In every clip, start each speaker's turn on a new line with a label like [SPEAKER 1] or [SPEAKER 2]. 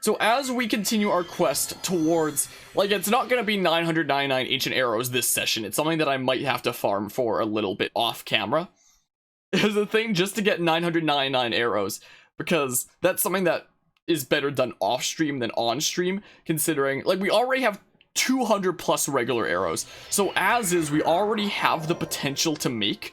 [SPEAKER 1] So as we continue our quest towards, like, it's not going to be 999 ancient arrows this session. It's something that I might have to farm for a little bit off camera. Is a thing just to get 999 arrows, because that's something that is better done off stream than on stream, considering, like, we already have 200 plus regular arrows. So as is, we already have the potential to make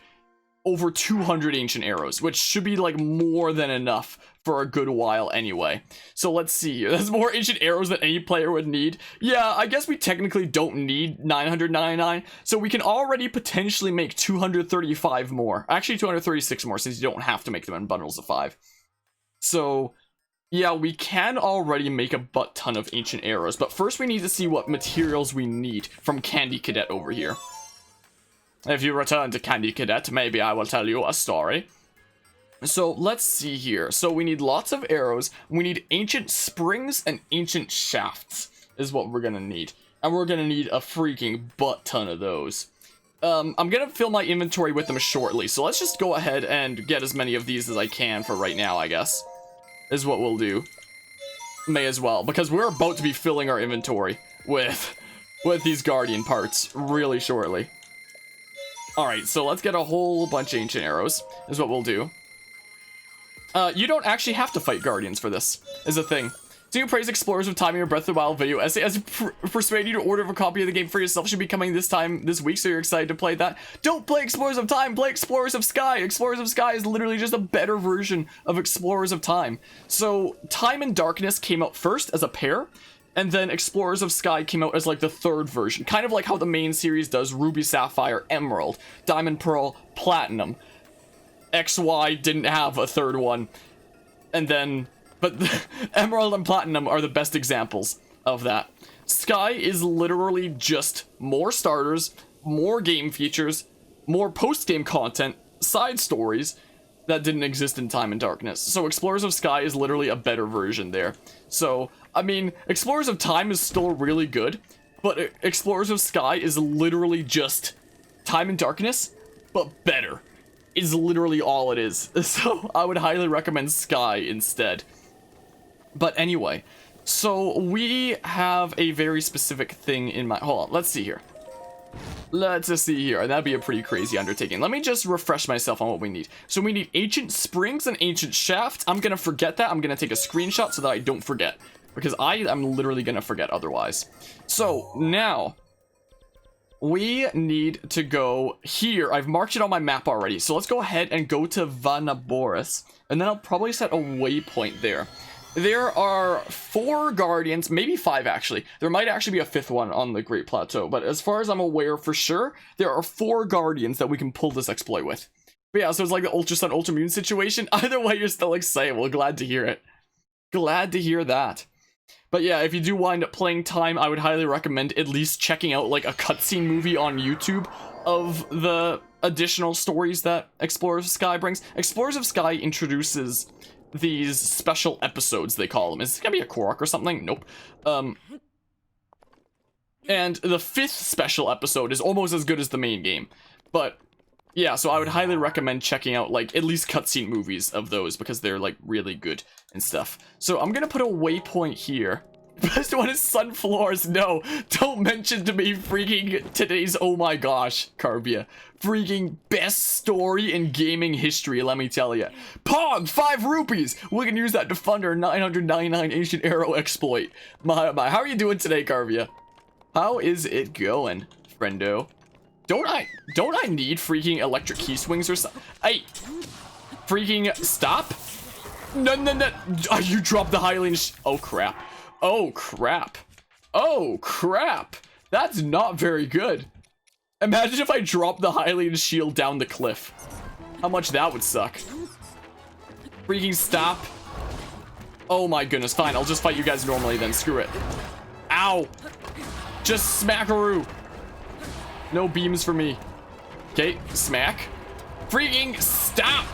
[SPEAKER 1] over 200 ancient arrows, which should be like more than enough for a good while anyway. So let's see here. That's more ancient arrows than any player would need. Yeah, I guess we technically don't need 999, so we can already potentially make 235 more. Actually 236 more, since you don't have to make them in bundles of 5. So yeah, we can already make a butt ton of ancient arrows, but first we need to see what materials we need from Candy Cadet over here. If you return to Candy Cadet, maybe I will tell you a story. So let's see here. So we need lots of arrows. We need ancient springs and ancient shafts is what we're gonna need. And we're gonna need a freaking butt ton of those. I'm gonna fill my inventory with them shortly. So let's just go ahead and get as many of these as I can for right now, I guess. Is what we'll do. May as well, because we're about to be filling our inventory with these guardian parts really shortly. Alright, so let's get a whole bunch of ancient arrows, is what we'll do. You don't actually have to fight guardians for this, is a thing. So you praise Explorers of Time in your Breath of the Wild video essay as persuade you to order a copy of the game for yourself. Should be coming this week, so you're excited to play that. Don't play Explorers of Time, play Explorers of Sky. Explorers of Sky is literally just a better version of Explorers of Time. So Time and Darkness came out first as a pair, and then Explorers of Sky came out as like the third version. Kind of like how the main series does Ruby, Sapphire, Emerald, Diamond, Pearl, Platinum. XY didn't have a third one. And then, but Emerald and Platinum are the best examples of that. Sky is literally just more starters, more game features, more post-game content, side stories that didn't exist in Time and Darkness. So Explorers of Sky is literally a better version there. So, I mean, Explorers of Time is still really good, but Explorers of Sky is literally just Time and Darkness, but better. Is literally all it is. So I would highly recommend Sky instead. But anyway, so we have a very specific thing in mind. Hold on, let's see here. Let's just see here. That'd be a pretty crazy undertaking. Let me just refresh myself on what we need. So we need ancient springs and ancient shafts. I'm gonna forget that. I'm gonna take a screenshot so that I don't forget, because I am literally gonna forget otherwise. So now we need to go here. I've marked it on my map already. So let's go ahead and go to Vanaboris, and then I'll probably set a waypoint there. There are 4 guardians, maybe 5 actually. There might actually be a 5th one on the Great Plateau, but as far as I'm aware for sure, there are 4 guardians that we can pull this exploit with. But yeah, so it's like the Ultra Sun, Ultra Moon situation. Either way, you're still excited. Well, glad to hear it. Glad to hear that. But yeah, if you do wind up playing Time, I would highly recommend at least checking out like a cutscene movie on YouTube of the additional stories that Explorers of Sky brings. Explorers of Sky introduces these special episodes, they call them. Is this gonna be a Korok or something? Nope. And the 5th special episode is almost as good as the main game. But yeah, so I would highly recommend checking out like at least cutscene movies of those, because they're like really good and stuff. So I'm gonna put a waypoint here. Best one is Sunfloors. No, don't mention to me freaking today's, oh my gosh, Carvia. Freaking best story in gaming history, let me tell you. Pog, 5 rupees. We can use that to fund our 999 ancient arrow exploit. My. How are you doing today, Carvia? How is it going, friendo? Don't I need freaking electric key swings or something? Hey, freaking stop. No. Oh, you dropped the Hylian. Oh crap. Oh crap. Oh crap. That's not very good. Imagine if I dropped the Hylian shield down the cliff. How much that would suck. Freaking stop. Oh my goodness. Fine, I'll just fight you guys normally then. Screw it. Ow. Just smackaroo. No beams for me. Okay, smack. Freaking stop.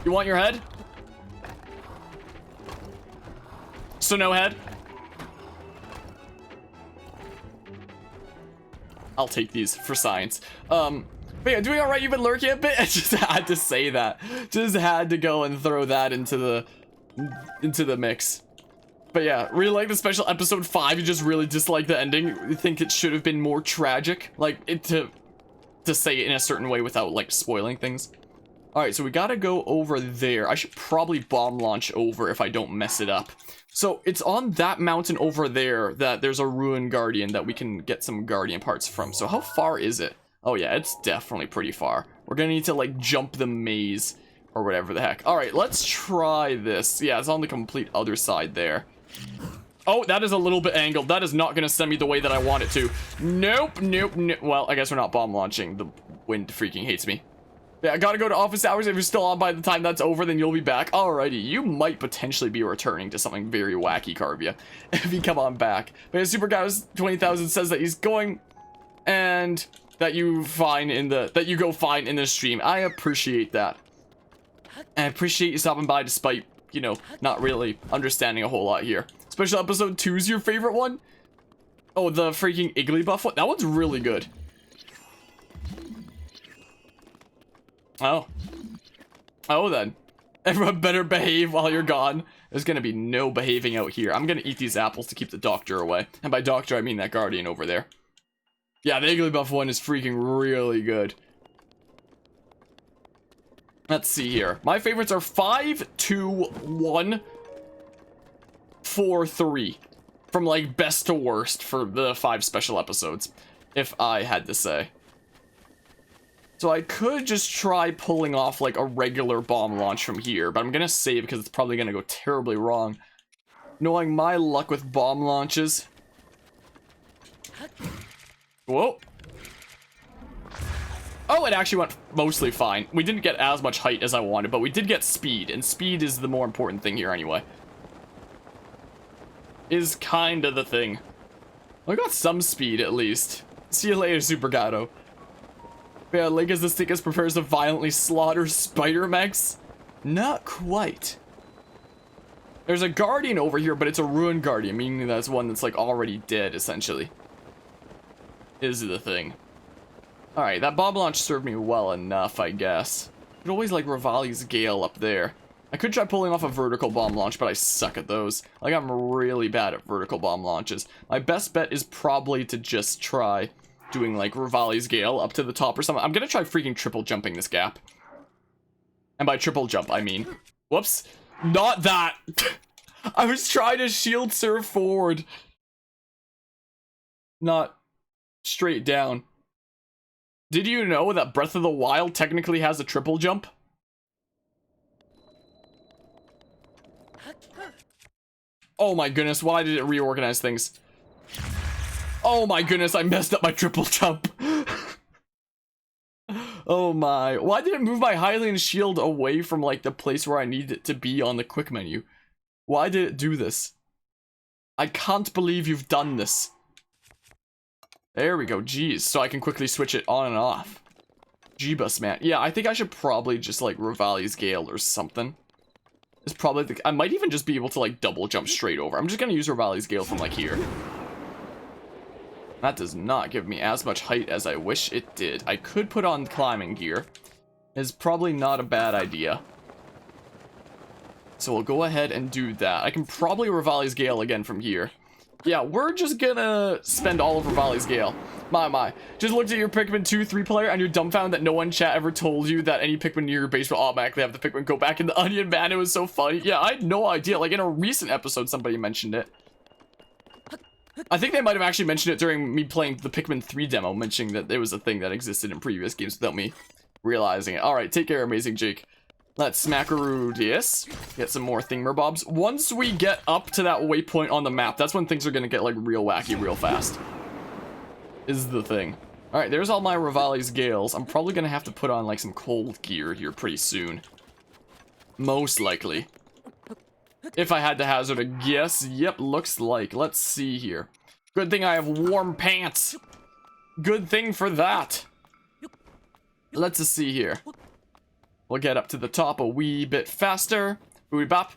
[SPEAKER 1] You want your head? So no head? I'll take these for science. But yeah, doing alright? You've been lurking a bit? I just had to say that. Just had to go and throw that into the mix. But yeah, really like the special episode 5. You just really dislike the ending. You think it should have been more tragic. Like, to say it in a certain way without, like, spoiling things. Alright, so we gotta go over there. I should probably bomb launch over if I don't mess it up. So, it's on that mountain over there that there's a ruined guardian that we can get some guardian parts from. So, how far is it? Oh yeah, it's definitely pretty far. We're gonna need to, like, jump the maze or whatever the heck. Alright, let's try this. Yeah, it's on the complete other side there. Oh, that is a little bit angled. That is not going to send me the way that I want it to. Nope, nope, nope. Well, I guess we're not bomb launching. The wind freaking hates me. Yeah, I gotta go to office hours. If you're still on by the time that's over, then you'll be back. Alrighty, you might potentially be returning to something very wacky, Carvia, if you come on back. But yeah, Super Guys 20,000 says that he's going, and that you go fine in the stream. I appreciate that. I appreciate you stopping by despite, you know, not really understanding a whole lot here. Special episode 2 is your favorite one? Oh, the freaking Igglybuff one? That one's really good. Oh. Oh, then. Everyone better behave while you're gone. There's gonna be no behaving out here. I'm gonna eat these apples to keep the doctor away. And by doctor, I mean that guardian over there. Yeah, the Igglybuff one is freaking really good. Let's see here. My favorites are 5, 2, 1, 4, 3. From, like, best to worst for the 5 special episodes, if I had to say. So I could just try pulling off, like, a regular bomb launch from here, but I'm gonna save because it's probably gonna go terribly wrong. Knowing my luck with bomb launches. Whoa. Oh, it actually went mostly fine. We didn't get as much height as I wanted, but we did get speed, and speed is the more important thing here anyway. Is kinda the thing. We got some speed, at least. See you later, Super Gato. Yeah, Link as the Stickus prepares to violently slaughter spider mechs? Not quite. There's a guardian over here, but it's a ruined guardian, meaning that's one that's, like, already dead, essentially. Is the thing. Alright, that bomb launch served me well enough, I guess. Could always, like, Rivali's Gale up there. I could try pulling off a vertical bomb launch, but I suck at those. Like, I'm really bad at vertical bomb launches. My best bet is probably to just try doing, like, Rivali's Gale up to the top or something. I'm gonna try freaking triple jumping this gap. And by triple jump, I mean... Whoops. Not that! I was trying to shield surf forward. Not straight down. Did you know that Breath of the Wild technically has a triple jump? Oh my goodness, why did it reorganize things? Oh my goodness, I messed up my triple jump. Oh my. Why did it move my Hylian shield away from, like, the place where I need it to be on the quick menu? Why did it do this? I can't believe you've done this. There we go, jeez. So I can quickly switch it on and off. Jeebus, man. Yeah, I think I should probably just, like, Rivali's Gale or something. It's probably the... I might even just be able to, like, double jump straight over. I'm just gonna use Rivali's Gale from, like, here. That does not give me as much height as I wish it did. I could put on climbing gear. It's probably not a bad idea. So we'll go ahead and do that. I can probably Rivali's Gale again from here. Yeah, we're just gonna spend all of Rivali's Gale. My. Just looked at your Pikmin 2 3-player and you're dumbfounded that no one in chat ever told you that any Pikmin near your base will automatically have the Pikmin go back in the onion, man. It was so funny. Yeah, I had no idea. Like, in a recent episode, somebody mentioned it. I think they might have actually mentioned it during me playing the Pikmin 3 demo, mentioning that it was a thing that existed in previous games without me realizing it. Alright, take care, Amazing Jake. Let's smackaroo this. Get some more thingamabobs. Once we get up to that waypoint on the map, that's when things are gonna get, like, real wacky real fast. Is the thing. Alright, there's all my Rivali's Gales. I'm probably gonna have to put on, like, some cold gear here pretty soon. Most likely. If I had to hazard a guess, yep, looks like. Let's see here. Good thing I have warm pants. Good thing for that. Let's see here. We'll get up to the top a wee bit faster. Ooey bop.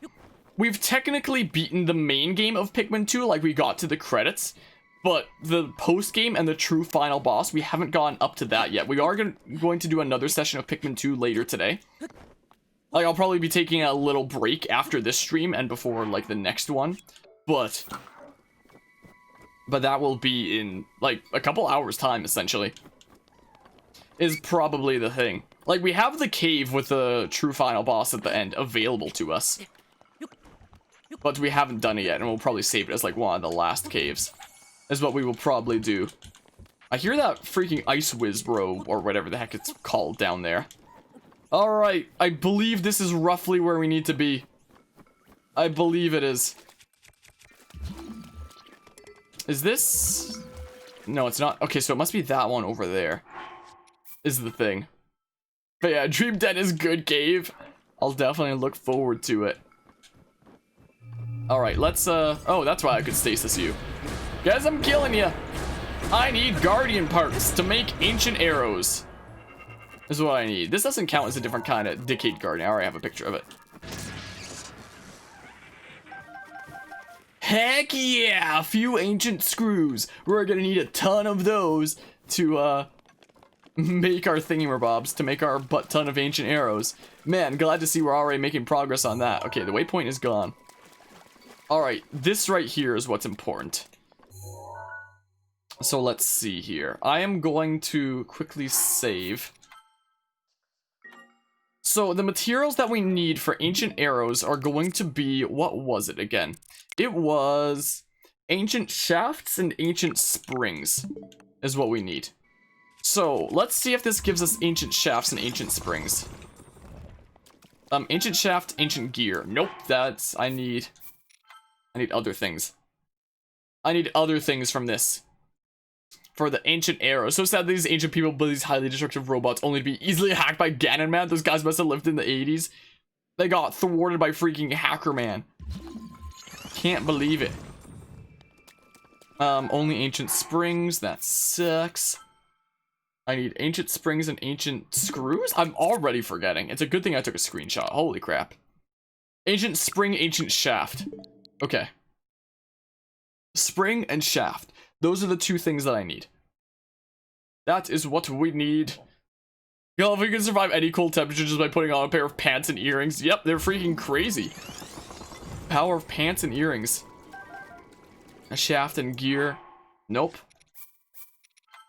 [SPEAKER 1] We've technically beaten the main game of Pikmin 2, like we got to the credits. But the post-game and the true final boss, we haven't gone up to that yet. We are going to do another session of Pikmin 2 later today. Like, I'll probably be taking a little break after this stream and before, like, the next one. But that will be in, like, a couple hours time, essentially. Is probably the thing. Like, we have the cave with the true final boss at the end available to us. But we haven't done it yet, and we'll probably save it as, like, one of the last caves. Is what we will probably do. I hear that freaking Ice Whiz Bro, or whatever the heck it's called down there. Alright, I believe this is roughly where we need to be. I believe it is. Is this... No, it's not. Okay, so it must be that one over there. Is the thing. But yeah, Dream Den is good cave. I'll definitely look forward to it. Alright, let's, oh, that's why I could stasis you. Guys, I'm killing you. I need Guardian parts to make ancient arrows. This is what I need. This doesn't count as a different kind of Decayed Guardian. I already have a picture of it. Heck yeah! A few ancient screws. We're gonna need a ton of those to, make our thingy-mabobs, to make our butt-ton of ancient arrows. Man, glad to see we're already making progress on that. Okay, the waypoint is gone. Alright, this right here is what's important. So let's see here. I am going to quickly save. So the materials that we need for ancient arrows are going to be, what was it again? It was ancient shafts and ancient springs is what we need. So let's see if this gives us ancient shafts and ancient springs. Ancient shaft, ancient gear. Nope, that's, I need other things. I need other things from this. For the ancient arrows. So sad that these ancient people build these highly destructive robots only to be easily hacked by Ganon Man. Those guys must have lived in the 80s. They got thwarted by freaking Hacker Man. Can't believe it. Only ancient springs. That sucks. I need ancient springs and ancient screws? I'm already forgetting. It's a good thing I took a screenshot. Holy crap. Ancient spring, ancient shaft. Okay. Spring and shaft. Those are the two things that I need. That is what we need. Yo, if we can survive any cold temperature just by putting on a pair of pants and earrings. Yep, they're freaking crazy. Power of pants and earrings. A shaft and gear. Nope.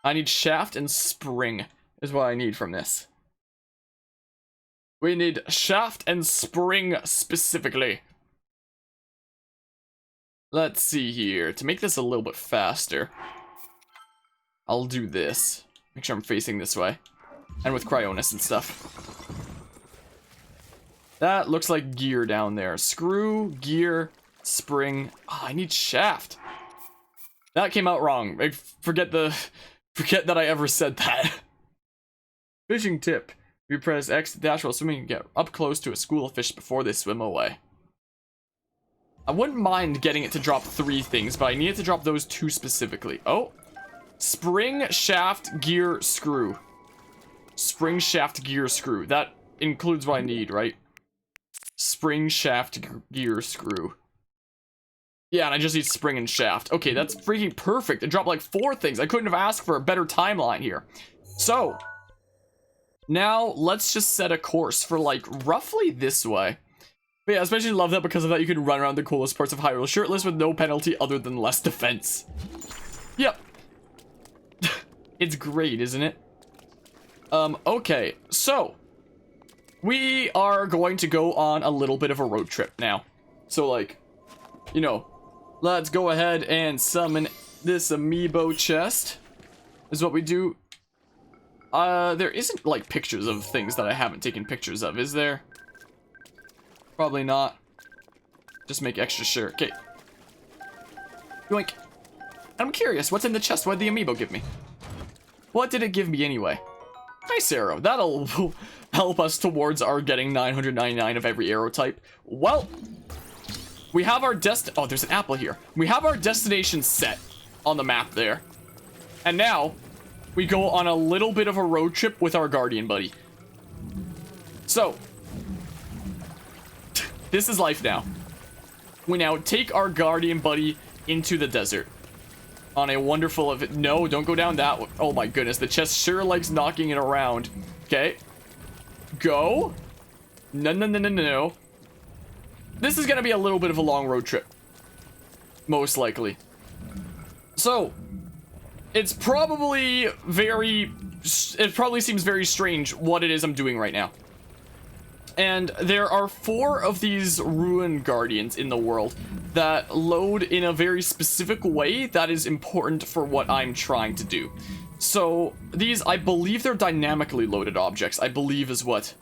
[SPEAKER 1] I need shaft and spring is what I need from this. We need shaft and spring specifically. Let's see here. To make this a little bit faster, I'll do this. Make sure I'm facing this way. And with Cryonis and stuff. That looks like gear down there. Screw, gear, spring. Oh, I need shaft. That came out wrong. I forget that I ever said that. Fishing tip. You press X to dash while swimming and get up close to a school of fish before they swim away. I wouldn't mind getting it to drop 3 things, but I need it to drop those 2 specifically. Oh. Spring, shaft, gear, screw. Spring, shaft, gear, screw. That includes what I need, right? Spring, shaft, gear, screw. Yeah, and I just need spring and shaft. Okay, that's freaking perfect. It dropped like 4 things. I couldn't have asked for a better timeline here. So, now let's just set a course for like roughly this way. But yeah, I especially love that because of that you can run around the coolest parts of Hyrule shirtless with no penalty other than less defense. Yep. It's great, isn't it? Okay, so we are going to go on a little bit of a road trip now. So like, you know, let's go ahead and summon this amiibo chest is what we do. There isn't like pictures of things that I haven't taken pictures of, is there? Probably not. Just make extra sure. Okay. Yoink. I'm curious, what's in the chest? What did the amiibo give me? What did it give me anyway? Nice arrow. That'll help us towards our getting 999 of every arrow type. Well, we have our oh, there's an apple here. We have our destination set on the map there. And now, we go on a little bit of a road trip with our guardian buddy. So, this is life now. We now take our guardian buddy into the desert. On a wonderful event. No, don't go down that way. Oh my goodness, the chest sure likes knocking it around. Okay. Go. No, no, no, no, no, no. This is gonna be a little bit of a long road trip. Most likely. So, it's probably very... It probably seems very strange what it is I'm doing right now. And there are 4 of these Ruin Guardians in the world that load in a very specific way that is important for what I'm trying to do. So, these, I believe they're dynamically loaded objects, I believe is what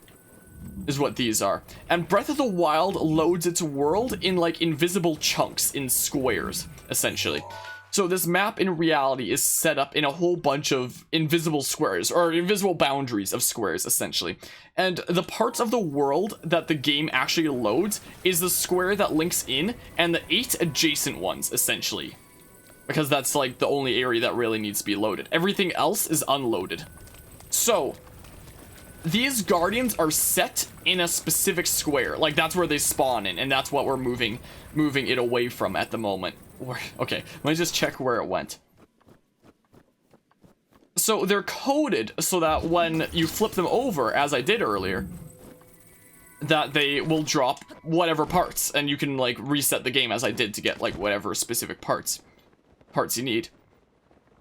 [SPEAKER 1] these are. And Breath of the Wild loads its world in like invisible chunks, in squares, essentially. So this map in reality is set up in a whole bunch of invisible squares, or invisible boundaries of squares, essentially. And the parts of the world that the game actually loads is the square that links in, and the 8 adjacent ones, essentially. Because that's like the only area that really needs to be loaded. Everything else is unloaded. So, these guardians are set in a specific square. Like, that's where they spawn in, and that's what we're moving it away from at the moment. Okay, let me just check where it went. So they're coded so that when you flip them over, as I did earlier, that they will drop whatever parts, and you can like reset the game as I did to get like whatever specific parts you need.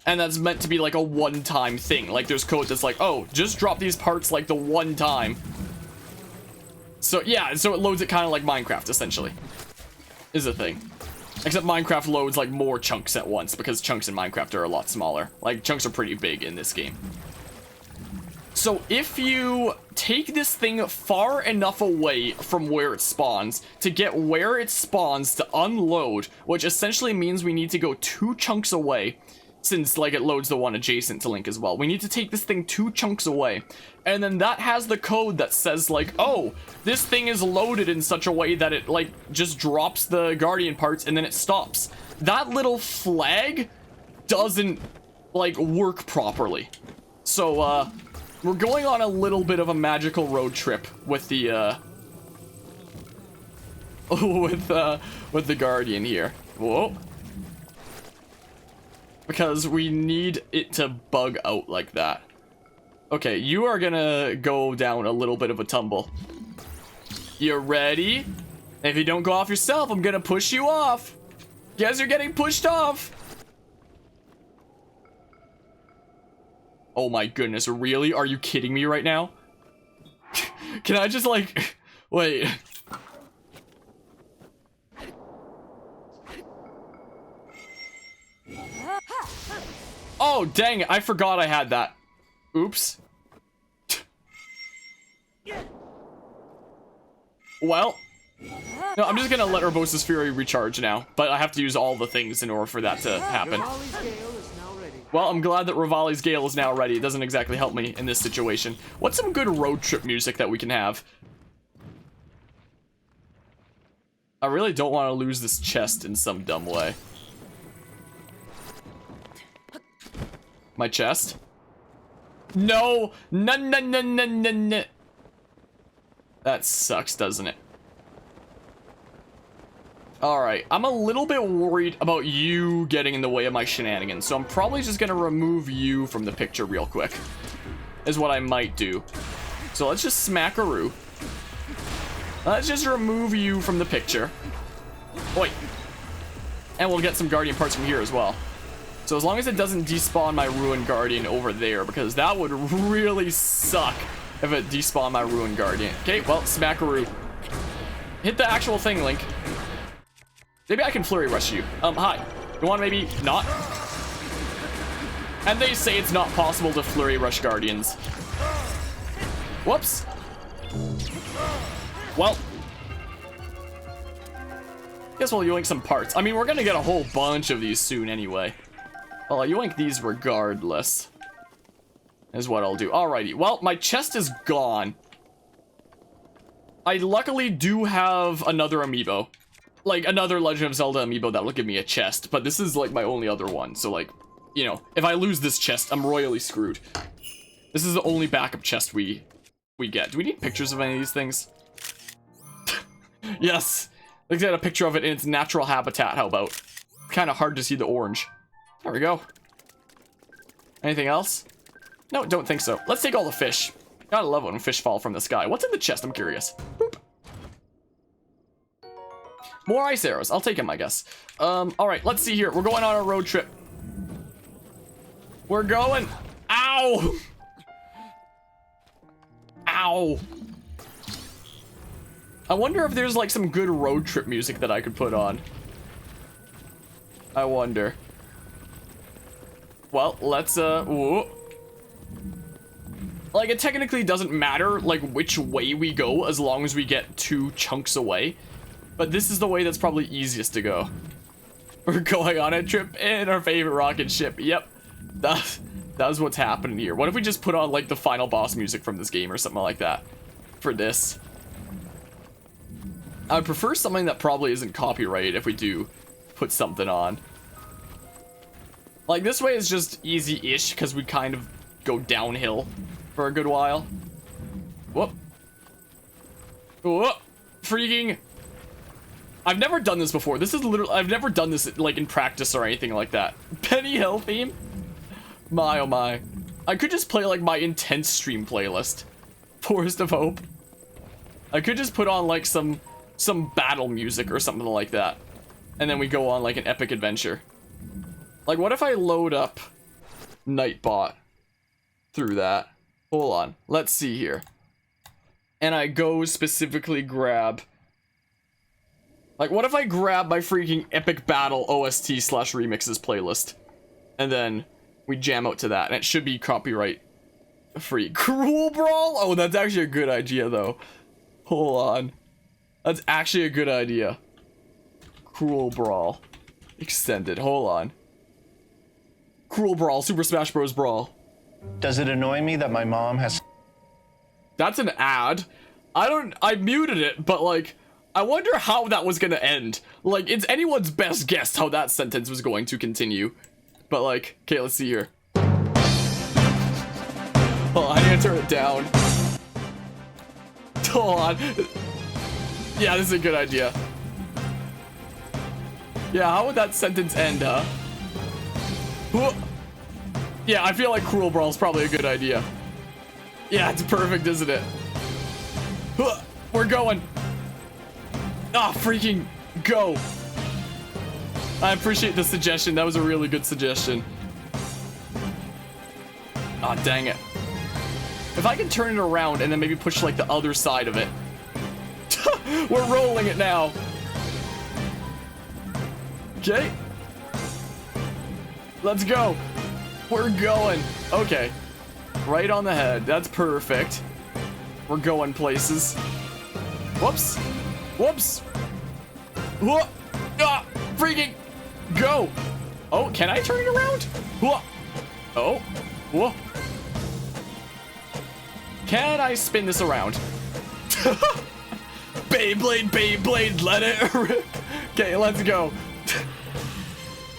[SPEAKER 1] And that's meant to be like a one-time thing. Like there's code that's like, oh, just drop these parts like the one time. So yeah, so it loads it kind of like Minecraft, essentially, is a thing. Except Minecraft loads like more chunks at once, because chunks in Minecraft are a lot smaller. Like chunks are pretty big in this game. So if you take this thing far enough away from where it spawns to get where it spawns to unload, which essentially means we need to go 2 chunks away, since like it loads the one adjacent to Link as well. We need to take this thing 2 chunks away, and then that has the code that says like, oh, this thing is loaded in such a way that it like just drops the guardian parts and then it stops. That little flag doesn't like work properly. So we're going on a little bit of a magical road trip with the with the guardian here. Whoa. Because we need it to bug out like that. Okay, you are gonna go down a little bit of a tumble. You ready? If you don't go off yourself, I'm gonna push you off. You guys are getting pushed off. Oh my goodness, really? Are you kidding me right now? Can I just like... Wait... Oh, dang it. I forgot I had that. Oops. Well. No, I'm just gonna let Urbosa's Fury recharge now. But I have to use all the things in order for that to happen. Well, I'm glad that Rivali's Gale is now ready. It doesn't exactly help me in this situation. What's some good road trip music that we can have? I really don't want to lose this chest in some dumb way. My chest? No! No, no, no, no, no, no. That sucks, doesn't it? Alright, I'm a little bit worried about you getting in the way of my shenanigans, so I'm probably just gonna remove you from the picture real quick. Is what I might do. So let's just smackaroo. Let's just remove you from the picture. Oi. And we'll get some guardian parts from here as well. So as long as it doesn't despawn my Ruin Guardian over there, because that would really suck if it despawned my Ruin Guardian. Okay, well, smackaroo. Hit the actual thing, Link. Maybe I can Flurry Rush you. Hi. You want to maybe not? And they say it's not possible to Flurry Rush Guardians. Whoops. Well. Guess we'll yoink some parts. I mean, we're gonna get a whole bunch of these soon anyway. Well, I'll yoink these regardless. Is what I'll do. Alrighty. Well, my chest is gone. I luckily do have another amiibo. Like, another Legend of Zelda amiibo that'll give me a chest. But this is, like, my only other one. So, like, you know, if I lose this chest, I'm royally screwed. This is the only backup chest we get. Do we need pictures of any of these things? Yes! Let's get a picture of it in its natural habitat, how about? Kind of hard to see the orange. There we go. Anything else? No, don't think so. Let's take all the fish. Gotta love when fish fall from the sky. What's in the chest? I'm curious. Boop. More ice arrows. I'll take them, I guess. All right, let's see here. We're going on a road trip. We're going. Ow! Ow! I wonder if there's like some good road trip music that I could put on. I wonder. Well, let's whoa. Like, it technically doesn't matter like which way we go as long as we get 2 chunks away. But this is the way that's probably easiest to go. We're going on a trip in our favorite rocket ship. Yep. That's what's happening here. What if we just put on like the final boss music from this game or something like that for this? I would prefer something that probably isn't copyrighted if we do put something on. Like, this way is just easy-ish because we kind of go downhill for a good while. Whoop. Whoop. Freaking. I've never done this before. This is literally, I've never done this like in practice or anything like that. Penny Hill theme? My oh my. I could just play like my intense stream playlist. Forest of Hope. I could just put on like some battle music or something like that. And then we go on like an epic adventure. Like, what if I load up Nightbot through that? Hold on. Let's see here. And I go specifically grab... Like, what if I grab my freaking epic battle OST/remixes playlist? And then we jam out to that. And it should be copyright free. Cruel Brawl? Oh, that's actually a good idea, though. Hold on. That's actually a good idea. Cruel Brawl. Extended. Hold on. Cruel Brawl. Super Smash Bros. Brawl.
[SPEAKER 2] Does it annoy me that my mom has...
[SPEAKER 1] That's an ad. I muted it, but like, I wonder how that was gonna end. Like, it's anyone's best guess how that sentence was going to continue. But like, okay, let's see here. Oh, I need to turn it down. Hold on. Yeah, this is a good idea. Yeah, how would that sentence end, huh? Yeah, I feel like Cruel Brawl is probably a good idea. Yeah, it's perfect, isn't it? We're going. Ah, freaking go. I appreciate the suggestion. That was a really good suggestion. Ah, dang it. If I can turn it around and then maybe push like the other side of it. We're rolling it now. Okay. Let's go. We're going. Okay. Right on the head. That's perfect. We're going places. Whoops. Whoops. Whoop. Ah, freaking go. Oh, can I turn it around? Whoop. Oh. Whoa. Can I spin this around? Beyblade, Beyblade, let it rip. Okay, let's go.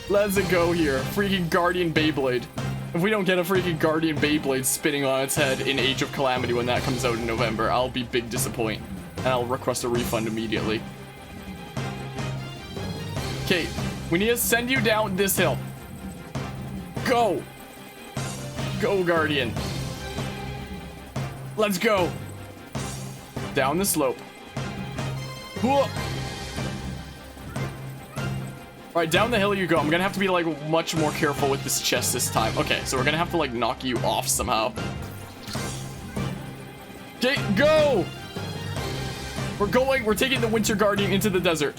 [SPEAKER 1] Let's go here. Freaking Guardian Beyblade. If we don't get a freaking Guardian Beyblade spinning on its head in Age of Calamity when that comes out in November, I'll be big disappointed. And I'll request a refund immediately. Okay, we need to send you down this hill. Go. Go, Guardian. Let's go. Down the slope. Whoa. Alright, down the hill you go. I'm gonna have to be like much more careful with this chest this time. Okay, so we're gonna have to like knock you off somehow. Okay, go! We're taking the Winter Guardian into the desert.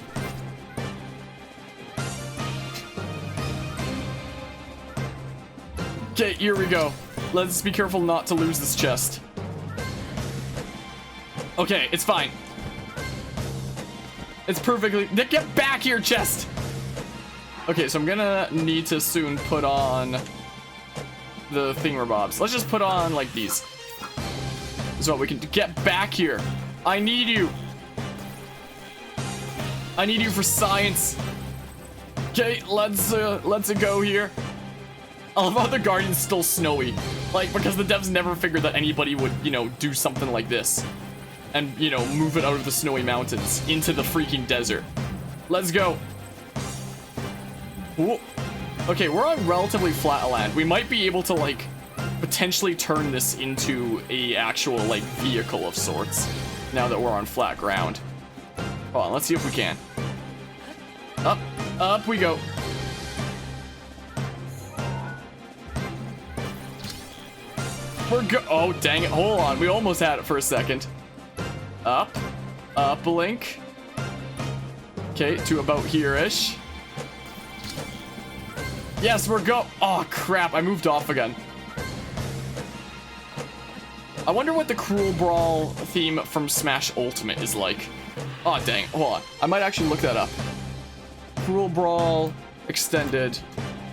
[SPEAKER 1] Okay, here we go. Let's be careful not to lose this chest. Okay, it's fine. It's perfectly... Get back here, chest! Okay, so I'm gonna need to soon put on the thingamabobs. Let's just put on, like, these. So we can get back here. I need you. I need you for science. Okay, let's go here. I love how the Guardian's still snowy. Like, because the devs never figured that anybody would, you know, do something like this. And, you know, move it out of the snowy mountains into the freaking desert. Let's go. Ooh. Okay, we're on relatively flat land. We might be able to, like, potentially turn this into a actual, like, vehicle of sorts. Now that we're on flat ground. Hold on, let's see if we can. Up we go. Oh, dang it. Hold on. We almost had it for a second. Up a link. Okay, to about here-ish. Yes, oh, crap. I moved off again. I wonder what the Cruel Brawl theme from Smash Ultimate is like. Oh, dang. Hold on. I might actually look that up. Cruel Brawl Extended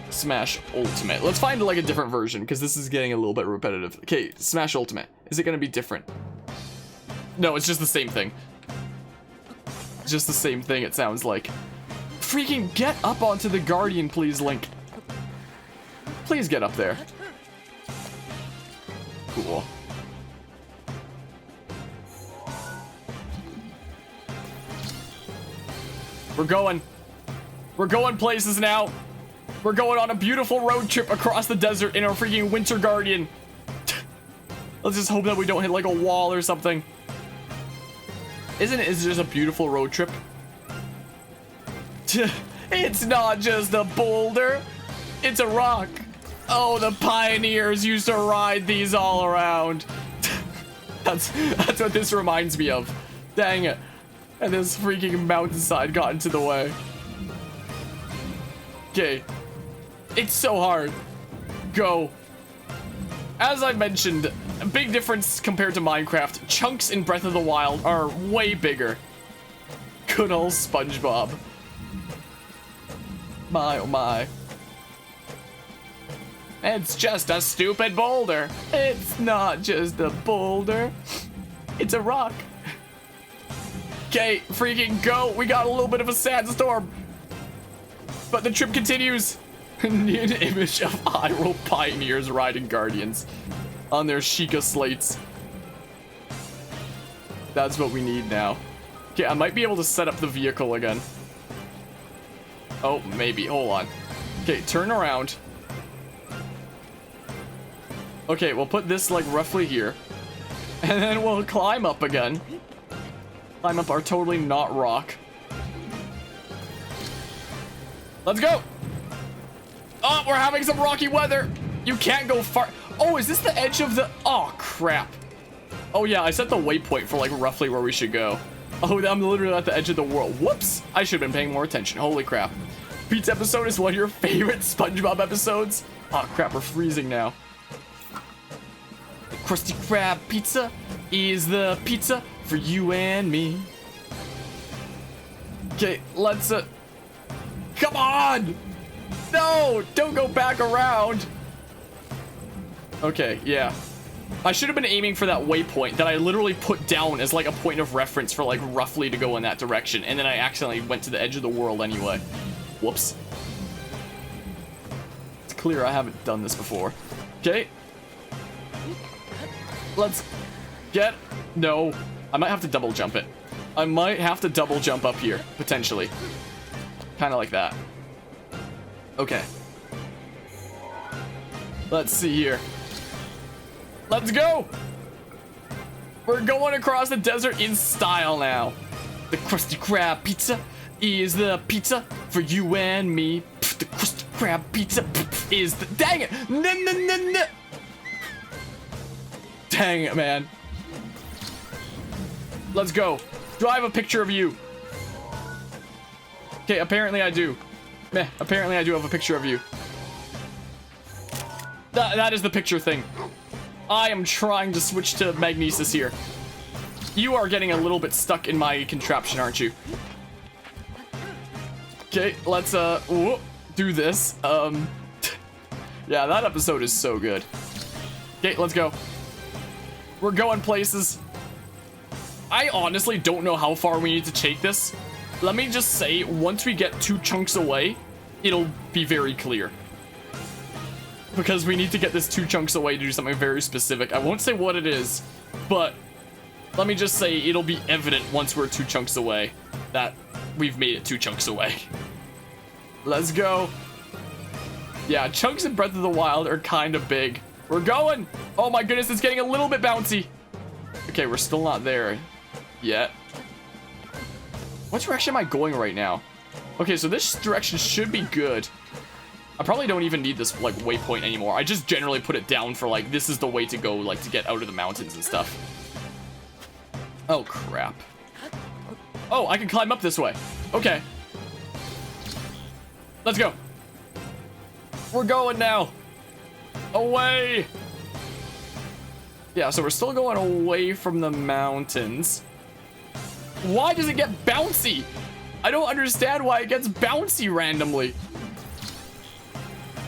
[SPEAKER 1] Smash Ultimate. Let's find like a different version because this is getting a little bit repetitive. Okay, Smash Ultimate. Is it going to be different? No, it's just the same thing. Just the same thing, it sounds like. Freaking get up onto the Guardian, please, Link. Please get up there. Cool. We're going places now. We're going on a beautiful road trip across the desert in our freaking Winter Guardian. Let's just hope that we don't hit like a wall or something. Isn't it? It's just a beautiful road trip. It's not just a boulder. It's a rock. Oh, the pioneers used to ride these all around. That's what this reminds me of. Dang it. And this freaking mountainside got into the way. Okay. It's so hard. Go. As I mentioned, a big difference compared to Minecraft. Chunks in Breath of the Wild are way bigger. Good old SpongeBob. My oh my. It's just a stupid boulder. It's not just a boulder. It's a rock. Okay, freaking go. We got a little bit of a sandstorm. But the trip continues. Need an image of Hyrule pioneers riding Guardians on their Sheikah slates. That's what we need now. Okay, I might be able to set up the vehicle again. Oh, maybe. Hold on. Okay, turn around. Okay, we'll put this like roughly here. And then we'll climb up again. Climb up our totally not rock. Let's go! Oh, we're having some rocky weather. You can't go far. Oh, is this the edge of the... Oh, crap. Oh, yeah, I set the waypoint for, like, roughly where we should go. Oh, I'm literally at the edge of the world. Whoops. I should have been paying more attention. Holy crap. Pete's episode is one of your favorite SpongeBob episodes? Oh, crap, we're freezing now. The Krusty Krab pizza is the pizza for you and me. Okay, let's... Come on! No! Don't go back around! Okay, yeah. I should have been aiming for that waypoint that I literally put down as like a point of reference for like roughly to go in that direction, and then I accidentally went to the edge of the world anyway. Whoops. It's clear I haven't done this before. Okay. Let's get... No. I might have to double jump it. I might have to double jump up here, potentially. Kind of like that. Okay. Let's see here. Let's go! We're going across the desert in style now. The Krusty Krab pizza is the pizza for you and me. The Krusty Krab pizza is the... Dang it! No. Dang it, man. Let's go. Do I have a picture of you? Okay, apparently I do. Meh, apparently I do have a picture of you. That is the picture thing. I am trying to switch to magnesis here. You are getting a little bit stuck in my contraption, aren't you? Okay, let's do this. Yeah, that episode is so good. Okay, let's go. We're going places. I honestly don't know how far we need to take this. Let me just say, once we get 2 chunks away, it'll be very clear. Because we need to get this 2 chunks away to do something very specific. I won't say what it is, but let me just say it'll be evident once we're 2 chunks away that we've made it 2 chunks away. Let's go. Yeah, chunks in Breath of the Wild are kind of big. We're going. Oh my goodness, it's getting a little bit bouncy. Okay, we're still not there yet. What direction am I going right now? Okay, so this direction should be good. I probably don't even need this, like, waypoint anymore. I just generally put it down for, like, this is the way to go, like, to get out of the mountains and stuff. Oh, crap. Oh, I can climb up this way. Okay. Let's go. We're going now. Away. Yeah, so we're still going away from the mountains. Why does it get bouncy? I don't understand why it gets bouncy randomly.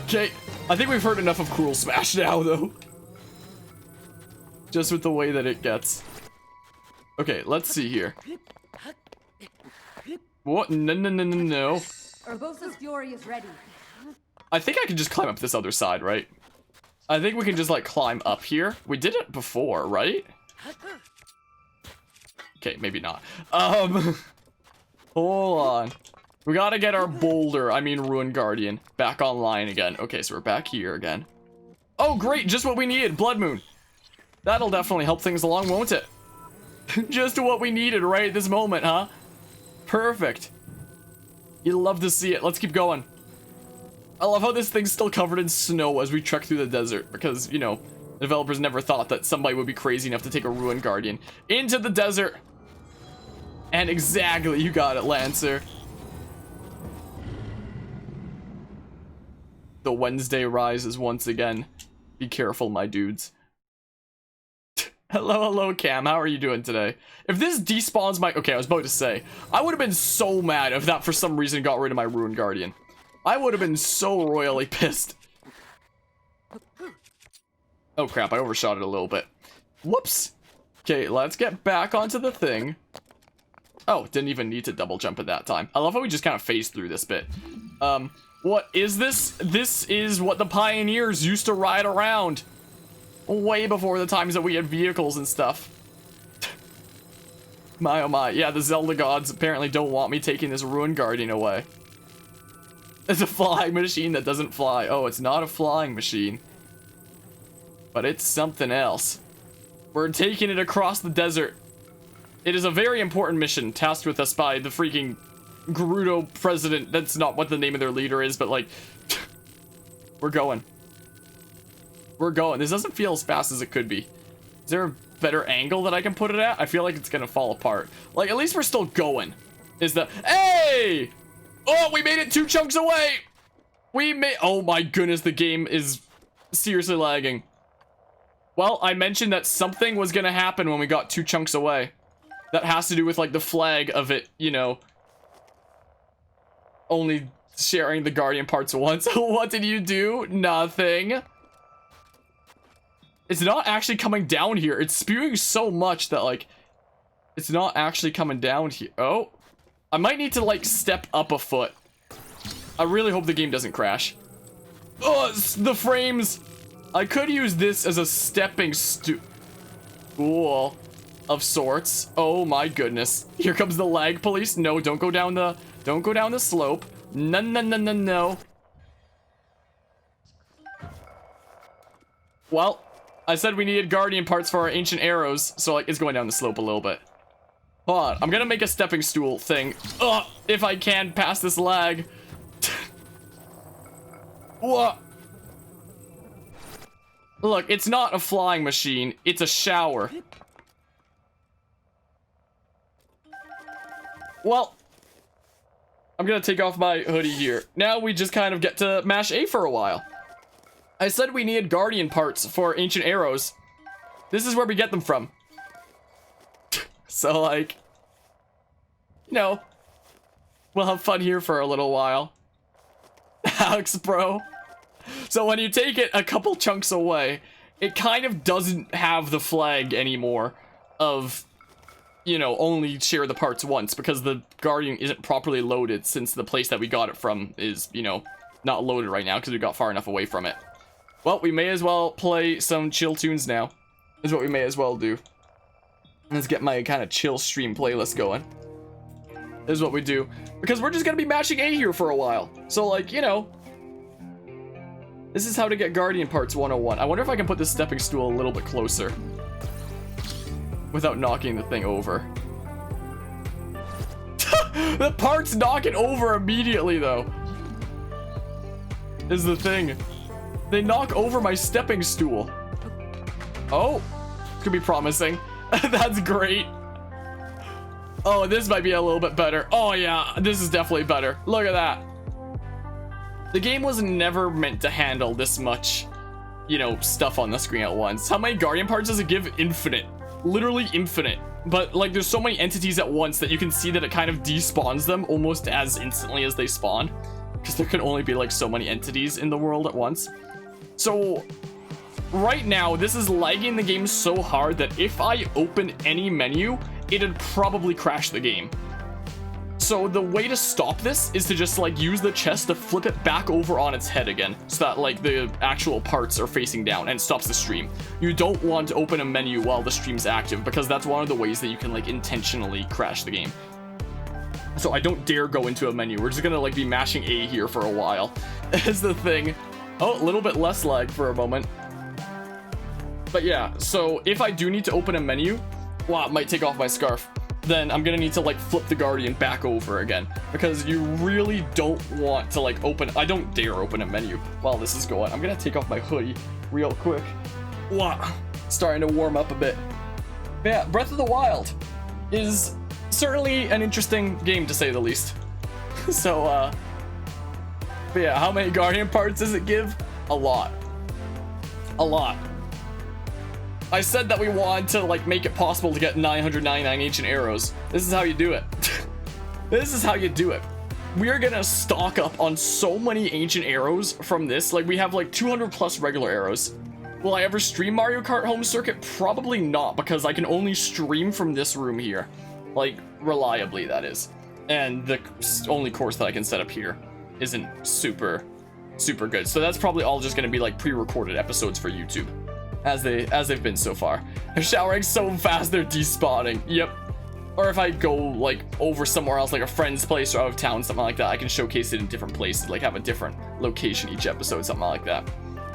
[SPEAKER 1] Okay, I think we've heard enough of Cruel Smash now, though. Just with the way that it gets. Okay, let's see here. What? No, no, no, no, no.
[SPEAKER 3] Urbosa's fury is ready.
[SPEAKER 1] I think I can just climb up this other side, right? I think we can just, like, climb up here. We did it before, right? Okay, maybe not. Hold on. We gotta get our boulder, I mean Ruin Guardian, back online again. Okay, so we're back here again. Oh, great, just what we needed, Blood Moon. That'll definitely help things along, won't it? Just what we needed right at this moment, huh? Perfect. You'd love to see it. Let's keep going. I love how this thing's still covered in snow as we trek through the desert, because, you know, the developers never thought that somebody would be crazy enough to take a Ruin Guardian into the desert. And exactly, you got it, Lancer. The Wednesday rises once again. Be careful, my dudes. Hello, hello, Cam. How are you doing today? If this despawns my... Okay, I was about to say. I would have been so mad if that for some reason got rid of my Ruin Guardian. I would have been so royally pissed. Oh, crap. I overshot it a little bit. Whoops. Okay, let's get back onto the thing. Oh, didn't even need to double jump at that time. I love how we just kind of phased through this bit. What is this? This is what the pioneers used to ride around. Way before the times that we had vehicles and stuff. My oh my. Yeah, the Zelda gods apparently don't want me taking this Ruin Guardian away. It's a flying machine that doesn't fly. Oh, it's not a flying machine. But it's something else. We're taking it across the desert. It is a very important mission tasked with us by the freaking Gerudo president. That's not what the name of their leader is, but like... We're going. We're going. This doesn't feel as fast as it could be. Is there a better angle that I can put it at? I feel like it's gonna fall apart. Like, at least we're still going. Is the... Hey! Oh, we made it 2 chunks away! We made... Oh my goodness, the game is seriously lagging. Well, I mentioned that something was gonna happen when we got 2 chunks away. That has to do with, like, the flag of it, you know, only sharing the Guardian parts once. What did you do? Nothing. It's not actually coming down here. It's spewing so much that, like, it's not actually coming down here. Oh. I might need to, like, step up a foot. I really hope the game doesn't crash. Oh, the frames. I could use this as a stepping stool of sorts. Oh my goodness. Here comes the lag police. No, don't go down the slope. No, no, no, no, no. Well, I said we needed Guardian parts for our ancient arrows, so like it's going down the slope a little bit. Hold on, I'm gonna make a stepping stool thing. Ugh, if I can pass this lag. What? Look, it's not a flying machine, it's a shower. Well, I'm gonna take off my hoodie here. Now we just kind of get to mash A for a while. I said we needed Guardian parts for ancient arrows. This is where we get them from. So, like, you know, we'll have fun here for a little while. Alex, bro. So when you take it a couple chunks away, it kind of doesn't have the flag anymore of, you know, only share the parts once, because the Guardian isn't properly loaded since the place that we got it from is, you know, not loaded right now because we got far enough away from it. Well, we may as well play some chill tunes now. Is what we may as well do. Let's get my kind of chill stream playlist going. This is what we do. Because we're just going to be matching A here for a while. So, like, you know, this is how to get Guardian Parts 101. I wonder if I can put this stepping stool a little bit closer without knocking the thing over. The parts knock it over immediately, though. Is the thing. They knock over my stepping stool. Oh, could be promising. That's great. Oh, this might be a little bit better. Oh yeah, this is definitely better. Look at that. The game was never meant to handle this much, you know, stuff on the screen at once. How many guardian parts does it give? Infinite. Literally infinite. But like there's so many entities at once that you can see that it kind of despawns them almost as instantly as they spawn. Because there can only be like so many entities in the world at once. So right now, this is lagging the game so hard that if I open any menu, it'd probably crash the game. So the way to stop this is to just like use the chest to flip it back over on its head again, so that like the actual parts are facing down and stops the stream. You don't want to open a menu while the stream's active, because that's one of the ways that you can like intentionally crash the game. So I don't dare go into a menu. We're just gonna like be mashing A here for a while is the thing. Oh, a little bit less lag for a moment. But yeah, so if I do need to open a menu, wow, it might take off my scarf, then I'm gonna need to like flip the guardian back over again, because you really don't want to like open, I don't dare open a menu while this is going. I'm gonna take off my hoodie real quick. Wow, starting to warm up a bit. But yeah, Breath of the Wild is certainly an interesting game to say the least. So but yeah, how many guardian parts does it give? A lot. A lot. I said that we wanted to like make it possible to get 999 ancient arrows. This is how you do it. This is how you do it. We are gonna stock up on so many ancient arrows from this. Like we have like 200 plus regular arrows. Will I ever stream Mario Kart Home Circuit? Probably not, because I can only stream from this room here. Like reliably, that is. And the only course that I can set up here isn't super good. So that's probably all just gonna be like pre-recorded episodes for YouTube. As they've been so far. They're showering so fast they're despawning. Yep. Or if I go like over somewhere else, like a friend's place or out of town, something like that, I can showcase it in different places, like have a different location each episode, something like that.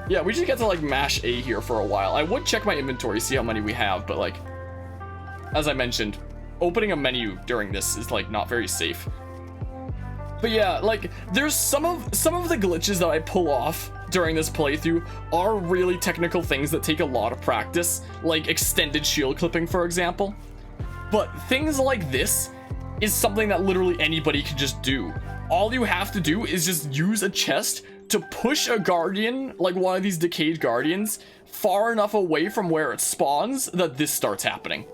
[SPEAKER 1] Yeah, we just get to like mash A here for a while. I would check my inventory, see how many we have, but like as I mentioned, opening a menu during this is like not very safe. But yeah, like there's some of the glitches that I pull off during this playthrough are really technical things that take a lot of practice, like extended shield clipping, for example. But things like this is something that literally anybody can just do. All you have to do is just use a chest to push a guardian, like one of these decayed guardians, far enough away from where it spawns that this starts happening.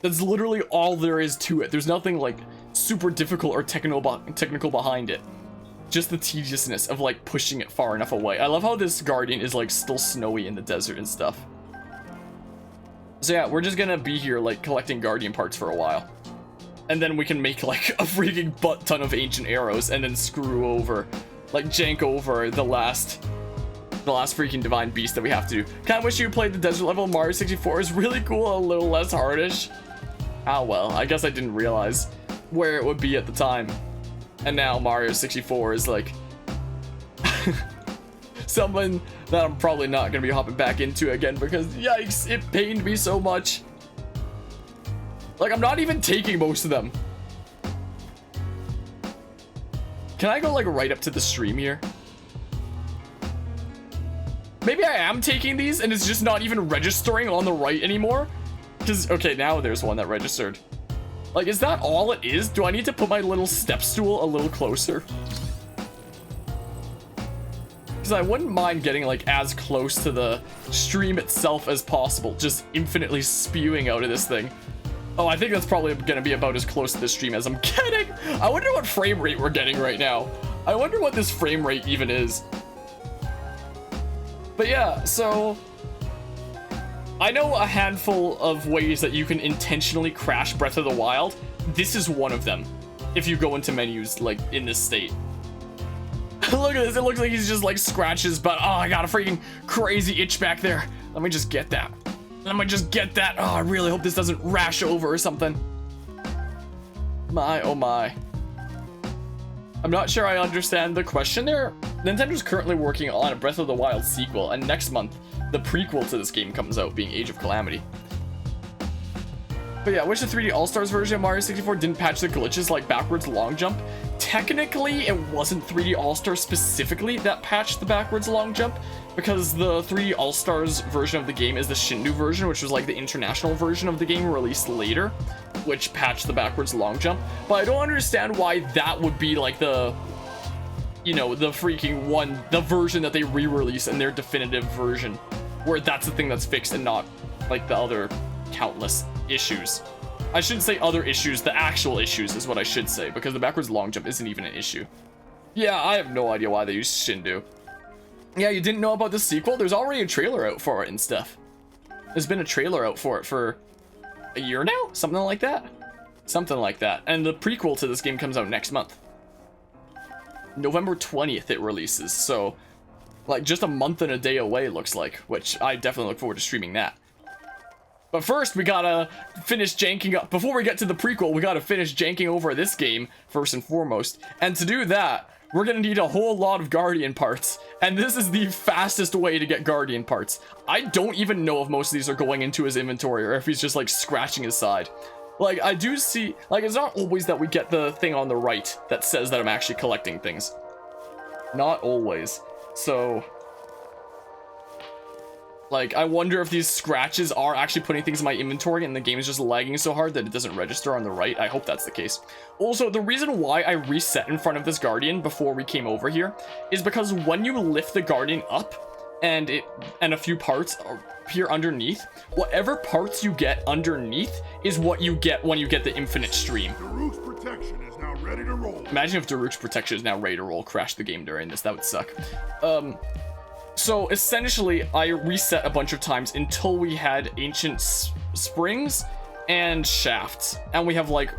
[SPEAKER 1] That's literally all there is to it. There's nothing like super difficult or technical behind it. Just the tediousness of like pushing it far enough away. I love how this guardian is like still snowy in the desert and stuff. So yeah, we're just gonna be here like collecting guardian parts for a while. And then we can make like a freaking butt ton of ancient arrows and then screw over, like jank over the last freaking divine beast that we have to do. Kinda wish you played the desert level. Mario 64 is really cool, a little less hardish. Ah well, I guess I didn't realize where it would be at the time. And now Mario 64 is like something that I'm probably not gonna be hopping back into again, because yikes, it pained me so much. Like I'm not even taking most of them. Can I go like right up to the stream here? Maybe I am taking these and it's just not even registering on the right anymore. Because, okay, now there's one that registered. Like, is that all it is? Do I need to put my little step stool a little closer? Because I wouldn't mind getting, like, as close to the stream itself as possible. Just infinitely spewing out of this thing. Oh, I think that's probably going to be about as close to the stream as I'm getting. I wonder what frame rate we're getting right now. I wonder what this frame rate even is. But yeah, so I know a handful of ways that you can intentionally crash Breath of the Wild. This is one of them. If you go into menus like in this state. Look at this, it looks like he's just like scratches, but oh, I got a freaking crazy itch back there. Let me just get that. Let me just get that. Oh, I really hope this doesn't rash over or something. My, oh my. I'm not sure I understand the question there. Nintendo's currently working on a Breath of the Wild sequel, and next month, the prequel to this game comes out, being Age of Calamity. But yeah, wish the 3D All-Stars version of Mario 64 didn't patch the glitches like backwards long jump. Technically, it wasn't 3D All-Stars specifically that patched the backwards long jump, because the 3D All-Stars version of the game is the Shindu version, which was like the international version of the game released later, which patched the backwards long jump. But I don't understand why that would be like the, you know, the freaking one, the version that they re-release in their definitive version, where that's the thing that's fixed and not like the other countless issues. I shouldn't say other issues, the actual issues is what I should say, because the backwards long jump isn't even an issue. Yeah, I have no idea why they use Shindu. Yeah, you didn't know about the sequel? There's already a trailer out for it and stuff. There's been a trailer out for it for a year now? Something like that? Something like that. And the prequel to this game comes out next month. November 20th it releases, so like just a month and a day away, looks like, which I definitely look forward to streaming that. But first, we gotta finish janking up. Before we get to the prequel, we gotta finish janking over this game, first and foremost. And to do that, we're gonna need a whole lot of Guardian parts. And this is the fastest way to get Guardian parts. I don't even know if most of these are going into his inventory, or if he's just, like, scratching his side. Like, I do see... Like, it's not always that we get the thing on the right that says that I'm actually collecting things. Not always. So... Like, I wonder if these scratches are actually putting things in my inventory and the game is just lagging so hard that it doesn't register on the right. I hope that's the case. Also, the reason why I reset in front of this Guardian before we came over here is because when you lift the Guardian up and a few parts appear underneath, whatever parts you get underneath is what you get when you get the infinite stream.
[SPEAKER 4] Daruk's protection is now ready to roll.
[SPEAKER 1] Imagine if Daruk's protection is now ready to roll, crash the game during this. That would suck. So essentially, I reset a bunch of times until we had ancient springs and shafts. And we have like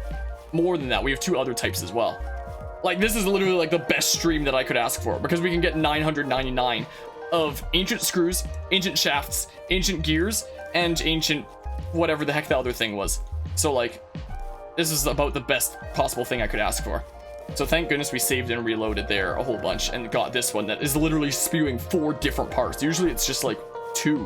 [SPEAKER 1] more than that. We have 2 other types as well. Like, this is literally like the best stream that I could ask for, because we can get 999 of ancient screws, ancient shafts, ancient gears, and ancient whatever the heck the other thing was. So like, this is about the best possible thing I could ask for. So thank goodness we saved and reloaded there a whole bunch and got this one that is literally spewing 4 different parts. Usually it's just like 2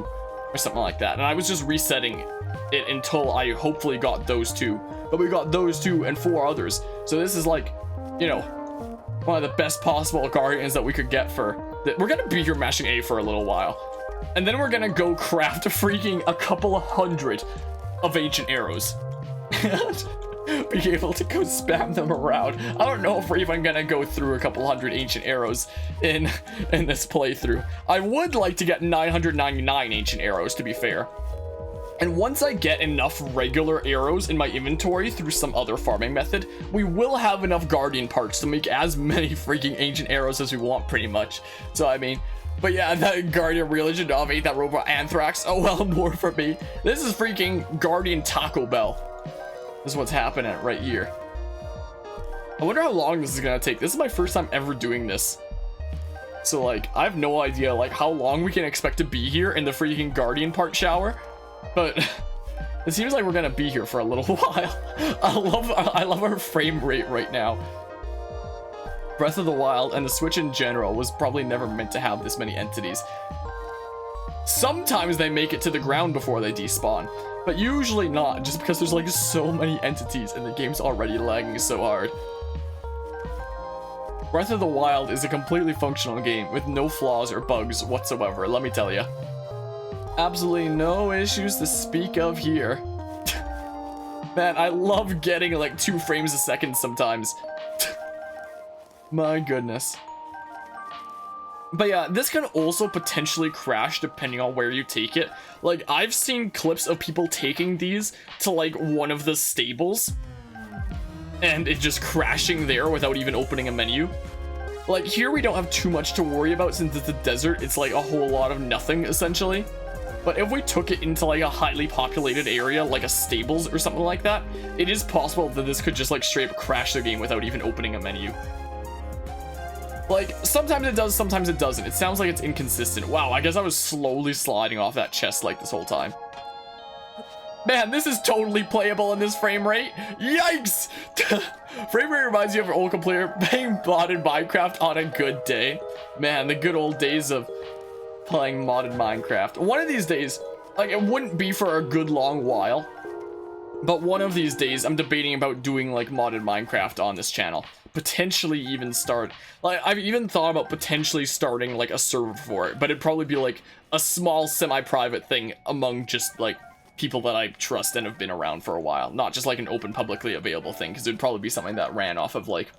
[SPEAKER 1] or something like that. And I was just resetting it until I hopefully got those 2. But we got those 2 and 4 others. So this is like, you know, one of the best possible Guardians that we could get for... We're going to be here mashing A for a little while. And then we're going to go craft freaking a couple of hundred of ancient arrows. Be able to go spam them around. I don't know if we're even gonna go through a couple hundred ancient arrows in this playthrough. I would like to get 999 ancient arrows, to be fair. And once I get enough regular arrows in my inventory through some other farming method, we will have enough Guardian parts to make as many freaking ancient arrows as we want, pretty much. So I mean, but yeah, that Guardian Religion of 8, that robot Anthrax, oh well, more for me. This is freaking Guardian Taco Bell. This is what's happening right here. I wonder how long this is gonna take. This is my first time ever doing this. So like, I have no idea like how long we can expect to be here in the freaking Guardian part shower. But it seems like we're gonna be here for a little while. I love our frame rate right now. Breath of the Wild and the Switch in general was probably never meant to have this many entities. Sometimes they make it to the ground before they despawn, but usually not, just because there's like so many entities and the game's already lagging so hard. Breath of the Wild is a completely functional game with no flaws or bugs whatsoever, let me tell you. Absolutely no issues to speak of here. Man, I love getting like 2 frames a second sometimes. My goodness. But yeah, this can also potentially crash depending on where you take it. Like, I've seen clips of people taking these to like one of the stables and it just crashing there without even opening a menu. Like, here we don't have too much to worry about since it's a desert. It's like a whole lot of nothing essentially. But if we took it into like a highly populated area like a stables or something like that, it is possible that this could just like straight up crash the game without even opening a menu. Like, sometimes it does, sometimes it doesn't. It sounds like it's inconsistent. Wow, I guess I was slowly sliding off that chest like this whole time. Man, this is totally playable in this frame rate. Yikes! Frame rate reminds you of an old computer playing modded Minecraft on a good day. Man, the good old days of playing modded Minecraft. One of these days, like, it wouldn't be for a good long while, But one of these days, I'm debating about doing like modded Minecraft on this channel. Potentially even start, like, I've even thought about potentially starting like a server for it, but it'd probably be like a small semi-private thing among just like people that I trust and have been around for a while, not just like an open publicly available thing, because it'd probably be something that ran off of like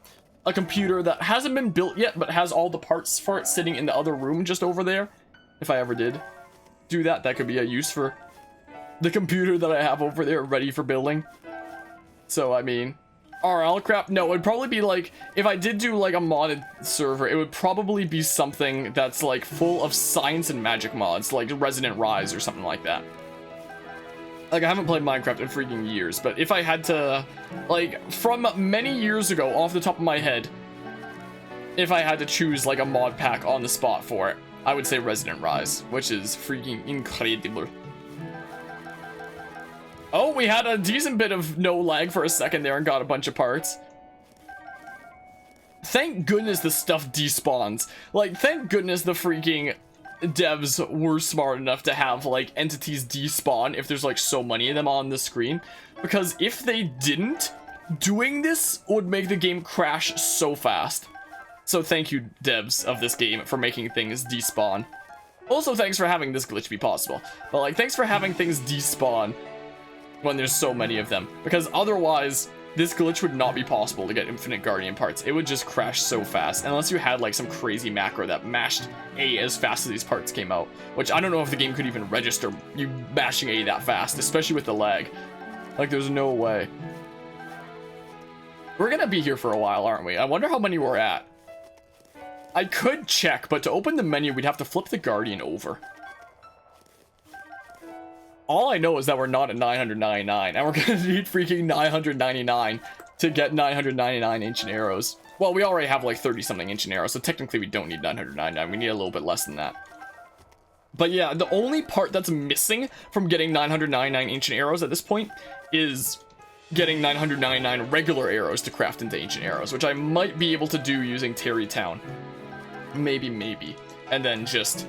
[SPEAKER 1] a computer that hasn't been built yet, but has all the parts for it sitting in the other room just over there. If I ever did do that, that could be a use for the computer that I have over there ready for building. So, I mean, RL crap? No, it'd probably be like, if I did do like a modded server, it would probably be something that's like full of science and magic mods, like Resident Rise or something like that. Like, I haven't played Minecraft in freaking years, but if I had to, like, from many years ago, off the top of my head, if I had to choose, like, a mod pack on the spot for it, I would say Resident Rise, which is freaking incredible. Oh, we had a decent bit of no lag for a second there and got a bunch of parts. Thank goodness the stuff despawns. Like, thank goodness the freaking devs were smart enough to have like entities despawn if there's like so many of them on the screen, because if they didn't, doing this would make the game crash so fast. So thank you, devs of this game, for making things despawn. Also, thanks for having this glitch be possible, but like, thanks for having things despawn when there's so many of them, because otherwise this glitch would not be possible to get infinite guardian parts. It would just crash so fast, unless you had like some crazy macro that mashed A as fast as these parts came out, which I don't know if the game could even register you mashing A that fast, especially with the lag. Like, there's no way. We're gonna be here for a while, aren't we? I wonder how many we're at. I could check, but to open the menu, we'd have to flip the guardian over. All I know is that we're not at 999, and we're gonna need freaking 999 to get 999 ancient arrows. Well, we already have like 30-something ancient arrows, so technically we don't need 999. We need a little bit less than that. But yeah, the only part that's missing from getting 999 ancient arrows at this point is getting 999 regular arrows to craft into ancient arrows, which I might be able to do using Terrytown. Maybe. And then just,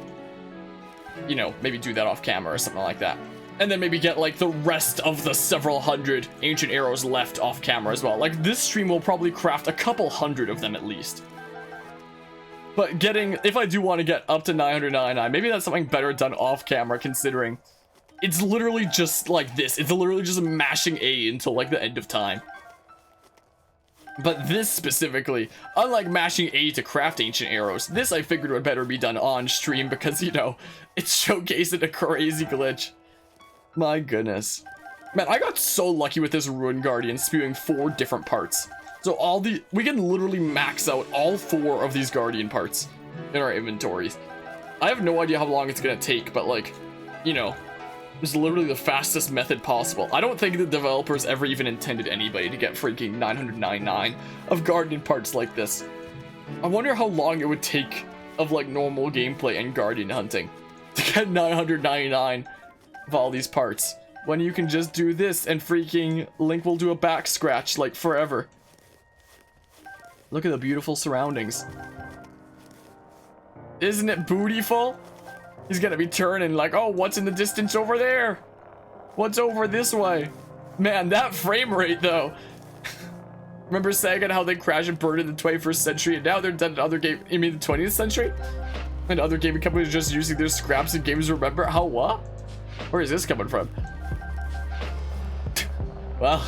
[SPEAKER 1] you know, maybe do that off camera or something like that. And then maybe get like the rest of the several hundred ancient arrows left off camera as well. Like, this stream will probably craft a couple hundred of them at least. But getting, if I do want to get up to 999, maybe that's something better done off camera, considering it's literally just like this. It's literally just mashing A until like the end of time. But this specifically, unlike mashing A to craft ancient arrows, this I figured would better be done on stream because, you know, it's showcasing a crazy glitch. My goodness. Man, I got so lucky with this Ruin Guardian spewing 4 different parts. So we can literally max out all 4 of these Guardian parts in our inventories. I have no idea how long it's gonna take, but like, you know, it's literally the fastest method possible. I don't think the developers ever even intended anybody to get freaking 999 of Guardian parts like this. I wonder how long it would take of like normal gameplay and Guardian hunting to get 999 of all these parts, when you can just do this and freaking Link will do a back scratch like forever. Look at the beautiful surroundings. Isn't it bootyful? He's gonna be turning like, oh, what's in the distance over there? What's over this way? Man, that frame rate though. Remember Sega and how they crash and burn in the 21st century, and now they're done in other game, you mean the 20th century? And other gaming companies are just using their scraps in games. Remember how what? Where is this coming from? Well,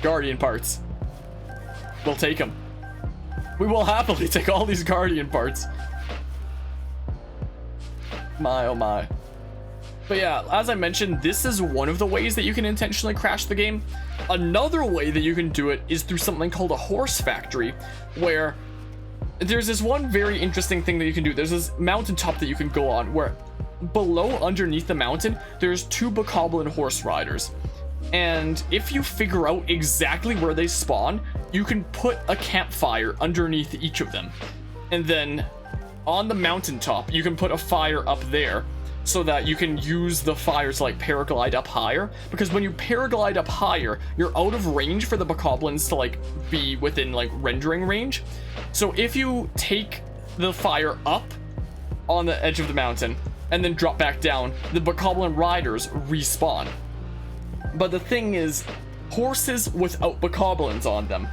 [SPEAKER 1] Guardian parts. We'll take them. We will happily take all these Guardian parts. My oh my. But yeah, as I mentioned, this is one of the ways that you can intentionally crash the game. Another way that you can do it is through something called a horse factory, where there's this one very interesting thing that you can do. There's this mountaintop that you can go on where below, underneath the mountain, there's 2 bokoblin horse riders. And if you figure out exactly where they spawn, you can put a campfire underneath each of them. And then on the mountaintop, you can put a fire up there so that you can use the fire to like paraglide up higher. Because when you paraglide up higher, you're out of range for the bokoblins to like be within like rendering range. So if you take the fire up on the edge of the mountain and then drop back down, the bokoblin riders respawn. But the thing is, horses without bokoblins on them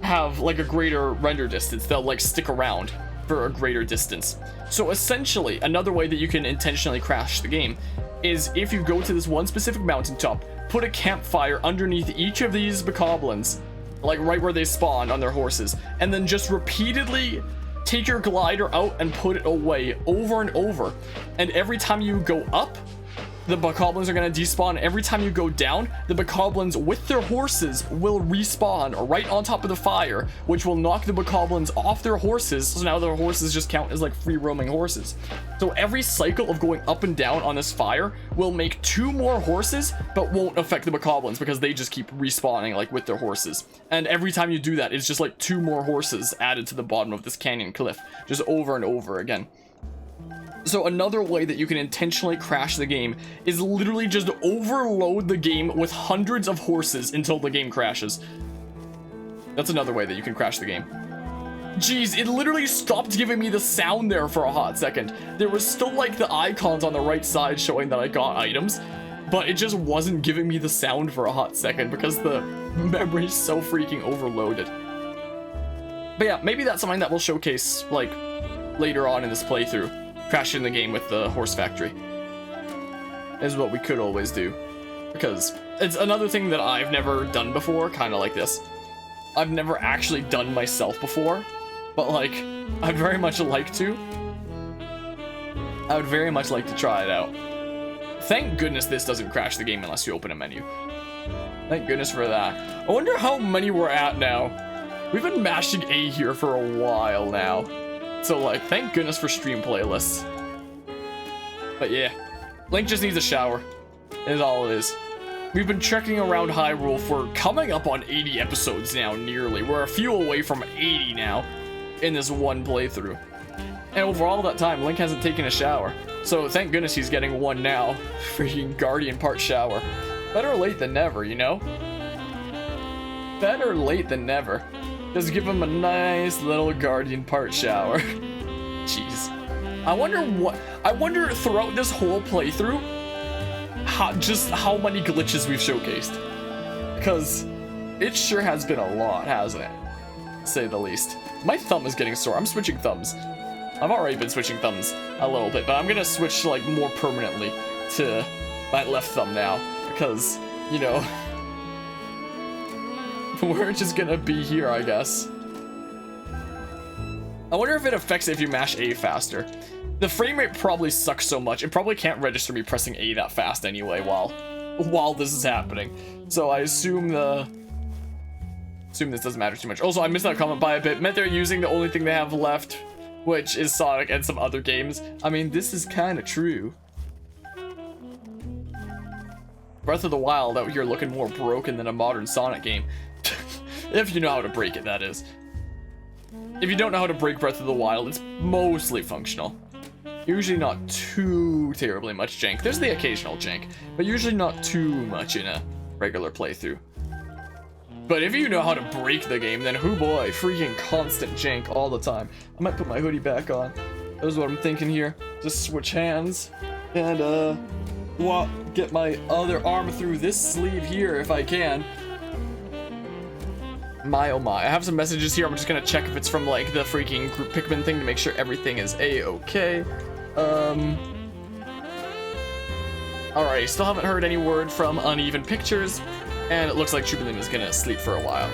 [SPEAKER 1] have like a greater render distance. They'll like stick around for a greater distance. So essentially, another way that you can intentionally crash the game is if you go to this one specific mountaintop, put a campfire underneath each of these bokoblins, like right where they spawn on their horses, and then just repeatedly take your glider out and put it away over and over. And every time you go up, the bokoblins are going to despawn. Every time you go down, the bokoblins with their horses will respawn right on top of the fire, which will knock the bokoblins off their horses. So now their horses just count as like free roaming horses. So every cycle of going up and down on this fire will make 2 more horses, but won't affect the bokoblins because they just keep respawning like with their horses. And every time you do that, it's just like 2 more horses added to the bottom of this canyon cliff, just over and over again. So another way that you can intentionally crash the game is literally just overload the game with hundreds of horses until the game crashes. That's another way that you can crash the game. Jeez, it literally stopped giving me the sound there for a hot second. There was still like the icons on the right side showing that I got items, but it just wasn't giving me the sound for a hot second because the memory's so freaking overloaded. But yeah, maybe that's something that we'll showcase like later on in this playthrough. Crashing the game with the horse factory is what we could always do, because it's another thing that I've never done before, kind of like this. I've never actually done myself before, but like I'd very much like to. I would very much like to try it out. Thank goodness this doesn't crash the game unless you open a menu. Thank goodness for that. I wonder how many we're at now. We've been mashing A here for a while now. So like, thank goodness for stream playlists. But yeah, Link just needs a shower, is all it is. We've been trekking around Hyrule for coming up on 80 episodes now, nearly. We're a few away from 80 now in this one playthrough. And over all that time, Link hasn't taken a shower. So thank goodness he's getting one now. Freaking Guardian part shower. Better late than never, you know? Better late than never. Just give him a nice little Guardian part shower. Jeez. I wonder throughout this whole playthrough, how many glitches we've showcased. Because it sure has been a lot, hasn't it? To say the least. My thumb is getting sore. I'm switching thumbs. I've already been switching thumbs a little bit, but I'm gonna switch like more permanently to my left thumb now. Because, you know, we're just gonna be here, I guess. I wonder if it affects if you mash A faster. The frame rate probably sucks so much, it probably can't register me pressing A that fast anyway while this is happening. So I assume this doesn't matter too much. Also, I missed that comment by a bit. Meant they're using the only thing they have left, which is Sonic and some other games. I mean, this is kind of true. Breath of the Wild out here looking more broken than a modern Sonic game. If you know how to break it, that is. If you don't know how to break Breath of the Wild, it's mostly functional. Usually not too terribly much jank. There's the occasional jank, but usually not too much in a regular playthrough. But if you know how to break the game, then hoo boy, freaking constant jank all the time. I might put my hoodie back on. That's what I'm thinking here. Just switch hands and get my other arm through this sleeve here if I can. My oh my. I have some messages here. I'm just gonna check if it's from like the freaking group Pikmin thing to make sure everything is a-okay. Alright, still haven't heard any word from Uneven Pictures, and it looks like Chubalin is gonna sleep for a while.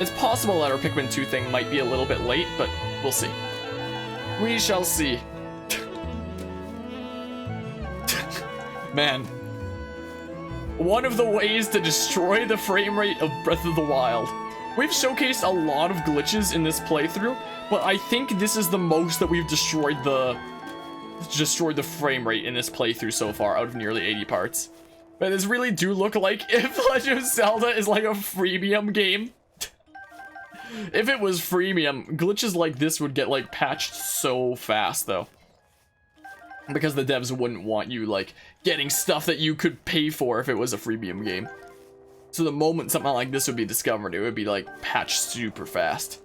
[SPEAKER 1] It's possible that our Pikmin 2 thing might be a little bit late, but we'll see. We shall see. Man. One of the ways to destroy the frame rate of Breath of the Wild. We've showcased a lot of glitches in this playthrough, but I think this is the most that we've destroyed the frame rate in this playthrough so far out of nearly 80 parts. But this really do look like if Legend of Zelda is like a freemium game. If it was freemium, glitches like this would get like patched so fast though. Because the devs wouldn't want you like getting stuff that you could pay for if it was a freemium game. So the moment something like this would be discovered, it would be like patched super fast.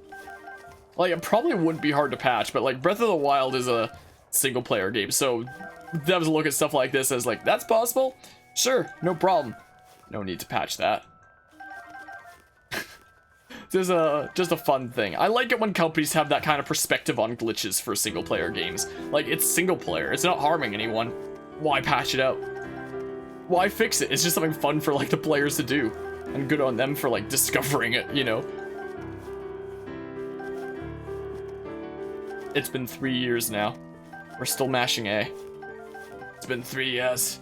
[SPEAKER 1] Like it probably wouldn't be hard to patch, but like Breath of the Wild is a single player game, so devs look at stuff like this as like, that's possible? Sure, no problem. No need to patch that. This is just a fun thing. I like it when companies have that kind of perspective on glitches for single player games. Like, it's single player. It's not harming anyone. Why patch it out? Why fix it? It's just something fun for, like, the players to do. And good on them for, like, discovering it, you know? It's been 3 years now. We're still mashing A. It's been 3 years.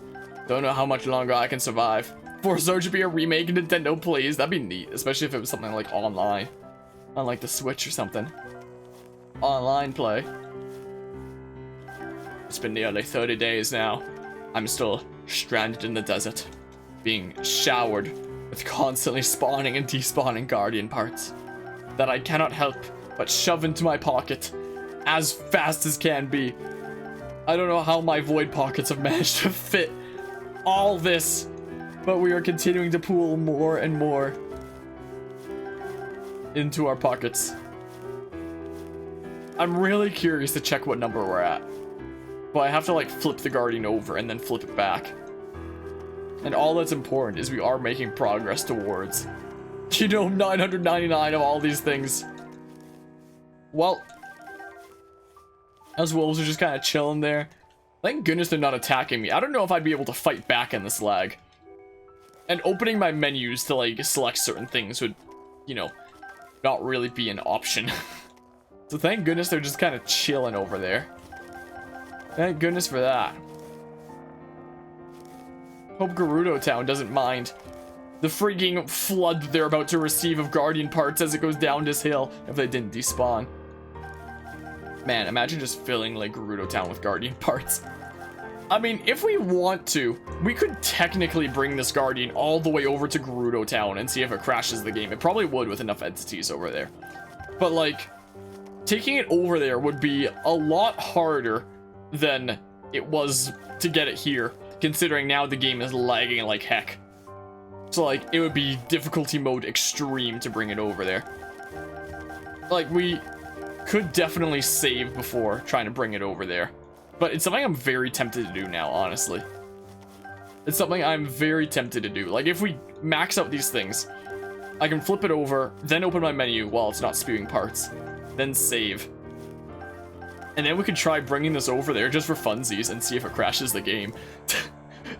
[SPEAKER 1] Don't know how much longer I can survive. For there to be a remake, Nintendo, please. That'd be neat, especially if it was something like online. On like the Switch or something. Online play. It's been nearly 30 days now. I'm still stranded in the desert, being showered with constantly spawning and despawning Guardian parts that I cannot help but shove into my pocket as fast as can be. I don't know how my void pockets have managed to fit all this, but we are continuing to pool more and more into our pockets. I'm really curious to check what number we're at, but I have to like flip the Guardian over and then flip it back. And all that's important is we are making progress towards, you know, 999 of all these things. Well, those wolves are just kind of chilling there. Thank goodness they're not attacking me. I don't know if I'd be able to fight back in this lag. And opening my menus to like select certain things would, you know, not really be an option. So thank goodness they're just kind of chilling over there. Thank goodness for that. Hope Gerudo Town doesn't mind the freaking flood they're about to receive of Guardian parts as it goes down this hill if they didn't despawn. Man, imagine just filling like Gerudo Town with Guardian parts. I mean, if we want to, we could technically bring this Guardian all the way over to Gerudo Town and see if it crashes the game. It probably would with enough entities over there. But like, taking it over there would be a lot harder than it was to get it here, considering now the game is lagging like heck. So like, it would be difficulty mode extreme to bring it over there. Like, we could definitely save before trying to bring it over there. But it's something I'm very tempted to do now, honestly. It's something I'm very tempted to do. Like, if we max out these things, I can flip it over, then open my menu while it's not spewing parts, then save. And then we could try bringing this over there just for funsies and see if it crashes the game.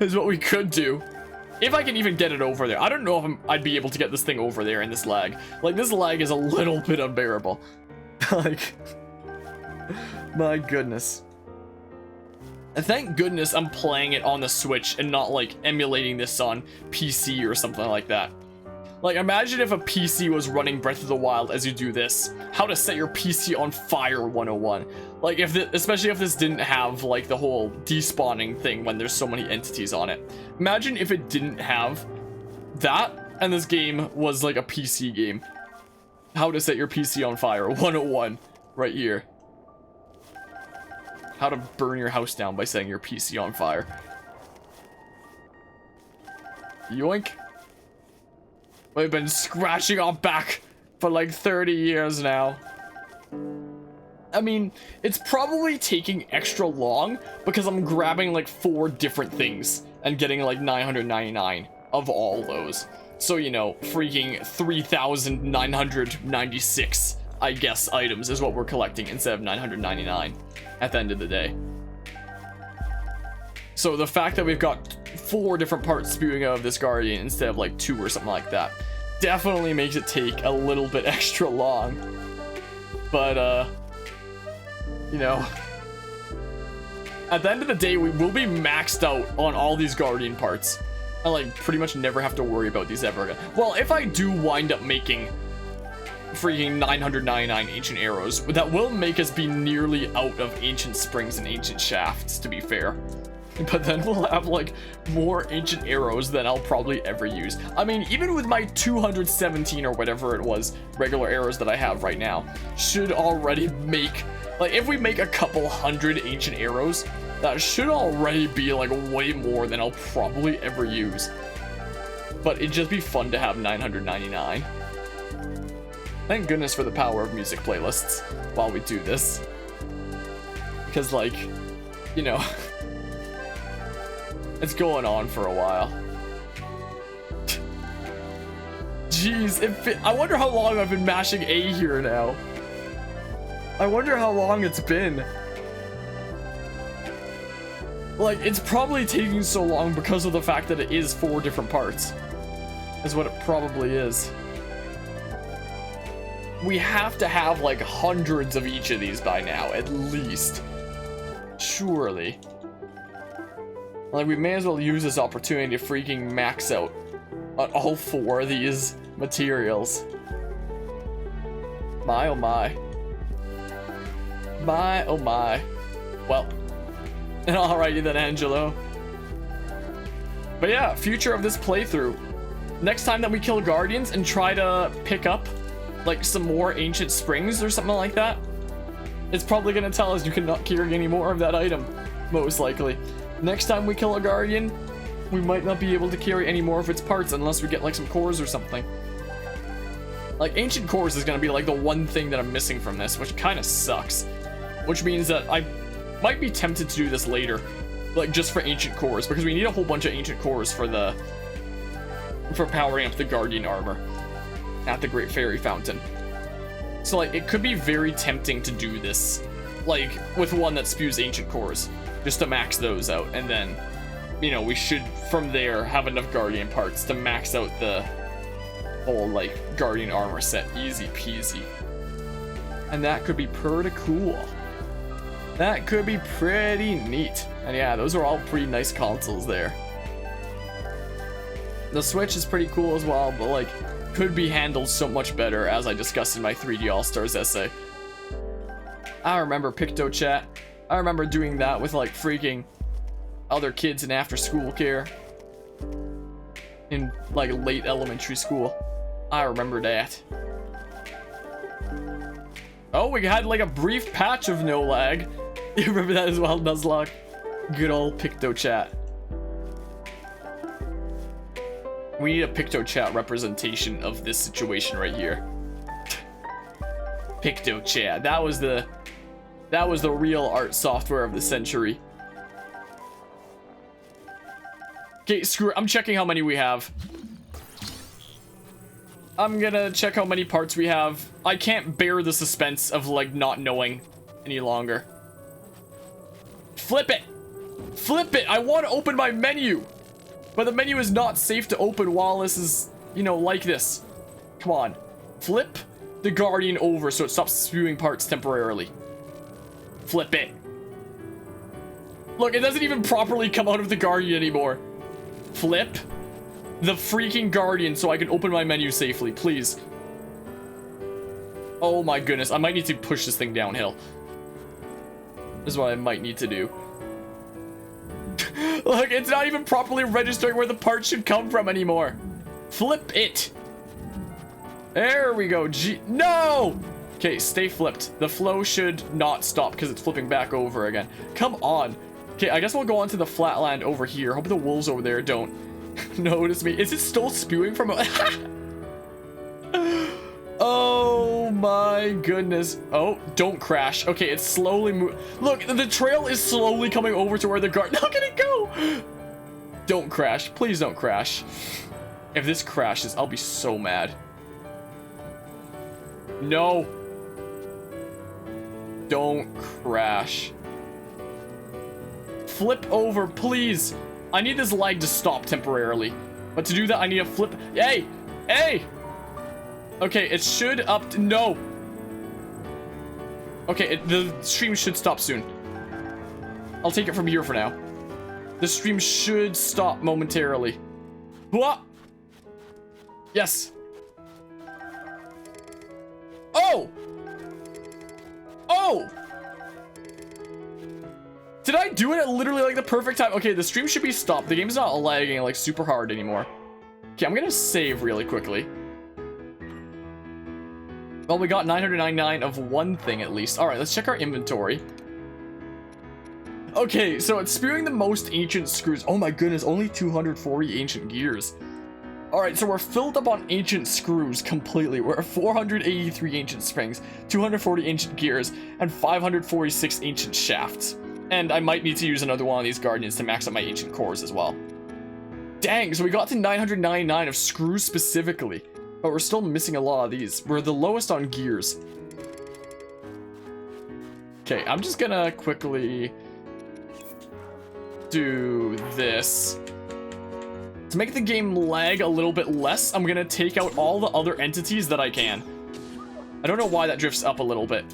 [SPEAKER 1] Is what we could do. If I can even get it over there. I don't know if I'd be able to get this thing over there in this lag. Like, this lag is a little bit unbearable. Like, my goodness. And thank goodness I'm playing it on the Switch and not like emulating this on PC or something like that. Like, imagine if a PC was running Breath of the Wild as you do this. How to set your PC on fire 101. Like, especially if this didn't have like the whole despawning thing when there's so many entities on it. Imagine if it didn't have that and this game was like a PC game. How to set your PC on fire 101 right here. How to burn your house down by setting your PC on fire. Yoink. We've been scratching our back for like 30 years now. I mean, it's probably taking extra long because I'm grabbing like 4 different things and getting like 999 of all those. So, you know, freaking 3,996, I guess, items is what we're collecting instead of 999 at the end of the day. So the fact that we've got 4 different parts spewing out of this Guardian instead of like 2 or something like that definitely makes it take a little bit extra long. But, you know, at the end of the day, we will be maxed out on all these Guardian parts. I like pretty much never have to worry about these ever again. Well, if I do wind up making freaking 999 ancient arrows, that will make us be nearly out of ancient springs and ancient shafts, to be fair. But then we'll have like more ancient arrows than I'll probably ever use. I mean, even with my 217 or whatever it was regular arrows that I have right now, should already make, like, if we make a couple hundred ancient arrows, that should already be like way more than I'll probably ever use. But it'd just be fun to have 999. Thank goodness for the power of music playlists while we do this. Because, like, you know, it's going on for a while. Jeez, I wonder how long I've been mashing A here now. I wonder how long it's been. Like, it's probably taking so long because of the fact that it is 4 different parts. Is what it probably is. We have to have like hundreds of each of these by now, at least. Surely. Like, we may as well use this opportunity to freaking max out on all 4 of these materials. My oh my. My oh my. Well. Alrighty then, Angelo. But yeah, future of this playthrough. Next time that we kill guardians and try to pick up like some more ancient springs or something like that, it's probably gonna tell us you cannot carry any more of that item, most likely. Next time we kill a guardian, we might not be able to carry any more of its parts unless we get like some cores or something. Like, ancient cores is gonna be like the one thing that I'm missing from this, which kind of sucks. Which means that I might be tempted to do this later, like just for ancient cores, because we need a whole bunch of ancient cores for powering up the guardian armor at the Great Fairy Fountain. So like, it could be very tempting to do this, like with one that spews ancient cores, just to max those out, and then, you know, we should from there have enough guardian parts to max out the whole like guardian armor set, easy peasy. And that could be pretty cool. That could be pretty neat. And yeah, those are all pretty nice consoles there. The Switch is pretty cool as well, but like, could be handled so much better, as I discussed in my 3D All-Stars essay. I remember Picto Chat. I remember doing that with like freaking other kids in after school care. In like late elementary school. I remember that. Oh, we had like a brief patch of no lag. You remember that as well, Nuzlocke? Good old Picto Chat. We need a Picto Chat representation of this situation right here. Picto Chat. That was the real art software of the century. Okay, screw it. I'm checking how many we have. I'm gonna check how many parts we have. I can't bear the suspense of like not knowing any longer. Flip it! Flip it! I want to open my menu! But the menu is not safe to open while this is, you know, like this. Come on. Flip the Guardian over so it stops spewing parts temporarily. Flip it. Look, it doesn't even properly come out of the Guardian anymore. Flip the freaking Guardian so I can open my menu safely, please. Oh my goodness, I might need to push this thing downhill. This is what I might need to do. Look, it's not even properly registering where the parts should come from anymore. Flip it. There we go. No! Okay, stay flipped. The flow should not stop because it's flipping back over again. Come on. Okay, I guess we'll go on to the flatland over here. Hope the wolves over there don't notice me. Is it still spewing from a... Oh my goodness. Oh, don't crash. Okay, it's slowly moving. Look, the trail is slowly coming over to where the guard... Look at it go! Don't crash. Please don't crash. If this crashes, I'll be so mad. No. Don't crash. Flip over, please. I need this lag to stop temporarily. But to do that, I need a flip. Hey! Hey! Okay, it should up to... No! Okay, the stream should stop soon. I'll take it from here for now. The stream should stop momentarily. What? Yes. Oh! Oh! Did I do it at literally like the perfect time? Okay, the stream should be stopped. The game's not lagging like super hard anymore. Okay, I'm gonna save really quickly. Well, we got 999 of one thing at least. All right, let's check our inventory. Okay, so it's spewing the most ancient screws. Oh my goodness, only 240 ancient gears. All right, so we're filled up on ancient screws completely. We're at 483 ancient springs, 240 ancient gears, and 546 ancient shafts. And I might need to use another one of these guardians to max up my ancient cores as well. Dang, so we got to 999 of screws specifically. But we're still missing a lot of these. We're the lowest on gears. Okay, I'm just gonna quickly do this. To make the game lag a little bit less, I'm gonna take out all the other entities that I can. I don't know why that drifts up a little bit.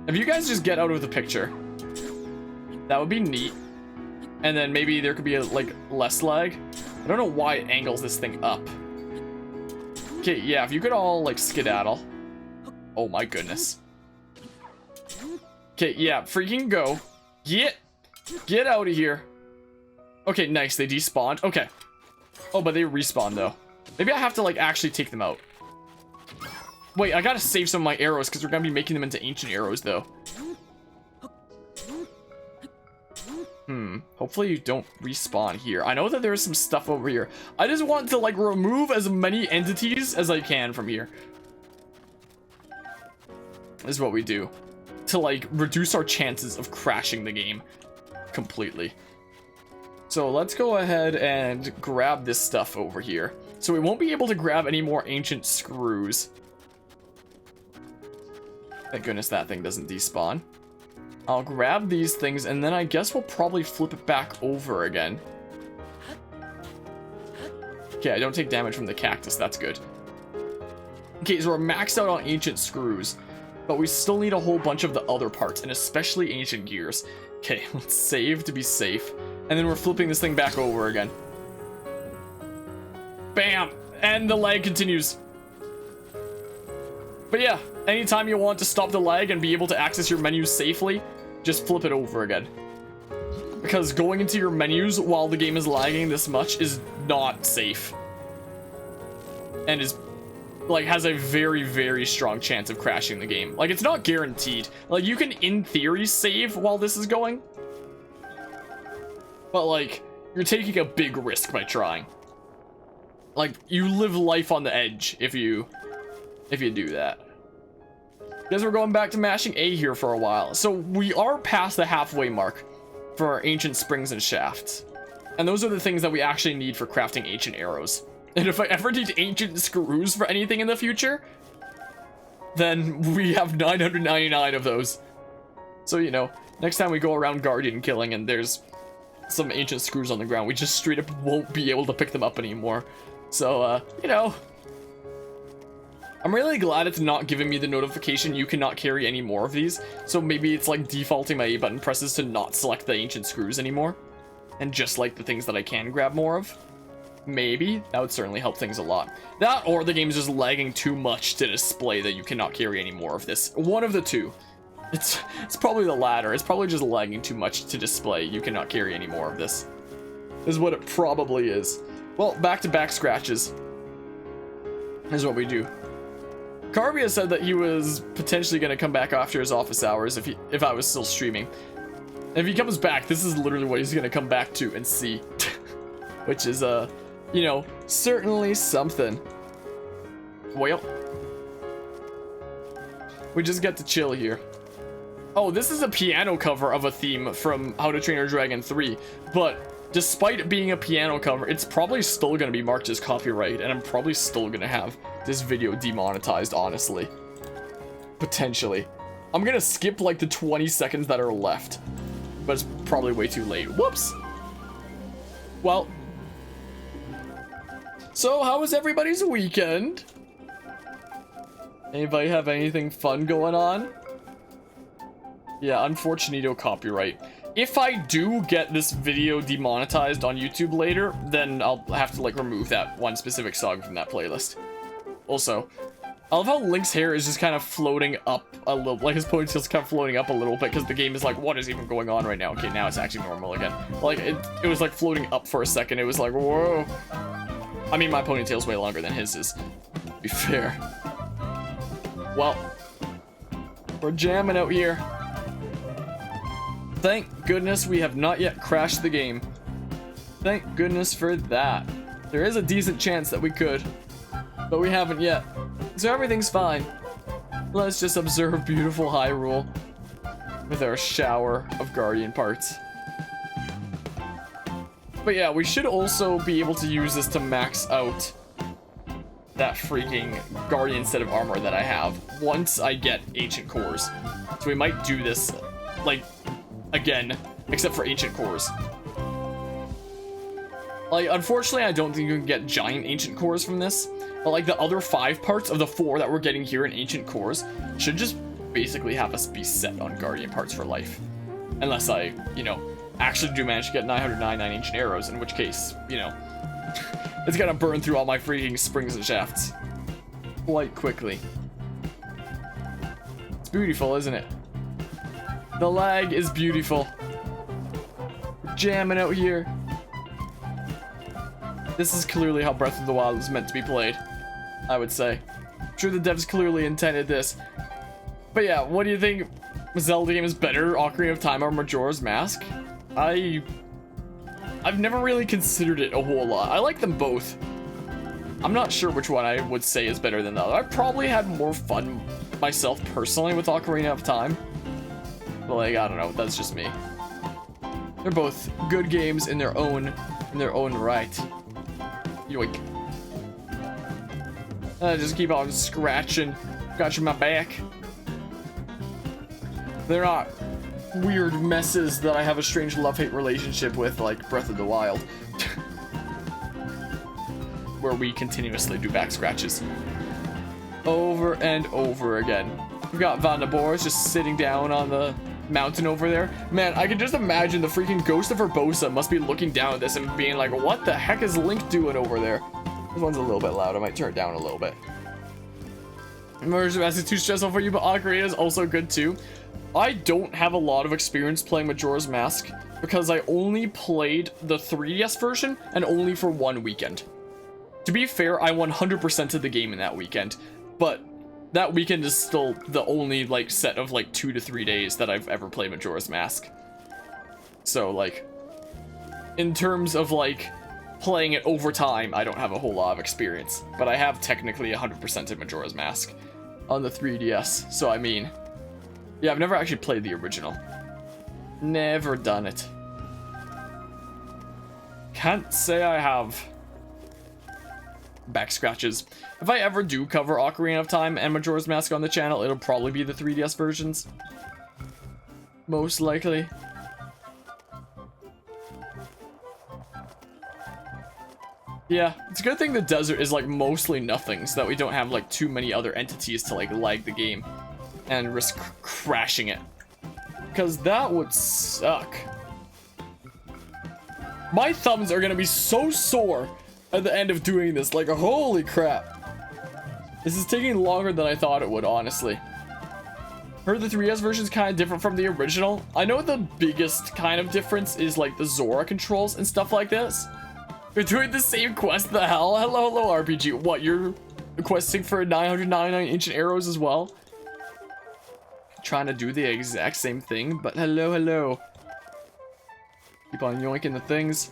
[SPEAKER 1] If you guys just get out of the picture, that would be neat. And then maybe there could be like less lag. I don't know why it angles this thing up. Okay, yeah, if you could all like skedaddle. Oh my goodness. Okay, yeah, freaking go. Get out of here. Okay, nice, they despawned. Okay. Oh, but they respawn though. Maybe I have to like actually take them out. Wait, I gotta save some of my arrows because we're gonna be making them into ancient arrows though. Hopefully you don't respawn here. I know that there's some stuff over here. I just want to like remove as many entities as I can from here. Is what we do. To like reduce our chances of crashing the game completely. So let's go ahead and grab this stuff over here. So we won't be able to grab any more ancient screws. Thank goodness that thing doesn't despawn. I'll grab these things and then I guess we'll probably flip it back over again. Okay, I don't take damage from the cactus, that's good. Okay, so we're maxed out on ancient screws, but we still need a whole bunch of the other parts, and especially ancient gears. Okay, let's save to be safe. And then we're flipping this thing back over again. Bam! And the lag continues. But yeah, anytime you want to stop the lag and be able to access your menus safely, just flip it over again. Because going into your menus while the game is lagging this much is not safe. And is, like, has a very, very strong chance of crashing the game. Like, it's not guaranteed. Like, you can, in theory, save while this is going. But, like, you're taking a big risk by trying. Like, you live life on the edge if you do that. Guess we're going back to mashing A here for a while. So we are past the halfway mark for our ancient springs and shafts. And those are the things that we actually need for crafting ancient arrows. And if I ever need ancient screws for anything in the future, then we have 999 of those. So, you know, next time we go around guardian killing and there's some ancient screws on the ground, we just straight up won't be able to pick them up anymore. So, you know, I'm really glad it's not giving me the notification you cannot carry any more of these. So maybe it's like defaulting my A button presses to not select the ancient screws anymore. And just like the things that I can grab more of. Maybe. That would certainly help things a lot. That or the game's just lagging too much to display that you cannot carry any more of this. One of the two. It's probably the latter. It's probably just lagging too much to display you cannot carry any more of this. Is what it probably is. Well, back-to-back scratches is what we do. Carvia said that he was potentially going to come back after his office hours if I was still streaming. And if he comes back, this is literally what he's going to come back to and see. Which is, you know, certainly something. Well, we just get to chill here. Oh, this is a piano cover of a theme from How to Train Your Dragon 3. But despite it being a piano cover, it's probably still going to be marked as copyright. And I'm probably still going to have this video demonetized, honestly. Potentially. I'm going to skip like the 20 seconds that are left. But it's probably way too late. Whoops. Well. So, how was everybody's weekend? Anybody have anything fun going on? Yeah, unfortunately, copyright. If I do get this video demonetized on YouTube later, then I'll have to, like, remove that one specific song from that playlist. Also, I love how Link's hair is just kind of floating up a little, like his ponytail's kind of floating up a little bit because the game is like, what is even going on right now? Okay, now it's actually normal again. Like, it was like floating up for a second. It was like, whoa. I mean, my ponytail's way longer than his is, to be fair. Well, we're jamming out here. Thank goodness we have not yet crashed the game. Thank goodness for that. There is a decent chance that we could, but we haven't yet. So everything's fine. Let's just observe beautiful Hyrule with our shower of Guardian parts. But yeah, we should also be able to use this to max out that freaking Guardian set of armor that I have once I get Ancient Cores. So we might do this, like, again, except for Ancient Cores. Like, unfortunately, I don't think you can get giant Ancient Cores from this, but like the other 5 parts of the 4 that we're getting here in Ancient Cores should just basically have us be set on Guardian parts for life. Unless I, you know, actually do manage to get 999 Ancient Arrows, in which case, you know, it's gonna burn through all my freaking springs and shafts quite quickly. It's beautiful, isn't it? The lag is beautiful. We're jamming out here. This is clearly how Breath of the Wild is meant to be played, I would say. I'm sure the devs clearly intended this. But yeah, what do you think? Zelda game is better, Ocarina of Time or Majora's Mask? I've never really considered it a whole lot. I like them both. I'm not sure which one I would say is better than the other. I probably had more fun myself personally with Ocarina of Time. But like, I don't know, that's just me. They're both good games in their own right. Yoink. Just keep on scratching my back. They're not weird messes that I have a strange love-hate relationship with, like Breath of the Wild. Where we continuously do back scratches. Over and over again. We've got Vandaboris just sitting down on the mountain over there. Man, I can just imagine the freaking ghost of Urbosa must be looking down at this and being like, what the heck is Link doing over there? This one's a little bit loud. I might turn it down a little bit. Majora's Mask is too stressful for you, but Ocarina is also good too. I don't have a lot of experience playing Majora's Mask because I only played the 3DS version and only for one weekend. To be fair, I 100% of the game in that weekend, but that weekend is still the only like set of like 2 to 3 days that I've ever played Majora's Mask. So like, in terms of like playing it over time, I don't have a whole lot of experience, but I have technically 100% of Majora's Mask on the 3DS. So I mean, yeah, I've never actually played the original. Never done it. Can't say I have. Back scratches. If I ever do cover Ocarina of Time and Majora's Mask on the channel, it'll probably be the 3DS versions. Most likely. Yeah, it's a good thing the desert is like mostly nothing, so that we don't have like too many other entities to like lag the game and risk crashing it. Because that would suck. My thumbs are gonna be so sore at the end of doing this, like holy crap. This is taking longer than I thought it would, honestly. Heard the 3DS version is kind of different from the original. I know the biggest kind of difference is like the Zora controls and stuff like this. You're doing the same quest, the hell? Hello, RPG. What, you're questing for 999 ancient arrows as well? Trying to do the exact same thing, but hello. Keep on yoinking the things.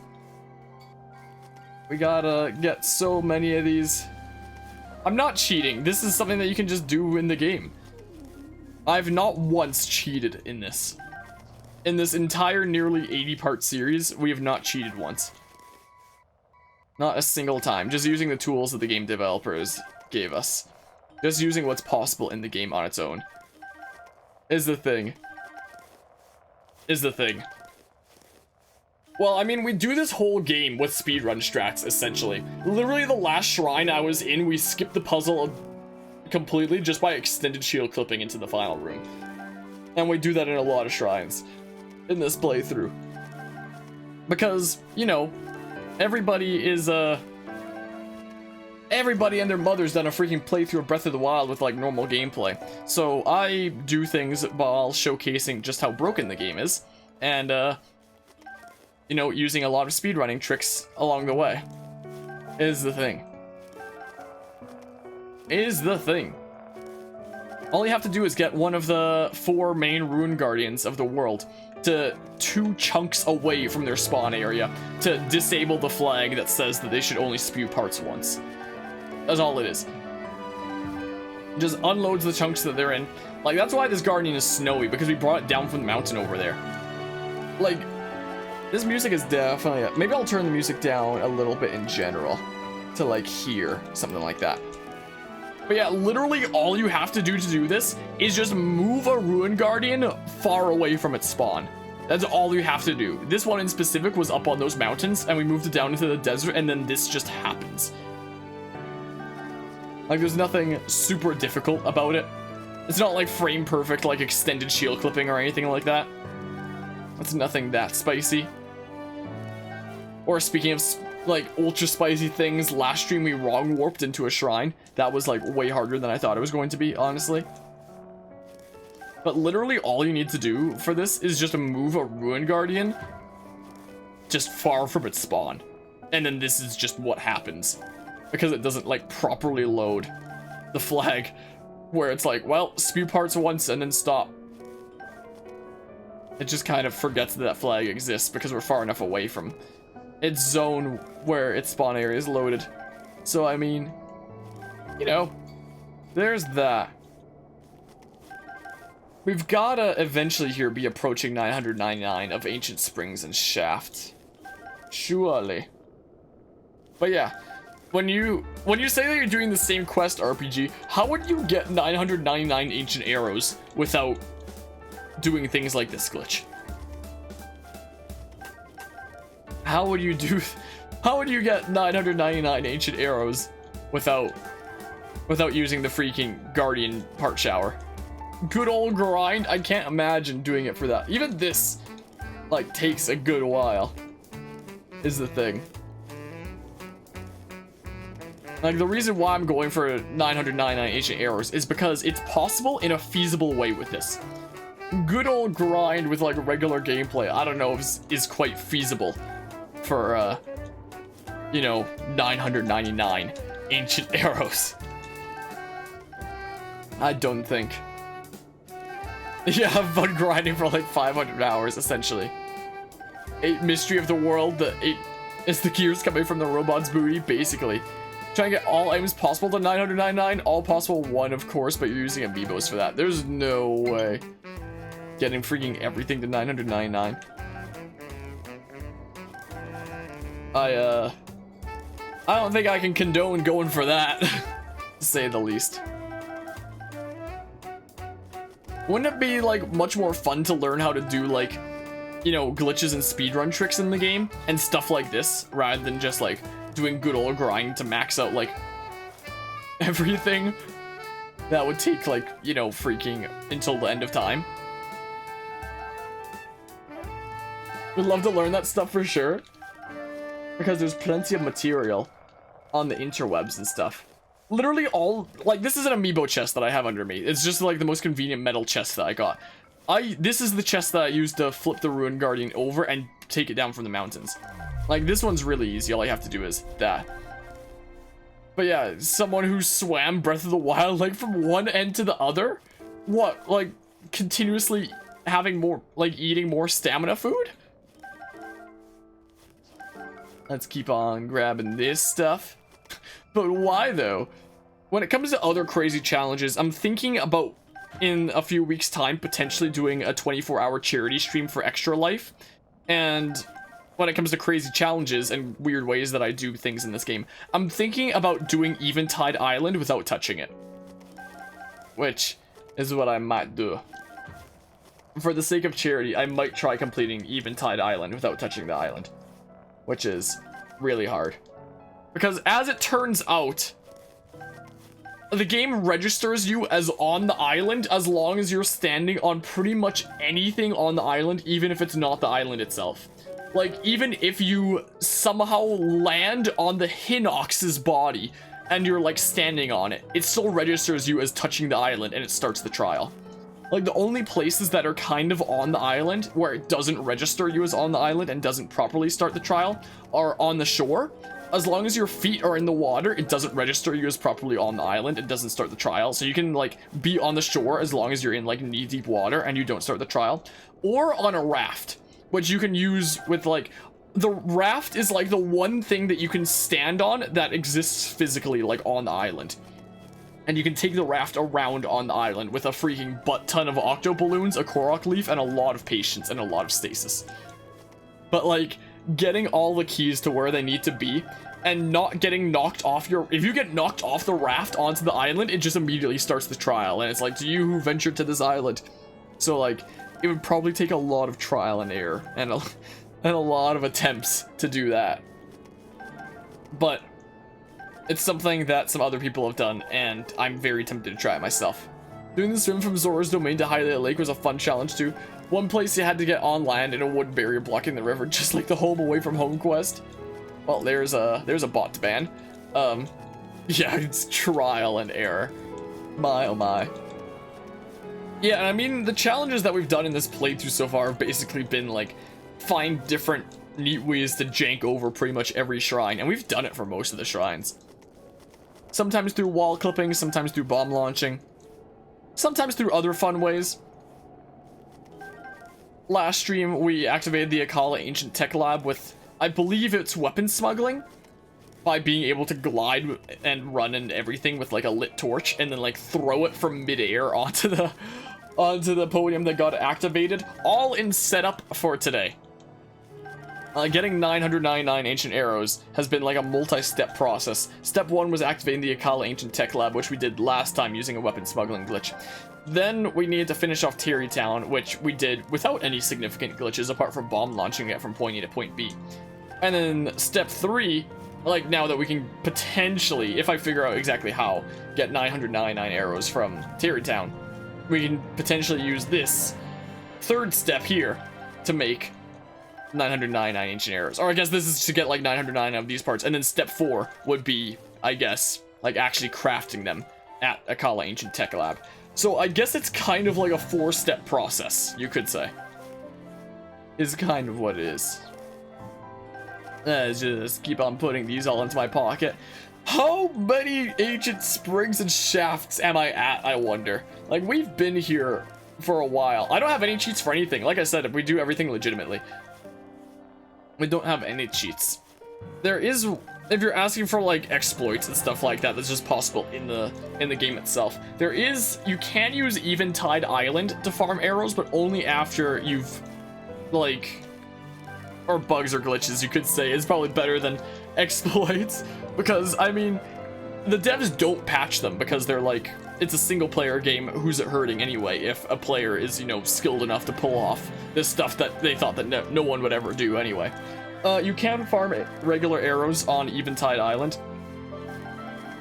[SPEAKER 1] We gotta get so many of these. I'm not cheating. This is something that you can just do in the game. I've not once cheated in this. In this entire nearly 80-part series, we have not cheated once. Not a single time. Just using the tools that the game developers gave us. Just using what's possible in the game on its own. Is the thing. Well, I mean, we do this whole game with speedrun strats, essentially. Literally, the last shrine I was in, we skipped the puzzle completely just by extended shield clipping into the final room. And we do that in a lot of shrines in this playthrough. Because, you know, everybody and their mother's done a freaking playthrough of Breath of the Wild with, like, normal gameplay. So I do things while showcasing just how broken the game is. And, you know, using a lot of speedrunning tricks along the way. Is the thing. All you have to do is get one of the 4 main rune guardians of the world to 2 chunks away from their spawn area to disable the flag that says that they should only spew parts once. That's all it is. Just unloads the chunks that they're in. Like, that's why this guardian is snowy, because we brought it down from the mountain over there. Like, this music is definitely... Maybe I'll turn the music down a little bit in general to, like, hear something like that. But yeah, literally all you have to do this is just move a Ruin Guardian far away from its spawn. That's all you have to do. This one in specific was up on those mountains, and we moved it down into the desert, and then this just happens. Like, there's nothing super difficult about it. It's not like frame perfect, like extended shield clipping or anything like that. It's nothing that spicy. Or speaking of like ultra spicy things, last stream we wrong warped into a shrine. That was like way harder than I thought it was going to be, honestly. But literally all you need to do for this is just move a Ruin Guardian just far from its spawn. And then this is just what happens. Because it doesn't like properly load the flag. Where it's like, well, spew parts once and then stop. It just kind of forgets that flag exists because we're far enough away from its zone where its spawn area is loaded. So, I mean, you know, there's that. We've gotta eventually here be approaching 999 of Ancient Springs and Shaft. Surely. But yeah, when you say that you're doing the same quest RPG, how would you get 999 Ancient Arrows without doing things like this glitch? How would you get 999 Ancient Arrows without using the freaking Guardian part shower? Good old grind. I can't imagine doing it for that. Even this like takes a good while is the thing. Like, the reason why I'm going for 999 Ancient Arrows is because it's possible in a feasible way with this. Good old grind with like regular gameplay, I don't know if is quite feasible for you know, 999 Ancient Arrows. I don't think. Yeah, I've been grinding for like 500 hours essentially. 8 Mystery of the World, the 8 is the gears coming from the robot's booty, basically. Trying to get all items possible to 999, all possible 1 of course, but you're using amiibos for that. There's no way getting freaking everything to 999. I don't think I can condone going for that, to say the least. Wouldn't it be like much more fun to learn how to do like, you know, glitches and speedrun tricks in the game and stuff like this, rather than just like doing good old grind to max out like everything? That would take like, you know, freaking until the end of time. Would love to learn that stuff for sure, because there's plenty of material on the interwebs and stuff. Literally all, like, this is an amiibo chest that I have under me. It's just like the most convenient metal chest that I got. This is the chest that I used to flip the Ruin Guardian over and take it down from the mountains. Like, this one's really easy. All I have to do is that. But yeah, someone who swam Breath of the Wild, like, from one end to the other? What, like, continuously having more, like, eating more stamina food? Let's keep on grabbing this stuff. But why, though? When it comes to other crazy challenges, I'm thinking about, in a few weeks' time, potentially doing a 24-hour charity stream for Extra Life. And when it comes to crazy challenges and weird ways that I do things in this game, I'm thinking about doing Eventide Island without touching it. Which is what I might do. For the sake of charity, I might try completing Eventide Island without touching the island. Which is really hard. Because as it turns out, the game registers you as on the island as long as you're standing on pretty much anything on the island, even if it's not the island itself. Like, even if you somehow land on the Hinox's body and you're like standing on it, it still registers you as touching the island and it starts the trial. Like, the only places that are kind of on the island where it doesn't register you as on the island and doesn't properly start the trial are on the shore. As long as your feet are in the water, it doesn't register you as properly on the island. It doesn't start the trial. So you can like be on the shore as long as you're in like knee-deep water and you don't start the trial. Or on a raft, which you can use with like, the raft is like the one thing that you can stand on that exists physically like on the island. And you can take the raft around on the island with a freaking butt ton of octo balloons, a Korok leaf, and a lot of patience and a lot of stasis. But like, getting all the keys to where they need to be and not getting knocked off if you get knocked off the raft onto the island, it just immediately starts the trial, and it's like, to you who ventured to this island. So like, it would probably take a lot of trial and error, and a lot of attempts to do that. But it's something that some other people have done, and I'm very tempted to try it myself. Doing the swim from Zora's domain to Highlight Lake was a fun challenge too. One place you had to get on land in a wood barrier blocking the river, just like the home away from home quest. Well, there's a bot to ban. Yeah, it's trial and error. My oh my. Yeah, I mean, the challenges that we've done in this playthrough so far have basically been like, find different neat ways to jank over pretty much every shrine, and we've done it for most of the shrines. Sometimes through wall clipping, sometimes through bomb launching, sometimes through other fun ways. Last stream, we activated the Akala Ancient Tech Lab with, I believe it's weapon smuggling, by being able to glide and run and everything with like a lit torch, and then like throw it from midair onto the podium that got activated, all in setup for today. Getting 999 ancient arrows has been like a multi-step process. Step 1 was activating the Akala Ancient Tech Lab, which we did last time using a weapon smuggling glitch. Then we needed to finish off Terrytown, which we did without any significant glitches apart from bomb launching it from point A to point B. And then step 3, like now that we can potentially, if I figure out exactly how, get 999 arrows from Terrytown, we can potentially use this third step here to make 999 ancient arrows. Or I guess this is to get like 909 of these parts, and then step 4 would be, I guess, like actually crafting them at Akala Ancient Tech Lab. So I guess it's kind of like a 4-step process, you could say. Is kind of what it is. Just keep on putting these all into my pocket. How many ancient springs and shafts am I at, I wonder? Like, we've been here for a while. I don't have any cheats for anything. Like I said, we do everything legitimately. We don't have any cheats. There is, if you're asking for like exploits and stuff like that, that's just possible in the game itself. There is, you can use Eventide Island to farm arrows, but only after you've like, or bugs or glitches, you could say, is probably better than exploits, because I mean, the devs don't patch them because they're like, it's a single player game, who's it hurting anyway if a player is, you know, skilled enough to pull off this stuff that they thought that no one would ever do anyway. You can farm regular arrows on Eventide Island,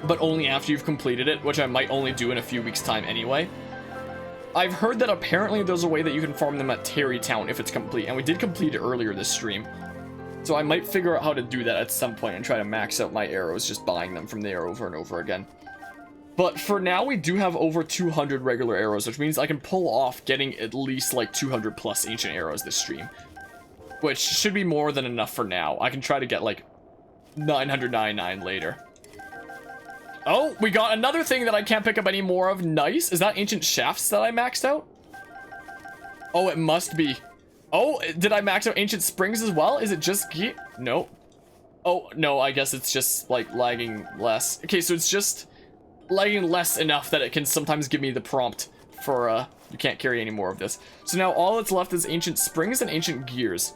[SPEAKER 1] but only after you've completed it, which I might only do in a few weeks time anyway. I've heard that apparently there's a way that you can farm them at Terrytown if it's complete, and we did complete it earlier this stream. So I might figure out how to do that at some point and try to max out my arrows, just buying them from there over and over again. But for now, we do have over 200 regular arrows, which means I can pull off getting at least like 200 plus ancient arrows this stream, which should be more than enough for now. I can try to get like 999 later. Oh, we got another thing that I can't pick up any more of. Nice. Is that ancient shafts that I maxed out? Oh, it must be. Oh, did I max out ancient springs as well? Is it just gear? No. Oh, no, I guess it's just like lagging less. Okay, so it's just lagging less enough that it can sometimes give me the prompt for you can't carry any more of this. So now all that's left is ancient springs and ancient gears.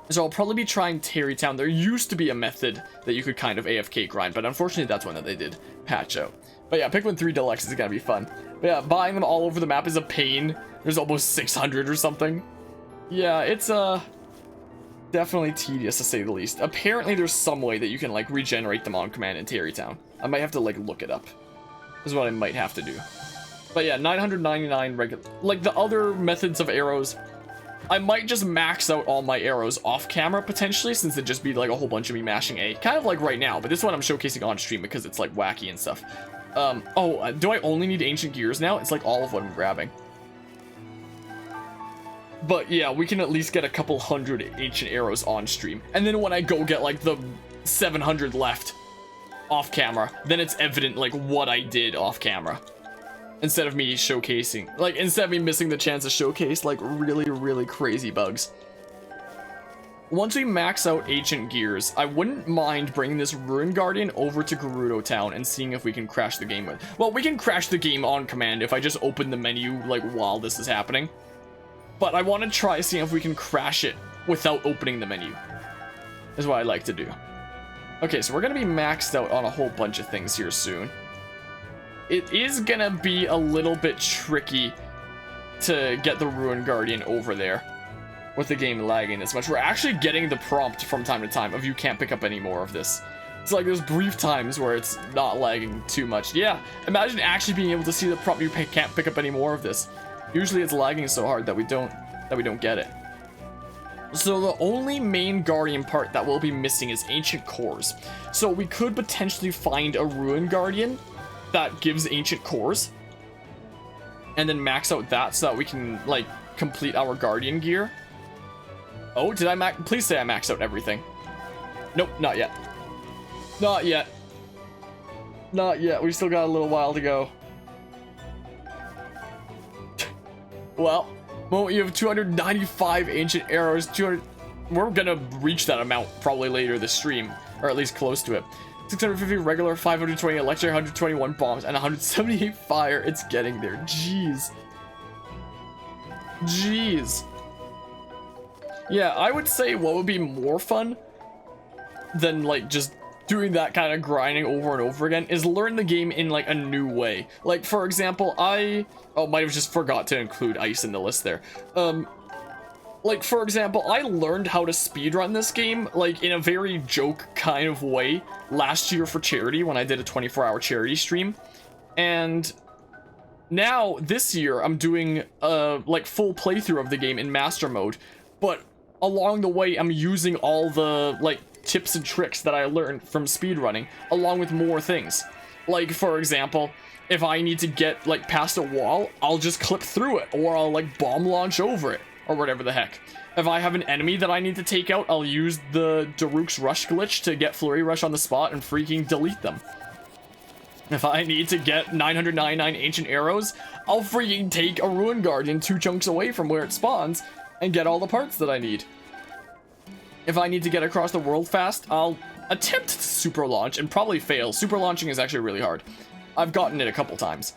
[SPEAKER 1] So I'll probably be trying Terrytown. There used to be a method that you could kind of AFK grind, but unfortunately that's one that they did patch out. But yeah, Pikmin 3 Deluxe is gonna be fun. But yeah, buying them all over the map is a pain. There's almost 600 or something. Yeah, it's definitely tedious to say the least. Apparently there's some way that you can like regenerate them on command in Terrytown. I might have to like look it up. This is what I might have to do. But yeah, 999 regular, like the other methods of arrows, I might just max out all my arrows off camera potentially, since it'd just be like a whole bunch of me mashing A, kind of like right now, but this one I'm showcasing on stream because it's like wacky and stuff. Do I only need ancient gears now? It's like all of what I'm grabbing. But yeah, we can at least get a couple hundred ancient arrows on stream. And then when I go get like the 700 left off camera, then it's evident like what I did off camera. Instead of me showcasing, like instead of me missing the chance to showcase like really, really crazy bugs. Once we max out ancient gears, I wouldn't mind bringing this Ruin Guardian over to Gerudo Town and seeing if we can crash the game with. Well, we can crash the game on command if I just open the menu like while this is happening. But I want to try seeing if we can crash it without opening the menu. Is what I like to do. Okay, so we're gonna be maxed out on a whole bunch of things here soon. It is gonna be a little bit tricky to get the Ruin Guardian over there with the game lagging this much. We're actually getting the prompt from time to time of you can't pick up any more of this. It's like there's brief times where it's not lagging too much. Yeah, imagine actually being able to see the prompt you can't pick up any more of this. Usually it's lagging so hard that we don't get it. So the only main Guardian part that we'll be missing is Ancient Cores. So we could potentially find a Ruin Guardian that gives Ancient Cores, and then max out that so that we can, like, complete our Guardian gear. Oh, did I please say I maxed out everything. Nope, not yet. Not yet. Not yet. We still got a little while to go. Well, you have 295 ancient arrows, 200... We're gonna reach that amount probably later this stream, or at least close to it. 650 regular, 520 electric, 121 bombs, and 178 fire. It's getting there. Jeez. Jeez. Yeah, I would say what would be more fun than, like, just doing that kind of grinding over and over again is learn the game in, like, a new way. Like, for example, might have just forgot to include ice in the list there. Like, for example, I learned how to speedrun this game, like, in a very joke kind of way last year for charity when I did a 24-hour charity stream. And now, this year, I'm doing a, like, full playthrough of the game in master mode. But along the way, I'm using all the, like, tips and tricks that I learned from speedrunning, along with more things. Like, for example, if I need to get, like, past a wall, I'll just clip through it, or I'll, like, bomb launch over it, or whatever the heck. If I have an enemy that I need to take out, I'll use the Daruk's Rush glitch to get Flurry Rush on the spot and freaking delete them. If I need to get 999 ancient arrows, I'll freaking take a Ruin Guardian 2 chunks away from where it spawns and get all the parts that I need. If I need to get across the world fast, I'll attempt to super launch and probably fail. Super launching is actually really hard. I've gotten it a couple times,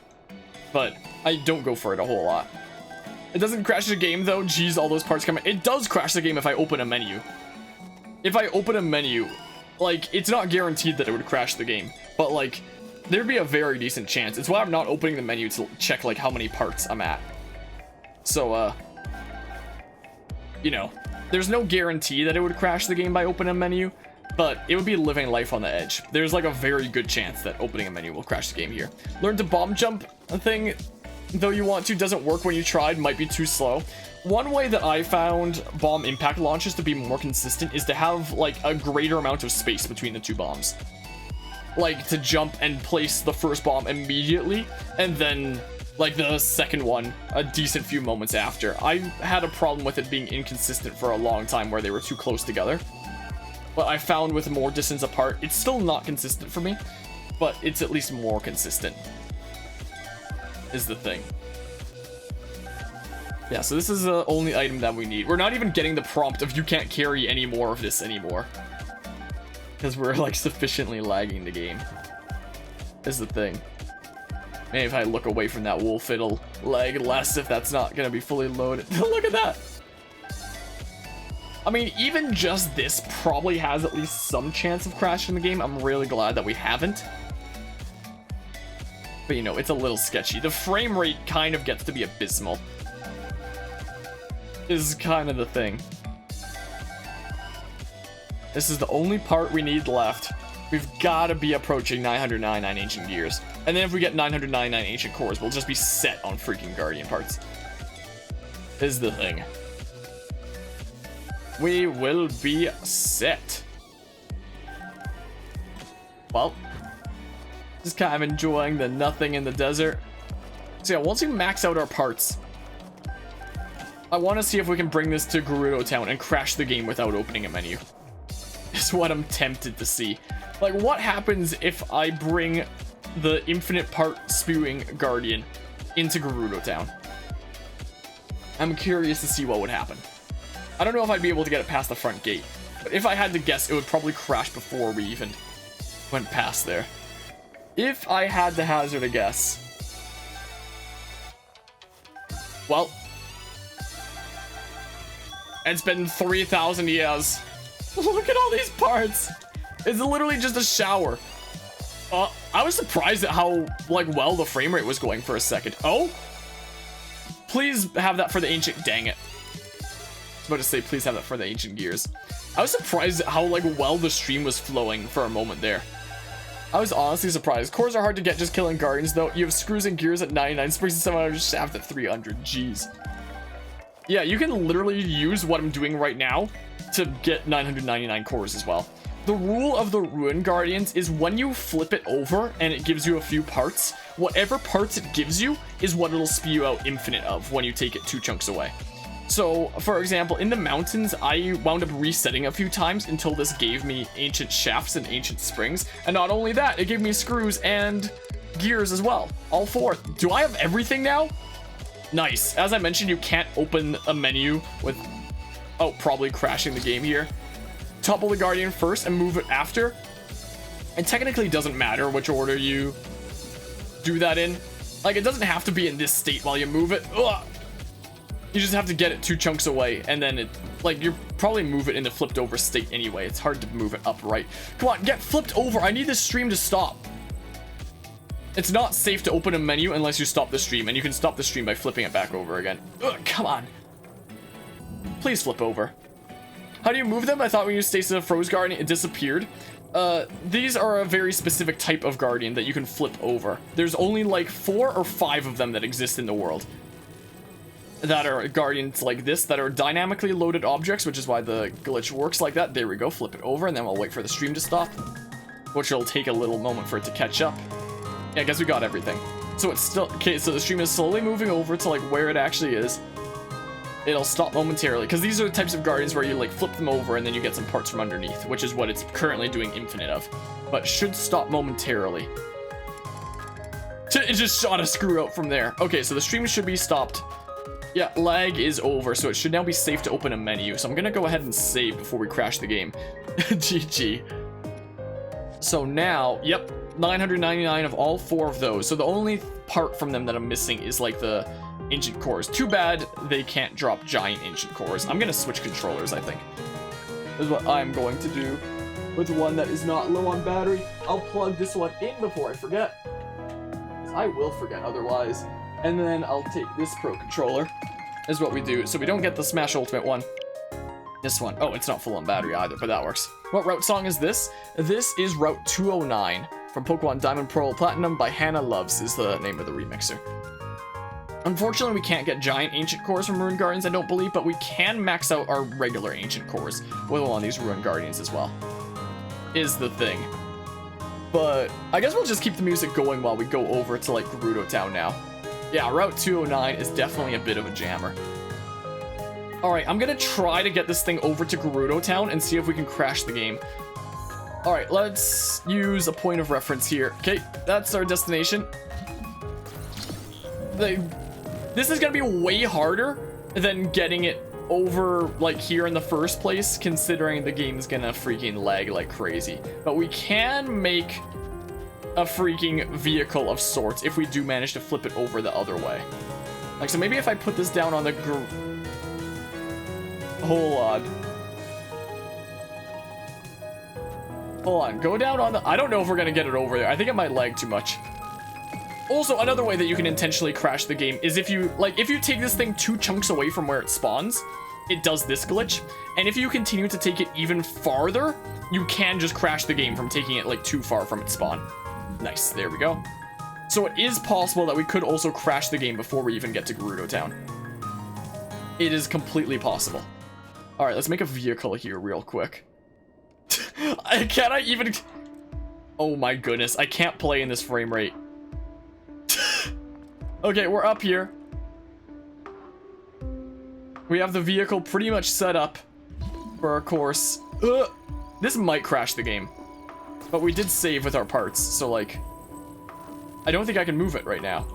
[SPEAKER 1] but I don't go for it a whole lot. It doesn't crash the game though. Jeez, all those parts come in. It does crash the game if I open a menu. If I open a menu, like, it's not guaranteed that it would crash the game, but, like, there'd be a very decent chance. It's why I'm not opening the menu to check, like, how many parts I'm at. So, you know, there's no guarantee that it would crash the game by opening a menu, but it would be living life on the edge. There's, like, a very good chance that opening a menu will crash the game here. Learn to bomb jump thing, though you want to, doesn't work when you tried, might be too slow. One way that I found bomb impact launches to be more consistent is to have, like, a greater amount of space between the two bombs. Like, to jump and place the first bomb immediately, and then, like, the second one a decent few moments after. I had a problem with it being inconsistent for a long time where they were too close together. But I found with more distance apart, it's still not consistent for me, but it's at least more consistent, is the thing. Yeah, so this is the only item that we need. We're not even getting the prompt of you can't carry any more of this anymore, because we're, like, sufficiently lagging the game, is the thing. Maybe if I look away from that wolf, it'll lag less if that's not gonna be fully loaded. Look at that! I mean, even just this probably has at least some chance of crashing the game. I'm really glad that we haven't. But, you know, it's a little sketchy. The frame rate kind of gets to be abysmal, is kind of the thing. This is the only part we need left. We've got to be approaching 999 ancient gears. And then if we get 999 ancient cores, we'll just be set on freaking Guardian parts. Is the thing. We will be set. Well, just kind of enjoying the nothing in the desert. So yeah, once we max out our parts, I want to see if we can bring this to Gerudo Town and crash the game without opening a menu. Is what I'm tempted to see. Like, what happens if I bring the infinite part spewing Guardian into Gerudo Town? I'm curious to see what would happen. I don't know if I'd be able to get it past the front gate, but if I had to guess, it would probably crash before we even went past there. If I had to hazard a guess. Well, it's been 3,000 years. Look at all these parts. It's literally just a shower. I was surprised at how like well the frame rate was going for a second. Oh, please have that for the ancient. Dang it. I was about to say please have that for the ancient gears. I was surprised at how like well the stream was flowing for a moment there. I was honestly surprised. Cores are hard to get just killing guardians though. You have screws and gears at 99, springs and 700, shaft at 300. Jeez. Yeah, you can literally use what I'm doing right now to get 999 cores as well. The rule of the Ruin Guardians is when you flip it over and it gives you a few parts, whatever parts it gives you is what it'll spew out infinite of when you take it 2 chunks away. So, for example, in the mountains, I wound up resetting a few times until this gave me ancient shafts and ancient springs. And not only that, it gave me screws and gears as well. All 4. Do I have everything now? Nice. As I mentioned, you can't open a menu with... oh, probably crashing the game here. Topple the Guardian first and move it after. And technically doesn't matter which order you do that in. Like, it doesn't have to be in this state while you move it. Ugh. You just have to get it 2 chunks away, and then it, like, you probably move it in the flipped over state anyway. It's hard to move it upright. Come on, get flipped over. I need this stream to stop. It's not safe to open a menu unless you stop the stream, and you can stop the stream by flipping it back over again. Ugh, come on. Please flip over. How do you move them? I thought when you stasis a froze guardian, it disappeared. These are a very specific type of guardian that you can flip over. There's only like 4 or 5 of them that exist in the world. That are guardians like this that are dynamically loaded objects, which is why the glitch works like that. There we go, flip it over, and then we'll wait for the stream to stop, which will take a little moment for it to catch up. Yeah, I guess we got everything. So it's still okay. So the stream is slowly moving over to like where it actually is. It'll stop momentarily because these are the types of guardians where you like flip them over and then you get some parts from underneath, which is what it's currently doing infinite of, but should stop momentarily. It just shot a screw out from there. Okay, so the stream should be stopped. Yeah, lag is over, so it should now be safe to open a menu. So I'm gonna go ahead and save before we crash the game. GG. So now, yep, 999 of all 4 of those. So the only part from them that I'm missing is like the ancient cores. Too bad they can't drop giant ancient cores. I'm gonna switch controllers, I think. This is what I'm going to do with one that is not low on battery. I'll plug this one in before I forget. 'Cause I will forget otherwise. And then I'll take this Pro Controller, is what we do, so we don't get the Smash Ultimate one. This one. Oh, it's not full on battery either, but that works. What route song is this? This is Route 209 from Pokemon Diamond, Pearl, Platinum by Hannah Loves is the name of the remixer. Unfortunately, we can't get giant ancient cores from Ruin Guardians, I don't believe, but we can max out our regular ancient cores with one of these Ruin Guardians as well, is the thing. But I guess we'll just keep the music going while we go over to like Gerudo Town now. Yeah, Route 209 is definitely a bit of a jammer. Alright, I'm gonna try to get this thing over to Gerudo Town and see if we can crash the game. Alright, let's use a point of reference here. Okay, that's our destination. This is gonna be way harder than getting it over, like, here in the first place, considering the game's gonna freaking lag like crazy. But we can make a freaking vehicle of sorts if we do manage to flip it over the other way. Like, so maybe if I put this down on the hold on, go down on the... I don't know if we're gonna get it over there. I think it might lag too much. Also, another way that you can intentionally crash the game is if you, like, if you take this thing 2 chunks away from where it spawns, it does this glitch. And if you continue to take it even farther, you can just crash the game from taking it, like, too far from its spawn. Nice, there we go. So it is possible that we could also crash the game before we even get to Gerudo Town. It is completely possible. Alright, let's make a vehicle here real quick. Can I even... Oh my goodness, I can't play in this frame rate. Okay, we're up here. We have the vehicle pretty much set up for our course. This might crash the game. But we did save with our parts, so like... I don't think I can move it right now.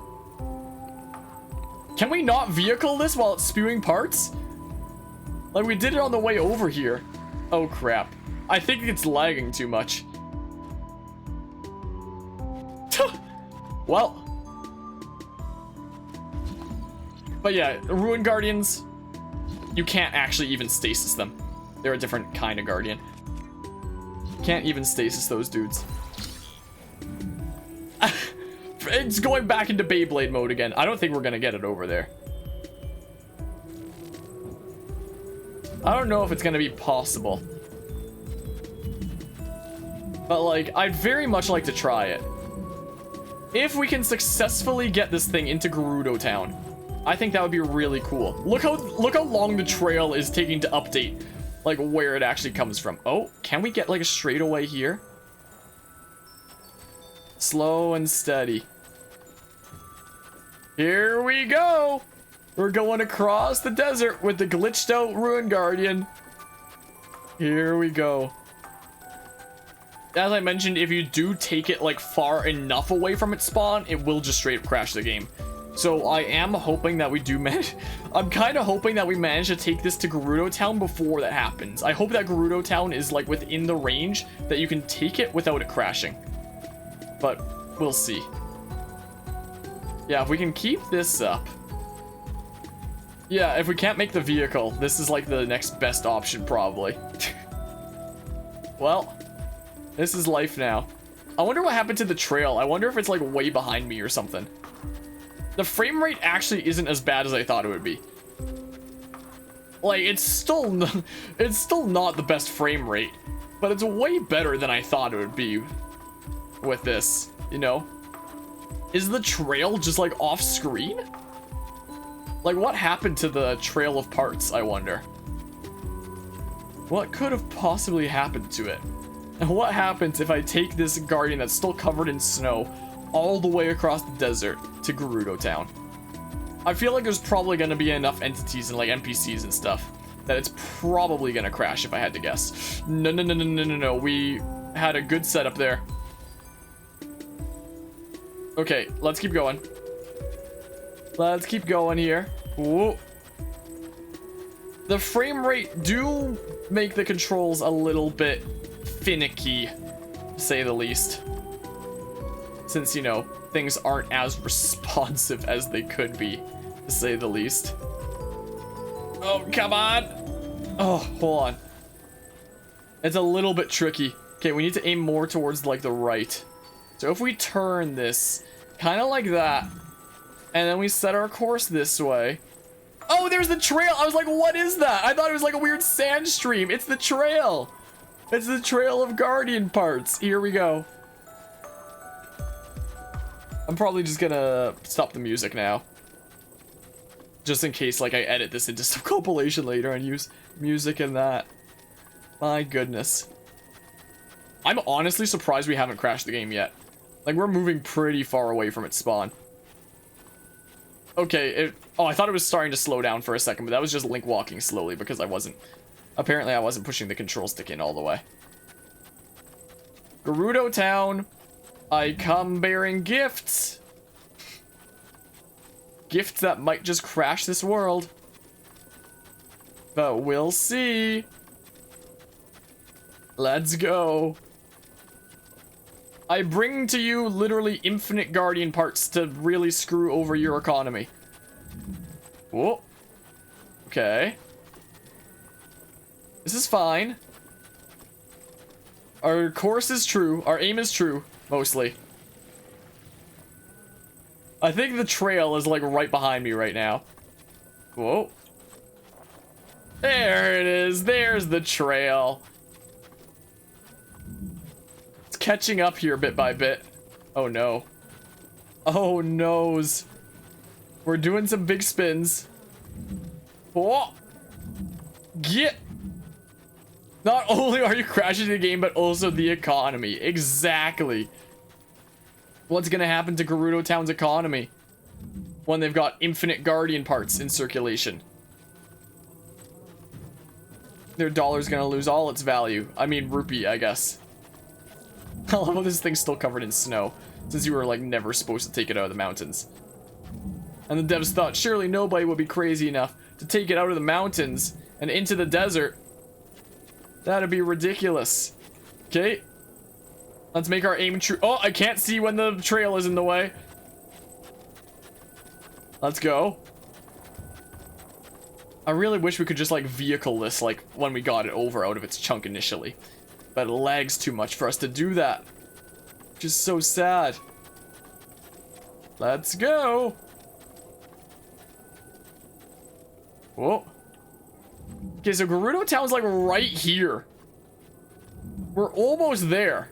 [SPEAKER 1] Can we not vehicle this while it's spewing parts? Like, we did it on the way over here. Oh crap. I think it's lagging too much. Well. But yeah, Ruin Guardians, you can't actually even stasis them. They're a different kind of guardian. Can't even stasis those dudes. It's going back into Beyblade mode again. I don't think we're gonna get it over there. I don't know if it's gonna be possible. But like, I'd very much like to try it. If we can successfully get this thing into Gerudo Town, I think that would be really cool. Look how long the trail is taking to update, like where it actually comes from. Oh, can we get like a straightaway here? Slow and steady. Here we go. We're going across the desert with the glitched out Ruin Guardian. Here we go. As I mentioned, if you do take it like far enough away from its spawn, it will just straight up crash the game. So I am hoping that we do manage. I'm kind of hoping that we manage to take this to Gerudo Town before that happens. I hope that Gerudo Town is like within the range that you can take it without it crashing. But we'll see. Yeah, if we can keep this up. Yeah, if we can't make the vehicle, this is like the next best option probably. Well, this is life now. I wonder what happened to the trail. I wonder if it's like way behind me or something. The frame rate actually isn't as bad as I thought it would be. Like, it's still not the best frame rate, but it's way better than I thought it would be with this, you know? Is the trail just like off screen? Like, what happened to the trail of parts, I wonder? What could have possibly happened to it? And what happens if I take this Guardian that's still covered in snow all the way across the desert to Gerudo Town? I feel like there's probably going to be enough entities and like NPCs and stuff that it's probably going to crash if I had to guess. No. We had a good setup there. Okay, let's keep going. Let's keep going here. Whoa. The frame rate do make the controls a little bit finicky, to say the least. Since, you know, things aren't as responsive as they could be, to say the least. Oh, come on. Oh, hold on. It's a little bit tricky. Okay, we need to aim more towards, like, the right. So if we turn this kind of like that, and then we set our course this way. Oh, there's the trail. I was like, what is that? I thought it was like a weird sand stream. It's the trail. It's the trail of Guardian parts. Here we go. I'm probably just gonna stop the music now. Just in case, like, I edit this into some compilation later and use music in that. My goodness. I'm honestly surprised we haven't crashed the game yet. Like, we're moving pretty far away from its spawn. Okay, oh, I thought it was starting to slow down for a second, but that was just Link walking slowly because apparently I wasn't pushing the control stick in all the way. Gerudo Town, I come bearing gifts. Gifts that might just crash this world. But we'll see. Let's go. I bring to you literally infinite Guardian parts to really screw over your economy. Whoa. Okay. This is fine. Our course is true. Our aim is true, mostly. I think the trail is like right behind me right now. Whoa. There it is. There's the trail. Catching up here bit by bit. Oh no. Oh noes. We're doing some big spins. Oh. Get. Not only are you crashing the game, but also the economy. Exactly. What's gonna happen to Gerudo Town's economy when they've got infinite Guardian parts in circulation? Their dollar's gonna lose all its value. I mean, rupee, I guess. I love how this thing's still covered in snow, since you were, like, never supposed to take it out of the mountains. And the devs thought surely nobody would be crazy enough to take it out of the mountains and into the desert. That'd be ridiculous. Okay. Let's make our aim true. Oh, I can't see when the trail is in the way. Let's go. I really wish we could just, like, vehicle this, like, when we got it over out of its chunk initially. But it lags too much for us to do that. Which is so sad. Let's go. Whoa. Okay, so Gerudo Town's like right here. We're almost there.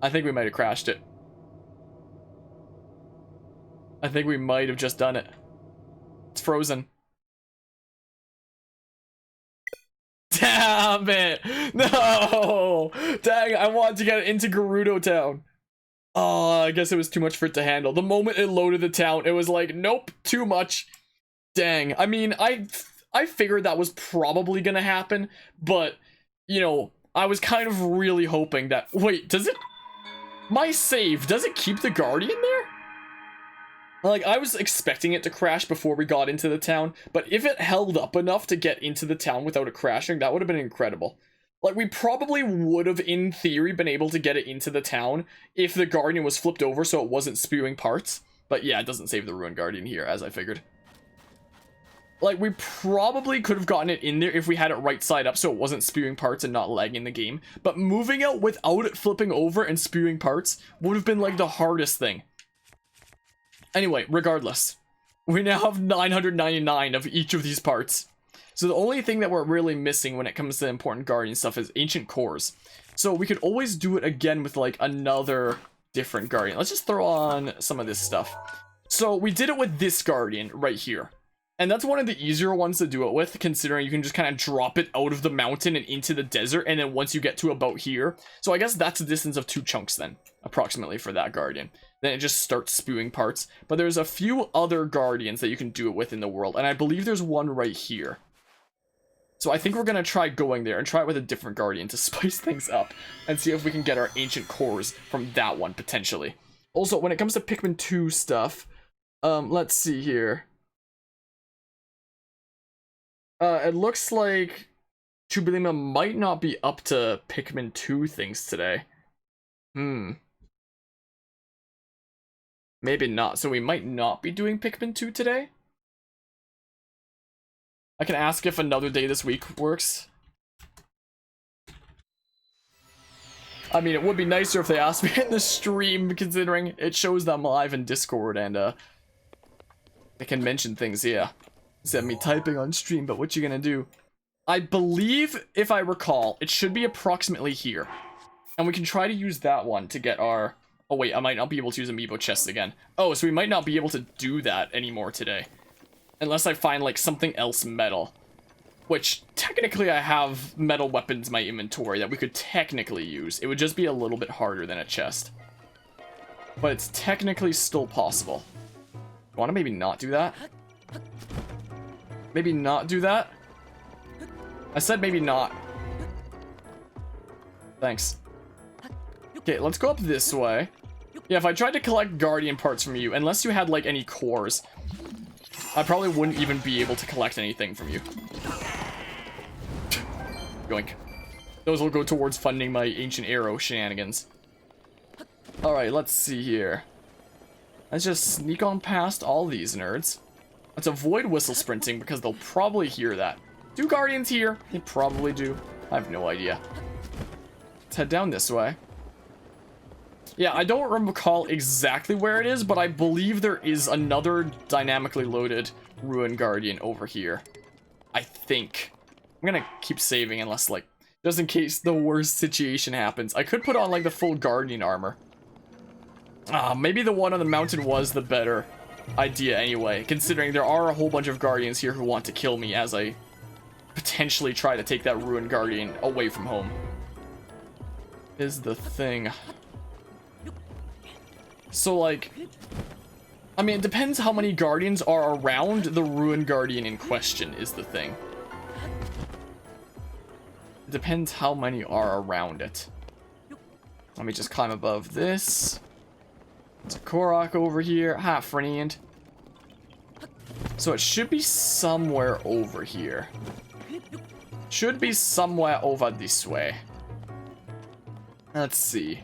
[SPEAKER 1] I think we might have crashed it. I think we might have just done it. It's frozen. Damn it! No! Dang, I wanted to get into Gerudo Town. Oh, I guess it was too much for it to handle. The moment it loaded the town, it was like, nope, too much. Dang. I mean, I figured that was probably gonna happen, but, you know, I was kind of really hoping that... Wait, does it... My save, does it keep the Guardian there? Like, I was expecting it to crash before we got into the town, but if it held up enough to get into the town without it crashing, that would have been incredible. Like, we probably would have, in theory, been able to get it into the town if the Guardian was flipped over so it wasn't spewing parts. But yeah, it doesn't save the Ruined Guardian here, as I figured. Like, we probably could have gotten it in there if we had it right side up so it wasn't spewing parts and not lagging the game. But moving it without it flipping over and spewing parts would have been, like, the hardest thing. Anyway, regardless, we now have 999 of each of these parts. So the only thing that we're really missing when it comes to important Guardian stuff is ancient cores. So we could always do it again with like another different Guardian. Let's just throw on some of this stuff. So we did it with this Guardian right here. And that's one of the easier ones to do it with, considering you can just kind of drop it out of the mountain and into the desert, and then once you get to about here. So I guess that's a distance of 2 chunks then, approximately, for that Guardian. Then it just starts spewing parts. But there's a few other Guardians that you can do it with in the world, and I believe there's one right here. So I think we're going to try going there and try it with a different Guardian to spice things up, and see if we can get our ancient cores from that one, potentially. Also, when it comes to Pikmin 2 stuff, let's see here. It looks like Chubilima might not be up to Pikmin 2 things today. Maybe not. So we might not be doing Pikmin 2 today? I can ask if another day this week works. I mean, it would be nicer if they asked me in the stream, considering it shows them live in Discord, and they can mention things, yeah. Instead of me typing on stream, but what you gonna do? I believe, if I recall, it should be approximately here. And we can try to use that one to get our... Oh wait, I might not be able to use amiibo chests again. Oh, so we might not be able to do that anymore today. Unless I find, like, something else metal. Which, technically I have metal weapons in my inventory that we could technically use. It would just be a little bit harder than a chest. But it's technically still possible. I want to maybe not do that? Maybe not do that? I said maybe not. Thanks. Okay, let's go up this way. Yeah, if I tried to collect Guardian parts from you, unless you had, like, any cores, I probably wouldn't even be able to collect anything from you. Yoink. Those will go towards funding my Ancient Arrow shenanigans. Alright, let's see here. Let's just sneak on past all these nerds. Let's avoid whistle sprinting because they'll probably hear that. Do Guardians here? They probably do. I have no idea. Let's head down this way. Yeah, I don't recall exactly where it is, but I believe there is another dynamically loaded Ruined Guardian over here. I think. I'm gonna keep saving unless, like, just in case the worst situation happens. I could put on, like, the full Guardian armor. Maybe the one on the mountain was the better idea anyway, considering there are a whole bunch of Guardians here who want to kill me as I potentially try to take that Ruined Guardian away from home. Is the thing. So, like, I mean, it depends how many Guardians are around the Ruined Guardian in question, is the thing. It depends how many are around it. Let me just climb above this. There's a Korok over here. Ha, friend. So it should be somewhere over here. Should be somewhere over this way. Let's see.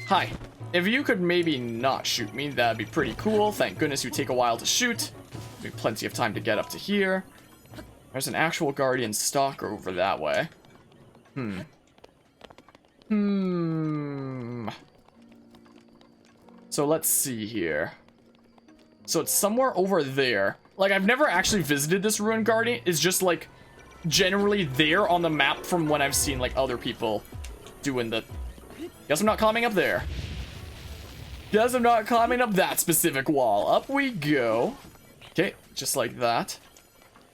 [SPEAKER 1] Hi. If you could maybe not shoot me, that'd be pretty cool. Thank goodness you take a while to shoot. We have plenty of time to get up to here. There's an actual guardian stalker over that way. So let's see here. So it's somewhere over there. Like, I've never actually visited this ruined guardian. It's just like generally there on the map from when I've seen like other people doing the... Guess I'm not climbing up there. Guess I'm not climbing up that specific wall. Up we go. Okay, just like that.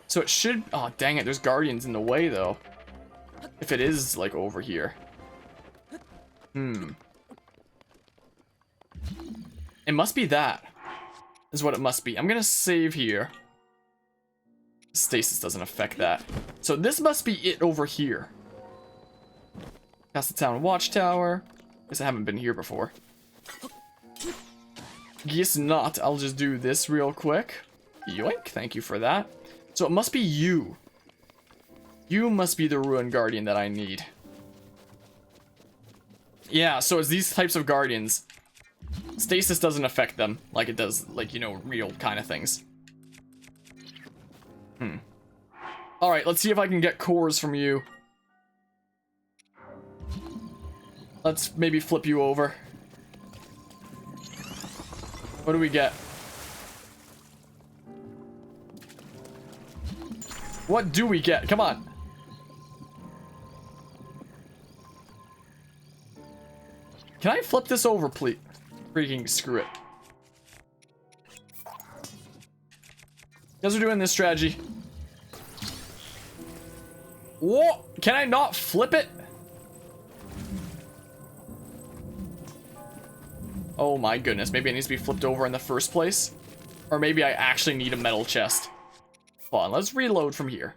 [SPEAKER 1] So it should... Oh, dang it. There's guardians in the way, though. If it is, like, over here. It must be that. Is what it must be. I'm gonna save here. Stasis doesn't affect that. So this must be it over here. Past the town watchtower. Guess I haven't been here before. Guess not. I'll just do this real quick. Yoink. Thank you for that. So it must be you. You must be the ruined guardian that I need. Yeah, so it's these types of guardians. Stasis doesn't affect them like it does, like, you know, real kind of things. Alright, let's see if I can get cores from you. Let's maybe flip you over. What do we get? What do we get? Come on. Can I flip this over, please? Freaking screw it. Guys are doing this strategy. Whoa! Can I not flip it? Oh my goodness. Maybe it needs to be flipped over in the first place. Or maybe I actually need a metal chest. Hold on, let's reload from here.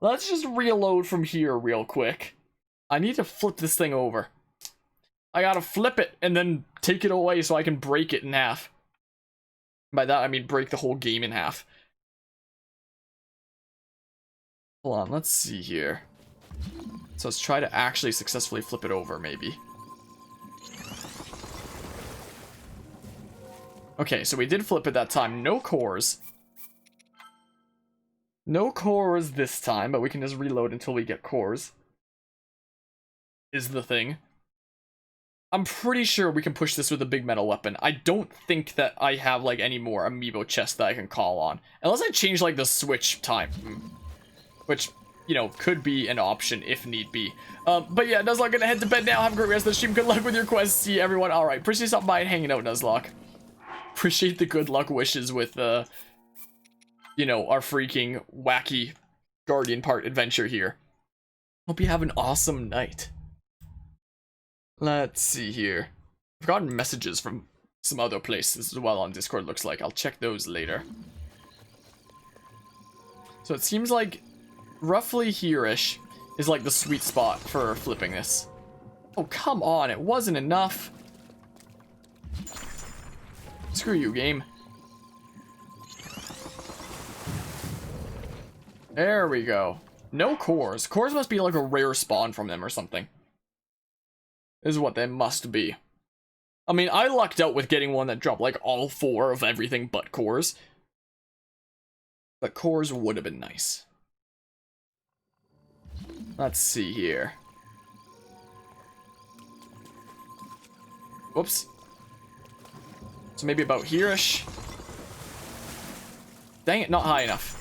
[SPEAKER 1] Let's just reload from here real quick. I need to flip this thing over. I gotta flip it and then take it away so I can break it in half. By that I mean break the whole game in half. Hold on, let's see here. So let's try to actually successfully flip it over, maybe. Okay, so we did flip it that time. No cores. No cores this time, but we can just reload until we get cores. Is the thing. I'm pretty sure we can push this with a big metal weapon. I don't think that I have, like, any more amiibo chests that I can call on. Unless I change, like, the switch time. Which, you know, could be an option if need be. But yeah, Nuzlocke gonna head to bed now. Have a great rest of the stream. Good luck with your quest. See everyone. Alright, appreciate stopping by and hanging out, Nuzlocke. Appreciate the good luck wishes with, you know, our freaking wacky Guardian part adventure here. Hope you have an awesome night. Let's see here. I've gotten messages from some other places as well on Discord, looks like. I'll check those later. So it seems like roughly here-ish is like the sweet spot for flipping this. Oh, come on. It wasn't enough. Screw you, game. There we go. No cores. Cores must be like a rare spawn from them or something. Is what they must be. I mean, I lucked out with getting one that dropped like all 4 of everything but cores. But cores would have been nice. Let's see here. Whoops. So maybe about here-ish. Dang it, not high enough.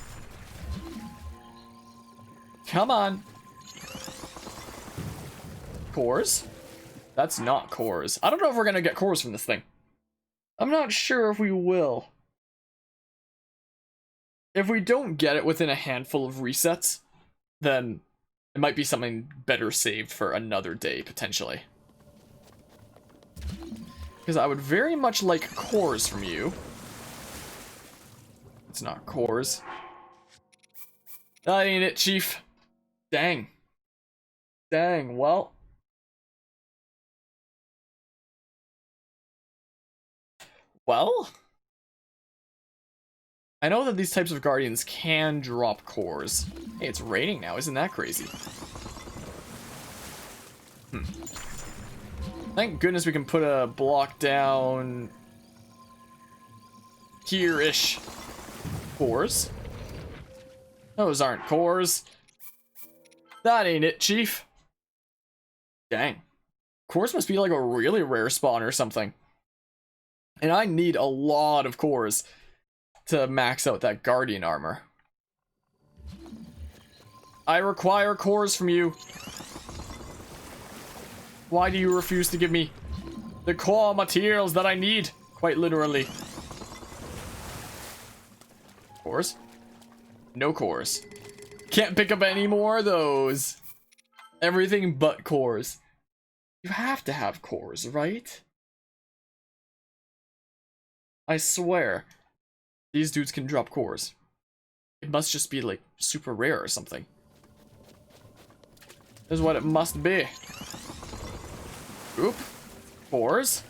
[SPEAKER 1] Come on. Cores? That's not cores. I don't know if we're gonna get cores from this thing. I'm not sure if we will. If we don't get it within a handful of resets, then it might be something better saved for another day, potentially. Because I would very much like cores from you. It's not cores. That ain't it, Chief. Dang. Dang, well. Well? I know that these types of guardians can drop cores. Hey, it's raining now. Isn't that crazy? Thank goodness we can put a block down here-ish. Cores. Those aren't cores. That ain't it, Chief. Dang. Cores must be like a really rare spawn or something. And I need a lot of cores to max out that Guardian armor. I require cores from you. Why do you refuse to give me the core materials that I need? Quite literally. Cores? No cores. Can't pick up any more of those. Everything but cores. You have to have cores, right? I swear. These dudes can drop cores. It must just be like super rare or something. This is what it must be. Oop. Cores?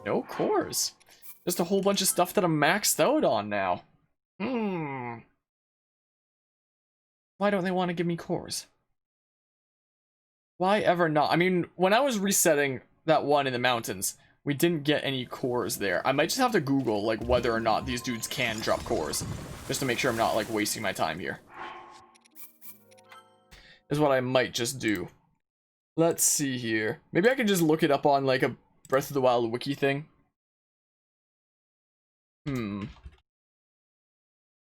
[SPEAKER 1] No cores. Just a whole bunch of stuff that I'm maxed out on now. Why don't they want to give me cores? Why ever not? I mean, when I was resetting that one in the mountains, we didn't get any cores there. I might just have to Google like whether or not these dudes can drop cores, just to make sure I'm not like wasting my time here. Is what I might just do. Let's see here. Maybe I can just look it up on like a Breath of the Wild wiki thing.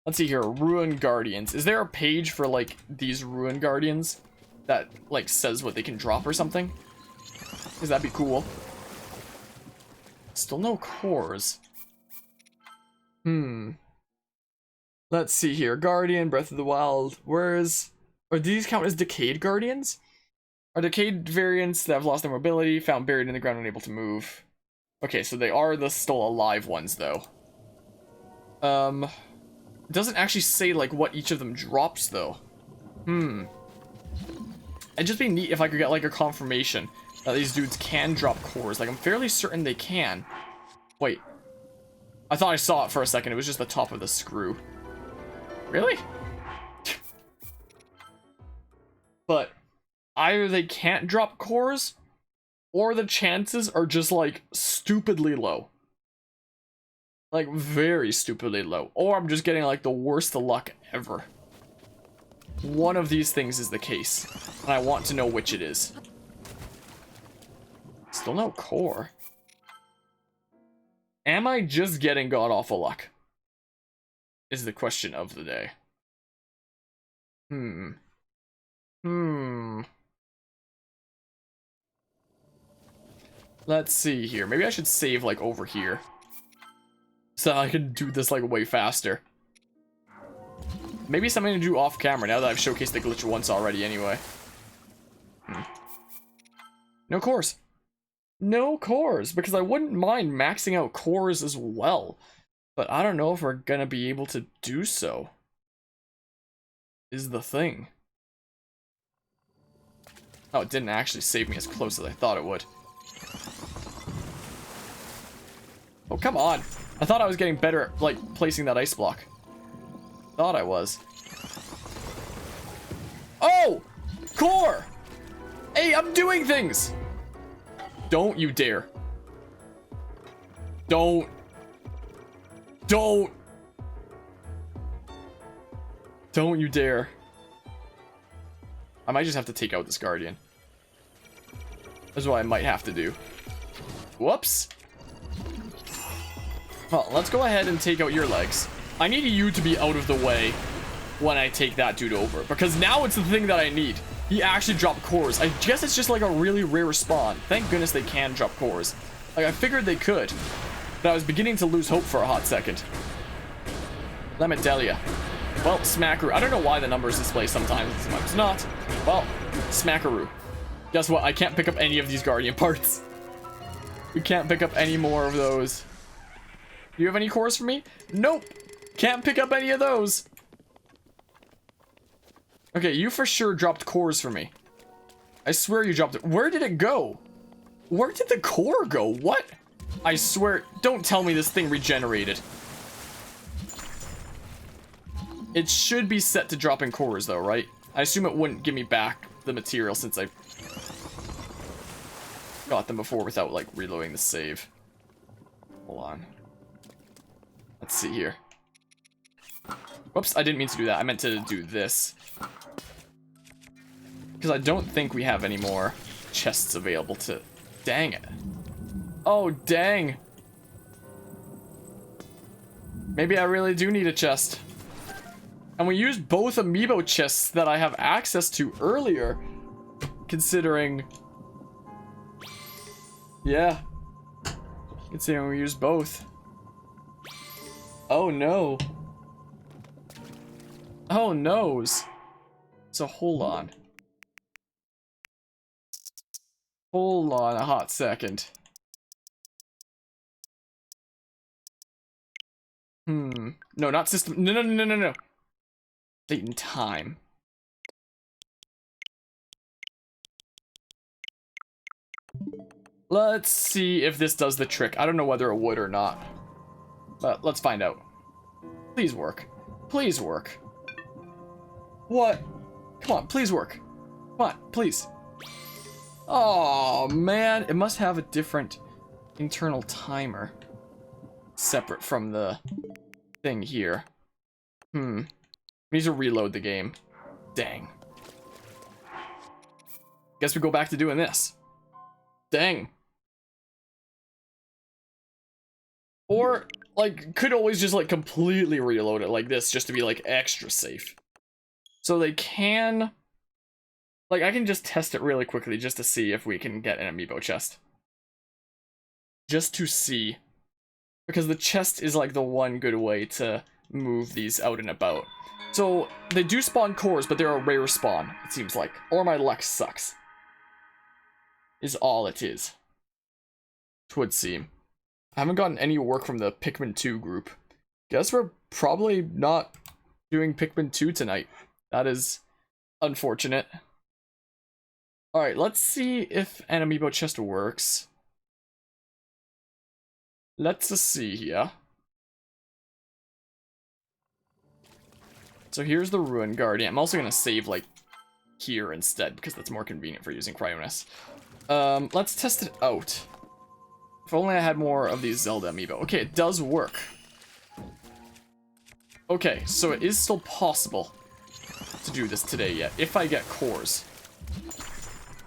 [SPEAKER 1] Let's see here. Ruin Guardians. Is there a page for like these Ruin Guardians that like says what they can drop or something? Because that'd be cool. Still no cores. Let's see here. Guardian, Breath of the Wild. Or do these count as decayed guardians? Are decayed variants that have lost their mobility, found buried in the ground, unable to move. Okay, so they are the still alive ones, though. It doesn't actually say, like, what each of them drops, though. It'd just be neat if I could get, like, a confirmation that these dudes can drop cores. Like, I'm fairly certain they can. Wait. I thought I saw it for a second. It was just the top of the screw. Really? But either they can't drop cores, or the chances are just, like, stupidly low. Like, very stupidly low. Or I'm just getting, like, the worst luck ever. One of these things is the case. And I want to know which it is. Still no core. Am I just getting god-awful luck? Is the question of the day. Let's see here. Maybe I should save, like, over here. So I can do this, like, way faster. Maybe something to do off camera now that I've showcased the glitch once already anyway. No cores. No cores, because I wouldn't mind maxing out cores as well. But I don't know if we're gonna be able to do so. Is the thing. Oh, it didn't actually save me as close as I thought it would. Oh, come on. I thought I was getting better at, like, placing that ice block. Thought I was. Oh! Core! Hey, I'm doing things! Don't you dare. Don't. Don't you dare. I might just have to take out this Guardian. That's what I might have to do. Whoops. Well, let's go ahead and take out your legs. I need you to be out of the way when I take that dude over, because now it's the thing that I need. He actually dropped cores. I guess it's just like a really rare spawn. Thank goodness they can drop cores. Like, I figured they could, but I was beginning to lose hope for a hot second. Let me tell ya. Well, Smackaroo. I don't know why the numbers display sometimes and sometimes not. Well, Smackaroo. Guess what? I can't pick up any of these Guardian parts. We can't pick up any more of those. Do you have any cores for me? Nope. Can't pick up any of those. Okay, you for sure dropped cores for me. I swear you dropped it. Where did it go? Where did the core go? What? I swear, don't tell me this thing regenerated. It should be set to dropping cores though, right? I assume it wouldn't give me back the material since I... got them before without, like, reloading the save. Hold on. Let's see here. Whoops, I didn't mean to do that. I meant to do this. Because I don't think we have any more chests available to... Dang it. Oh, dang. Maybe I really do need a chest. And we used both amiibo chests that I have access to earlier. Considering... Yeah. Considering we used both. Oh no. Oh noes. So hold on. Hold on a hot second. No, not system. No. Date and time. Let's see if this does the trick. I don't know whether it would or not. But let's find out. Please work. Please work. What? Come on, please work. Come on, please. Oh, man. It must have a different internal timer. Separate from the thing here. We need to reload the game. Dang. Guess we go back to doing this. Dang. Or, like, could always just, like, completely reload it like this just to be, like, extra safe. So they can... Like, I can just test it really quickly just to see if we can get an amiibo chest. Just to see. Because the chest is, like, the one good way to move these out and about. So, they do spawn cores, but they're a rare spawn, it seems like. Or my luck sucks. Is all it is. It would seem. I haven't gotten any work from the Pikmin 2 group. Guess we're probably not doing Pikmin 2 tonight. That is unfortunate. Alright, let's see if an amiibo chest works. Let's see here. So here's the Ruin Guardian. I'm also gonna save, like, here instead, because that's more convenient for using Cryonis. Let's test it out. If only I had more of these Zelda amiibo. Okay, it does work. Okay, so it is still possible to do this today yet, if I get cores.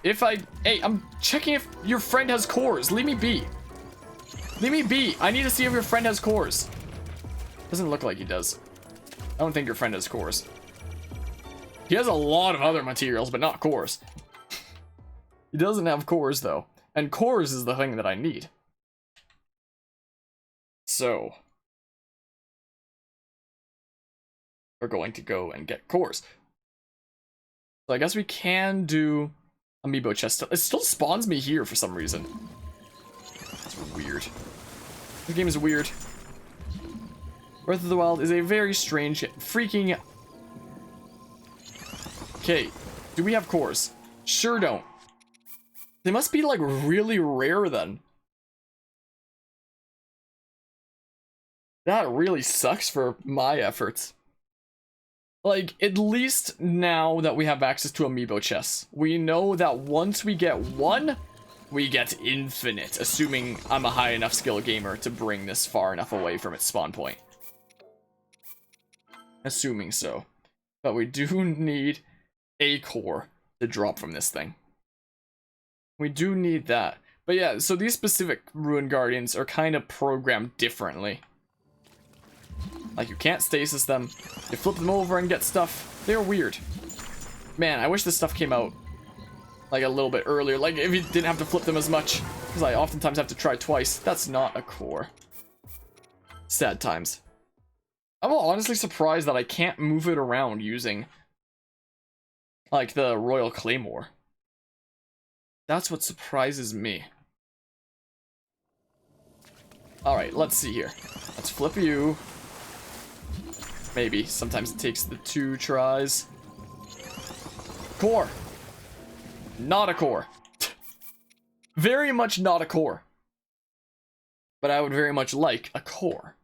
[SPEAKER 1] Hey, I'm checking if your friend has cores. Leave me be. Leave me be. I need to see if your friend has cores. Doesn't look like he does. I don't think your friend has cores. He has a lot of other materials, but not cores. He doesn't have cores, though. And cores is the thing that I need. So. We're going to go and get cores. So I guess we can do amiibo chest. It still spawns me here for some reason. It's weird. The game is weird. Breath of the Wild is a very strange, freaking... Okay, do we have cores? Sure don't. They must be, like, really rare then. That really sucks for my efforts. Like, at least now that we have access to amiibo chests, we know that once we get one, we get infinite, assuming I'm a high enough skill gamer to bring this far enough away from its spawn point. Assuming so. But we do need a core to drop from this thing. We do need that. But yeah, so these specific Ruin Guardians are kind of programmed differently. Like, you can't stasis them. You flip them over and get stuff. They're weird. Man, I wish this stuff came out, like, a little bit earlier. Like, if you didn't have to flip them as much. Because I oftentimes have to try twice. That's not a core. Sad times. I'm honestly surprised that I can't move it around using, like, the Royal Claymore. That's what surprises me. Alright, let's see here. Let's flip you. Maybe. Sometimes it takes the 2 tries. Core. Not a core. Very much not a core. But I would very much like a core.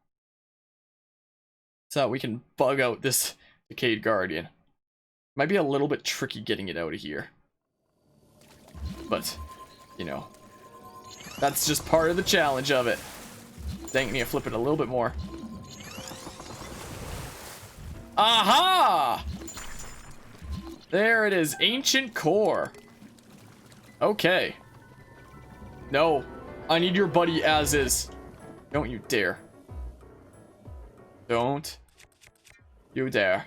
[SPEAKER 1] So that we can bug out this Decayed Guardian. Might be a little bit tricky getting it out of here. But, you know, That's just part of the challenge of it. Dang, I need to flip it a little bit more. Aha! There it is, ancient core. Okay. No, I need your buddy as is. Don't you dare. Don't you dare.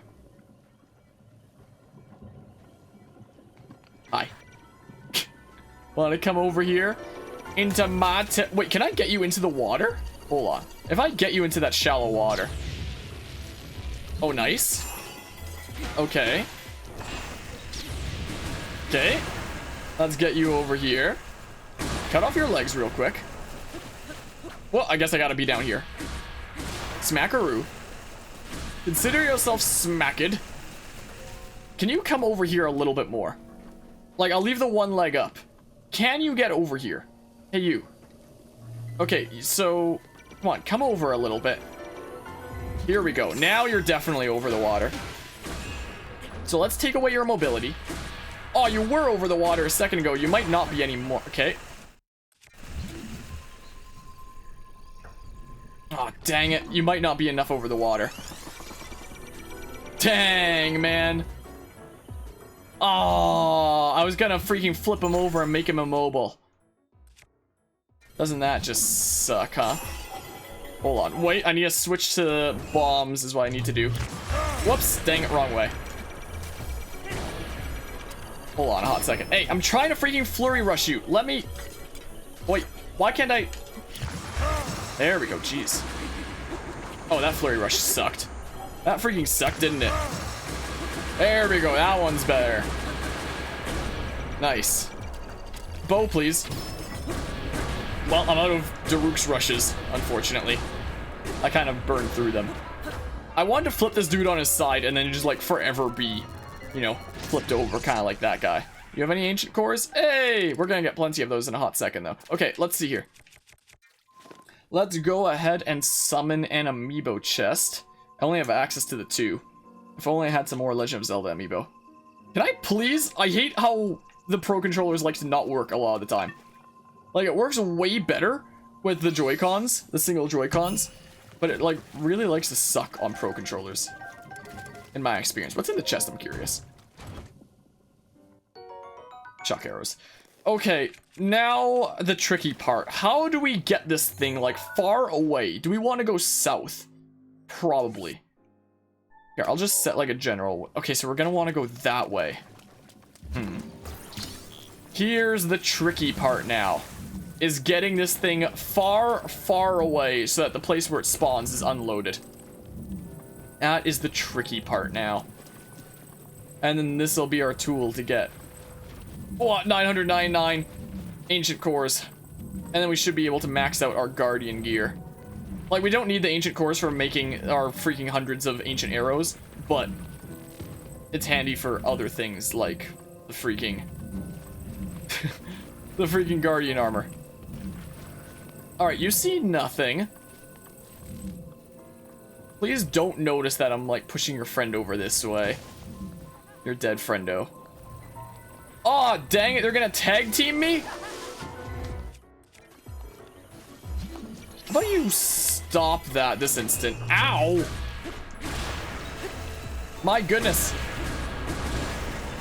[SPEAKER 1] Hi. Want to come over here into my wait, can I get you into the water? Hold on. If I get you into that shallow water. Oh, nice. Okay. Okay. Let's get you over here. Cut off your legs real quick. Well, I guess I gotta be down here. Smackaroo. Consider yourself smacked. Can you come over here a little bit more? Like, I'll leave the one leg up. Can you get over here? Hey, you. Okay, so... Come on, come over a little bit. Here we go. Now you're definitely over the water. So let's take away your mobility. Oh, you were over the water a second ago. You might not be anymore. Okay. Oh, dang it. You might not be enough over the water. Dang, man. Oh, I was gonna freaking flip him over and make him immobile. Doesn't that just suck, huh? Hold on. Wait, I need to switch to bombs is what I need to do. Whoops. Dang it, wrong way. Hold on a hot second. Hey, I'm trying to freaking flurry rush you. Let me... Wait, why can't I... There we go, jeez. Oh, that flurry rush sucked. That freaking sucked, didn't it? There we go, that one's better. Nice. Bow, please. Well, I'm out of Daruk's rushes, unfortunately. I kind of burned through them. I wanted to flip this dude on his side and then just like forever be, you know, flipped over, kind of like that guy. You have any ancient cores? Hey, we're gonna get plenty of those in a hot second though. Okay, let's see here. Let's go ahead and summon an amiibo chest. I only have access to the 2. If only I had some more Legend of Zelda amiibo. Can I please? I hate how the Pro controllers like to not work a lot of the time. Like, it works way better with the Joy-Cons, the single Joy-Cons, but it, like, really likes to suck on Pro controllers, in my experience. What's in the chest? I'm curious. Shock arrows. Okay, now the tricky part. How do we get this thing, like, far away? Do we want to go south? Probably. Here, I'll just set, like, a general... Okay, so we're gonna want to go that way. Here's the tricky part now. Is getting this thing far, far away so that the place where it spawns is unloaded. That is the tricky part now. And then this will be our tool to get... What? 999 ancient cores. And then we should be able to max out our guardian gear. Like, we don't need the ancient cores for making our freaking hundreds of ancient arrows, but it's handy for other things like the freaking... the freaking guardian armor. Alright, you see nothing. Please don't notice that I'm, like, pushing your friend over this way. Your dead friendo. Aw, oh, dang it, they're gonna tag team me? How about you stop that this instant? Ow! My goodness.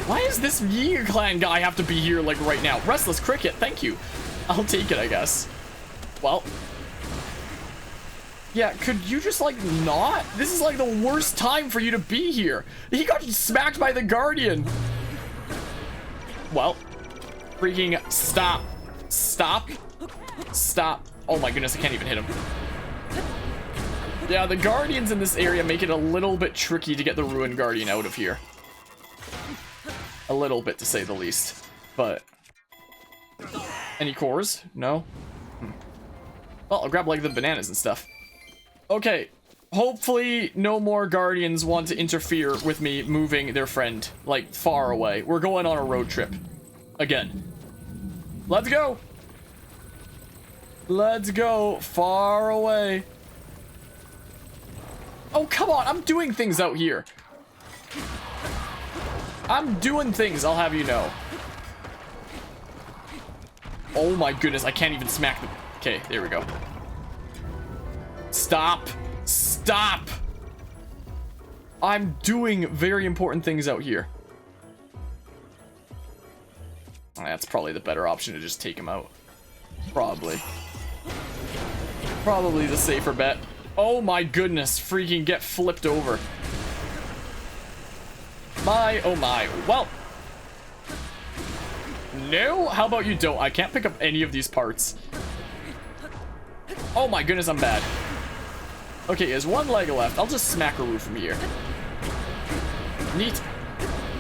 [SPEAKER 1] Why does this Yeager Clan guy have to be here, like, right now? Restless Cricket, thank you. I'll take it, I guess. Well. Yeah, could you just, like, not? This is, like, the worst time for you to be here. He got smacked by the Guardian. Well. Freaking stop. Stop. Stop. Oh my goodness, I can't even hit him. Yeah, the Guardians in this area make it a little bit tricky to get the Ruined Guardian out of here. A little bit, to say the least. But... Any cores? No? Well, I'll grab, like, the bananas and stuff. Okay. Hopefully, no more Guardians want to interfere with me moving their friend, like, far away. We're going on a road trip. Again. Let's go! Let's go far away. Oh, come on. I'm doing things out here. I'm doing things, I'll have you know. Oh my goodness, I can't even smack them. Okay, there we go. Stop. Stop. I'm doing very important things out here. That's probably the better option to just take him out. Probably. Probably the safer bet. Oh my goodness, freaking get flipped over. My, oh my. Well. No, how about you don't? I can't pick up any of these parts. Oh my goodness, I'm bad. Okay, there's one leg left. I'll just smack a roof from here. Neat.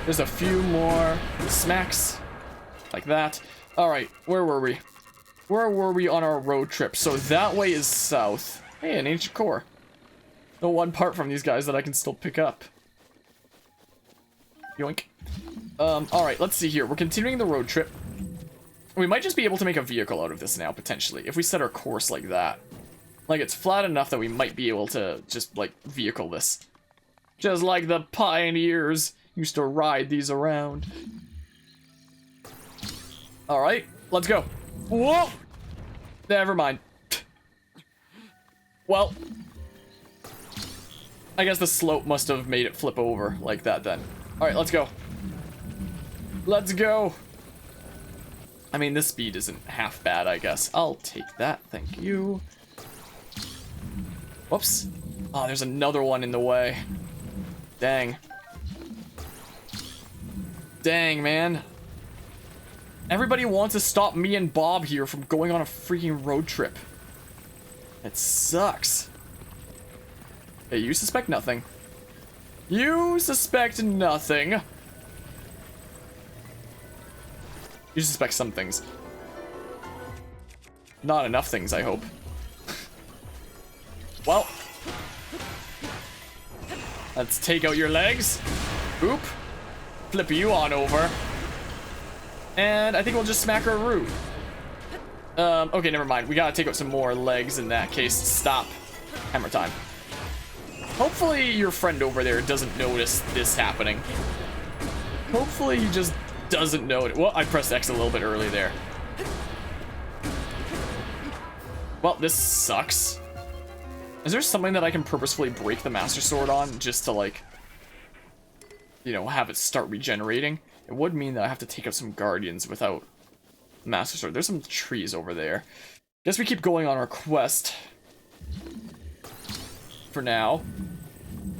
[SPEAKER 1] There's a few more smacks. Like that. Alright, where were we? Where were we on our road trip? So that way is south. Hey, an ancient core. The one part from these guys that I can still pick up. Yoink. Alright, let's see here. We're continuing the road trip. We might just be able to make a vehicle out of this now, potentially. If we set our course like that. Like, it's flat enough that we might be able to just, like, vehicle this. Just like the pioneers used to ride these around. Alright, let's go. Whoa! Never mind. Well, I guess the slope must have made it flip over like that then. Alright, let's go. Let's go. I mean, this speed isn't half bad, I guess. I'll take that, thank you. Whoops. Oh, there's another one in the way. Dang. Dang, man. Everybody wants to stop me and Bob here from going on a freaking road trip. It sucks. Hey, you suspect nothing. You suspect nothing. You suspect some things. Not enough things, I hope. Well. Let's take out your legs. Oop. Flip you on over. And I think we'll just smack her rude. Okay, never mind. We gotta take out some more legs in that case. Stop. Hammer time. Hopefully your friend over there doesn't notice this happening. Hopefully he just doesn't know it. Well, I pressed X a little bit early there. Well, this sucks. Is there something that I can purposefully break the Master Sword on just to, like, you know, have it start regenerating? It would mean that I have to take out some Guardians without Master Sword. There's some trees over there. Guess we keep going on our quest. For now.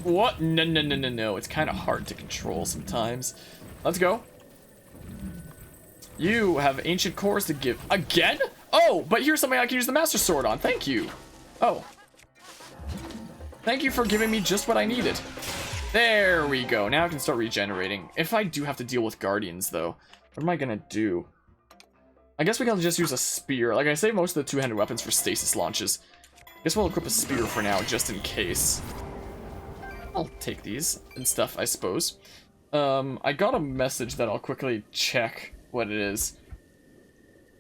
[SPEAKER 1] What? No, no, no, no, no. It's kind of hard to control sometimes. Let's go. You have ancient cores to give. Again? Oh, but here's something I can use the Master Sword on. Thank you. Oh. Thank you for giving me just what I needed. There we go. Now I can start regenerating. If I do have to deal with Guardians, though, what am I gonna do? I guess we can just use a spear. Like, I saved most of the two-handed weapons for stasis launches. I guess we'll equip a spear for now, just in case. I'll take these and stuff, I suppose. I got a message that I'll quickly check what it is.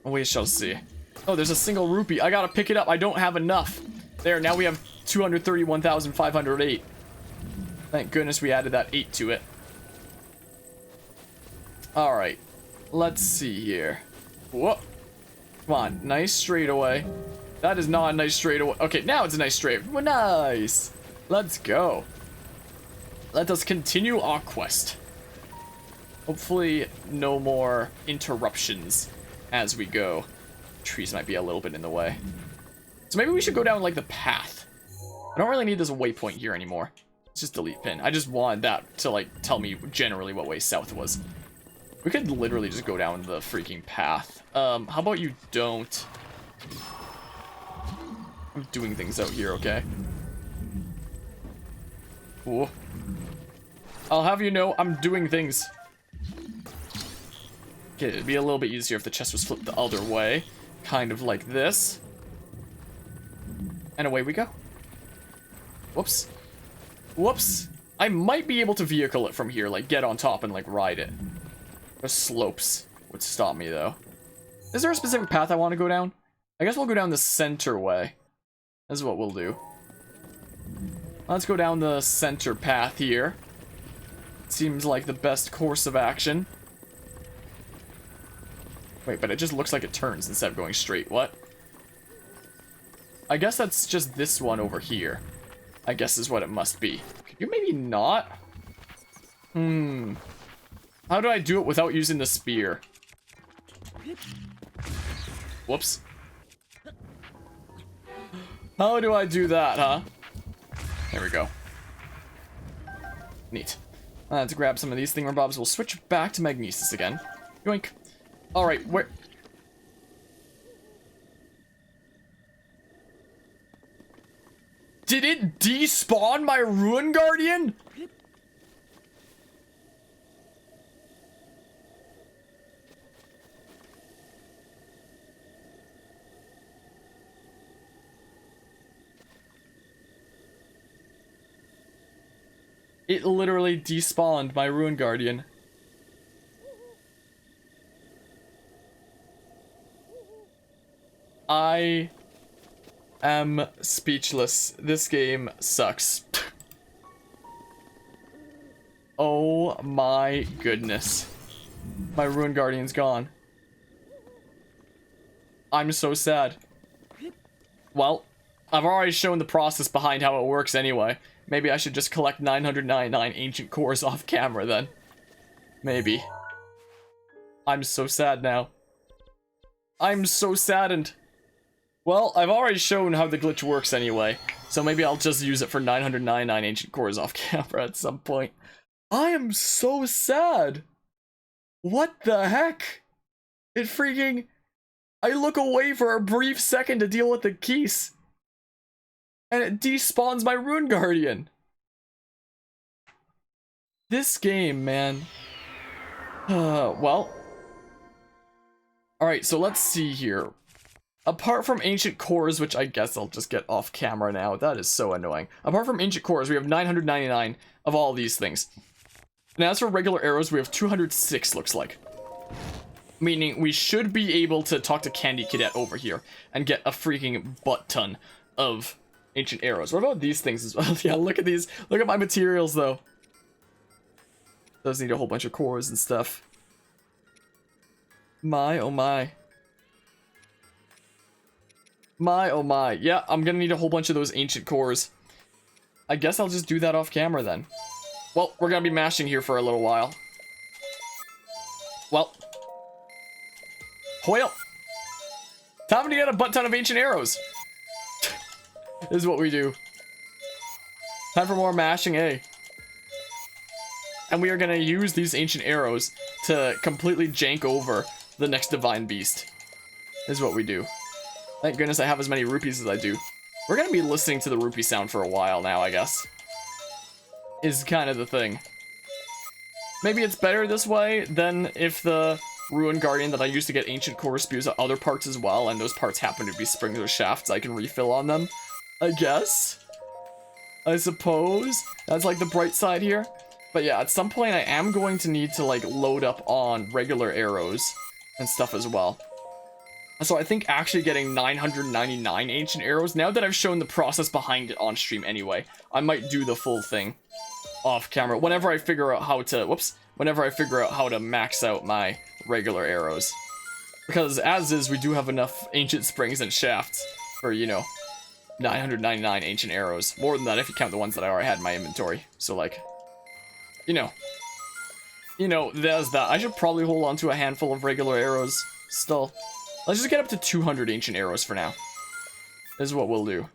[SPEAKER 1] We shall see. Oh, there's a single rupee. I gotta pick it up. I don't have enough. There, now we have 231,508. Thank goodness we added that 8 to it. Alright. Let's see here. Whoa. Come on. Nice straightaway. That is not a nice straightaway. Okay, now it's a nice straight. Well, nice. Let's go. Let us continue our quest. Hopefully, no more interruptions as we go. Trees might be a little bit in the way. So maybe we should go down, like, the path. I don't really need this waypoint here anymore. Let's just delete pin. I just wanted that to, like, tell me generally what way south was. We could literally just go down the freaking path. How about you don't? I'm doing things out here, okay? Ooh. I'll have you know, I'm doing things. Okay, it'd be a little bit easier if the chest was flipped the other way. Kind of like this. And away we go. Whoops. Whoops. I might be able to vehicle it from here, like get on top and like ride it. The slopes would stop me though. Is there a specific path I want to go down? I guess we'll go down the center way. This is what we'll do. Let's go down the center path here. Seems like the best course of action. Wait, but it just looks like it turns instead of going straight. What? I guess that's just this one over here. I guess is what it must be. Could you maybe not? How do I do it without using the spear? Whoops. How do I do that, huh? There we go. Neat. Let's grab some of these thingamabobs. We'll switch back to magnesis again. Yoink. Alright, where... Did it despawn my Ruin Guardian? It literally despawned my Ruin Guardian. I am speechless. This game sucks. Oh my goodness. My Ruin Guardian's gone. I'm so sad. Well, I've already shown the process behind how it works anyway. Maybe I should just collect 999 ancient cores off camera then. Maybe. I'm so sad now. I'm so saddened. Well, I've already shown how the glitch works anyway, so maybe I'll just use it for 999 ancient cores off camera at some point. I am so sad. What the heck? It freaking... I look away for a brief second to deal with the keys. And it despawns my Ruin Guardian. This game, man. Well. Alright, so let's see here. Apart from ancient cores, which I guess I'll just get off camera now. That is so annoying. Apart from ancient cores, we have 999 of all these things. And as for regular arrows, we have 206, looks like. Meaning we should be able to talk to Candy Cadet over here and get a freaking butt ton of ancient arrows. What about these things as well? Yeah, look at these. Look at my materials, though. Does need a whole bunch of cores and stuff. My, oh my. My, oh my. Yeah, I'm gonna need a whole bunch of those ancient cores. I guess I'll just do that off camera then. Well, we're gonna be mashing here for a little while. Well. Well. Time to get a butt ton of ancient arrows. This is what we do. Time for more mashing, eh? And we are gonna use these ancient arrows to completely jank over the next divine beast. This is what we do. Thank goodness I have as many rupees as I do. We're gonna be listening to the rupee sound for a while now, I guess. Is kind of the thing. Maybe it's better this way than if the Ruin Guardian that I used to get ancient core spews at other parts as well, and those parts happen to be springs or shafts I can refill on them. I guess? I suppose? That's like the bright side here. But yeah, at some point I am going to need to like load up on regular arrows and stuff as well. So I think actually getting 999 ancient arrows, now that I've shown the process behind it on stream anyway, I might do the full thing off camera whenever I figure out how to, whenever I figure out how to max out my regular arrows. Because as is, we do have enough ancient springs and shafts for, you know, 999 ancient arrows. More than that if you count the ones that I already had in my inventory. So like, you know, there's that. I should probably hold on to a handful of regular arrows still. Let's just get up to 200 ancient arrows for now. This is what we'll do.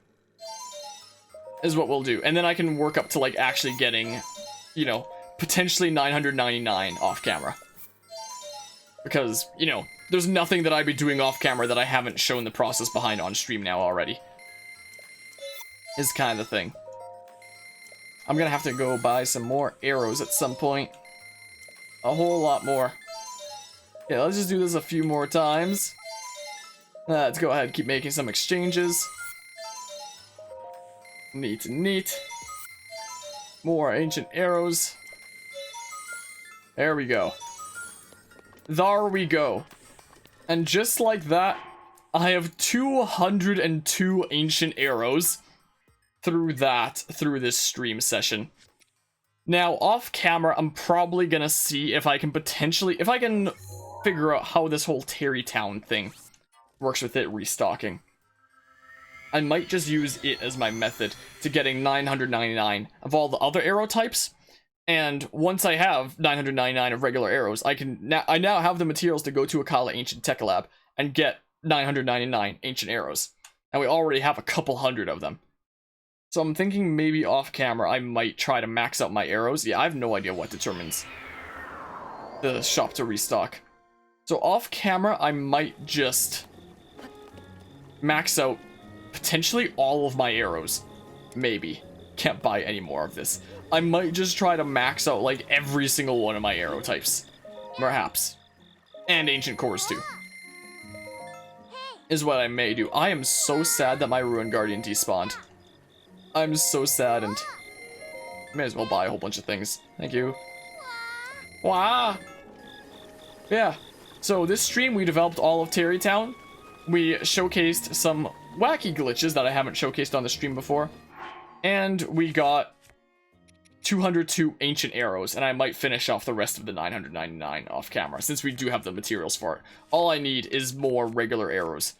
[SPEAKER 1] This is what we'll do. And then I can work up to like actually getting, you know, potentially 999 off camera. Because, you know, there's nothing that I'd be doing off camera that I haven't shown the process behind on stream now already. Is kind of the thing. I'm gonna have to go buy some more arrows at some point. A whole lot more. Yeah, let's just do this a few more times. Let's go ahead and keep making some exchanges. Neat, neat. More ancient arrows. There we go. There we go. And just like that, I have 202 ancient arrows through this stream session. Now, off camera, I'm probably gonna see if I can potentially, if I can figure out how this whole Terrytown thing works with it restocking. I might just use it as my method to getting 999 of all the other arrow types. And once I have 999 of regular arrows, I now have the materials to go to Akala Ancient Tech Lab and get 999 ancient arrows. And we already have a couple hundred of them. So I'm thinking maybe off camera I might try to max out my arrows. Yeah, I have no idea what determines the shop to restock. So off camera I might just max out potentially all of my arrows. Maybe. Can't buy any more of this. I might just try to max out like every single one of my arrow types. Perhaps. And ancient cores too. Is what I may do. I am so sad that my Ruin Guardian despawned. I'm so sad, and may as well buy a whole bunch of things. Thank you. Wow. Yeah. So this stream we developed all of Terrytown. We showcased some wacky glitches that I haven't showcased on the stream before. And we got 202 ancient arrows, and I might finish off the rest of the 999 off camera, since we do have the materials for it. All I need is more regular arrows.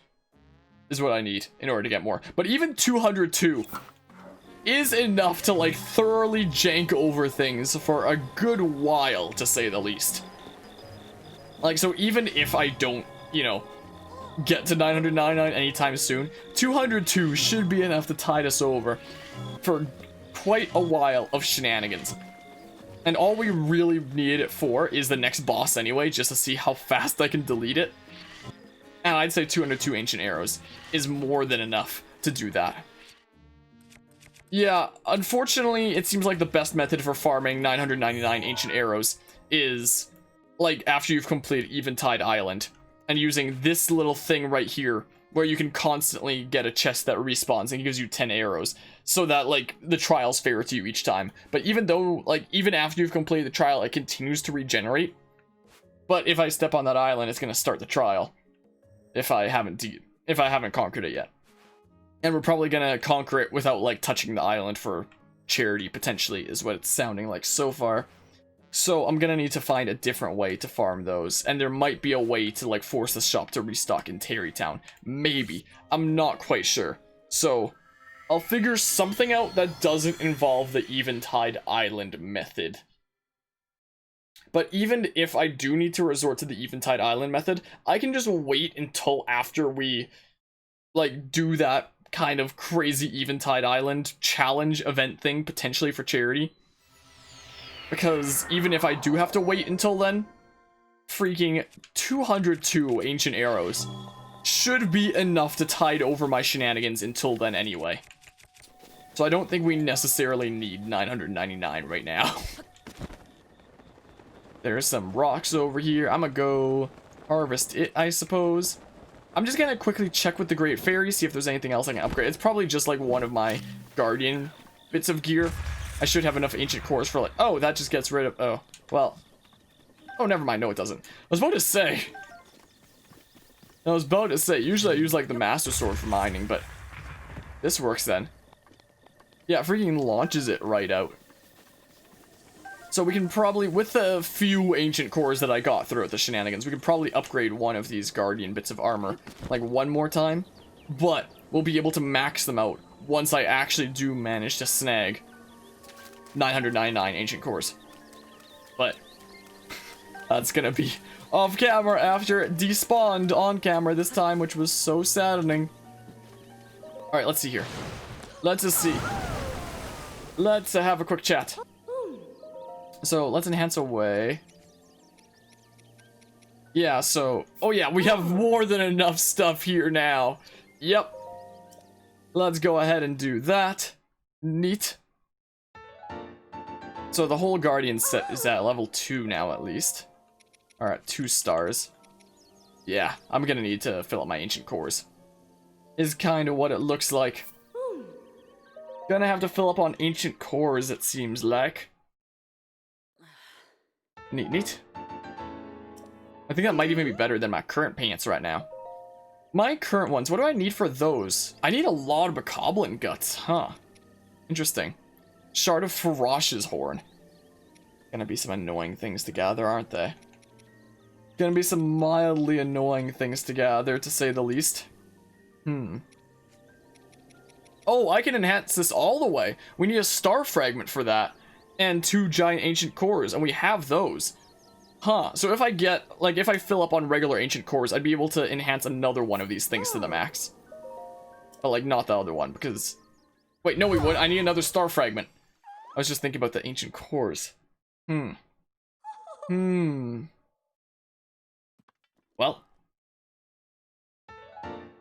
[SPEAKER 1] Is what I need in order to get more. But even 202 is enough to like thoroughly jank over things for a good while, to say the least. Like, so even if I don't, you know, get to 999 anytime soon, 202 should be enough to tide us over for quite a while of shenanigans. And all we really need it for is the next boss anyway, just to see how fast I can delete it. And I'd say 202 ancient arrows is more than enough to do that. Yeah, unfortunately, it seems like the best method for farming 999 ancient arrows is, like, after you've completed Eventide Island, and using this little thing right here, where you can constantly get a chest that respawns and gives you 10 arrows, so that, like, the trial's fair to you each time. But even though, like, even after you've completed the trial, it continues to regenerate. But if I step on that island, it's gonna start the trial. If I haven't conquered it yet. And we're probably gonna conquer it without, like, touching the island for charity, potentially, is what it's sounding like so far. So I'm gonna need to find a different way to farm those. And there might be a way to, like, force the shop to restock in Terrytown. Maybe. I'm not quite sure. So I'll figure something out that doesn't involve the Eventide Island method. But even if I do need to resort to the Eventide Island method, I can just wait until after we, like, do that kind of crazy Eventide Island challenge event thing, potentially for charity. Because even if I do have to wait until then, freaking 202 ancient arrows should be enough to tide over my shenanigans until then anyway. So I don't think we necessarily need 999 right now. There's some rocks over here. I'm gonna go harvest it, I suppose. I'm just gonna quickly check with the Great Fairy, see if there's anything else I can upgrade. It's probably just like one of my Guardian bits of gear. I should have enough ancient cores for like, oh, that just gets rid of, oh, well. Oh, never mind, no it doesn't. I was about to say, usually I use like the Master Sword for mining, but this works then. Yeah, it freaking launches it right out. So we can probably, with the few ancient cores that I got throughout the shenanigans, we could probably upgrade one of these Guardian bits of armor, like one more time. But we'll be able to max them out once I actually do manage to snag 999 ancient cores. But that's gonna be off camera after it despawned on camera this time, which was so saddening. Alright, let's see here. Let's just see. Let's have a quick chat. So let's enhance away. Yeah, so, oh yeah, we have more than enough stuff here now. Yep. Let's go ahead and do that. Neat. So the whole Guardian set is at level 2 now, at least. Alright, 2 stars. Yeah, I'm gonna need to fill up my ancient cores. Is kind of what it looks like. Gonna have to fill up on ancient cores, it seems like. Neat, neat. I think that might even be better than my current pants right now. My current ones, what do I need for those? I need a lot of Bokoblin guts, huh? Interesting. Shard of Farosh's horn. Gonna be some annoying things to gather, aren't they? Gonna be some mildly annoying things to gather, to say the least. Oh, I can enhance this all the way. We need a star fragment for that. And 2 giant ancient cores, and we have those. Huh, so if I get, like, if I fill up on regular ancient cores, I'd be able to enhance another one of these things to the max. But, like, not the other one, because... Wait, no, we would. I need another star fragment. I was just thinking about the ancient cores. Well.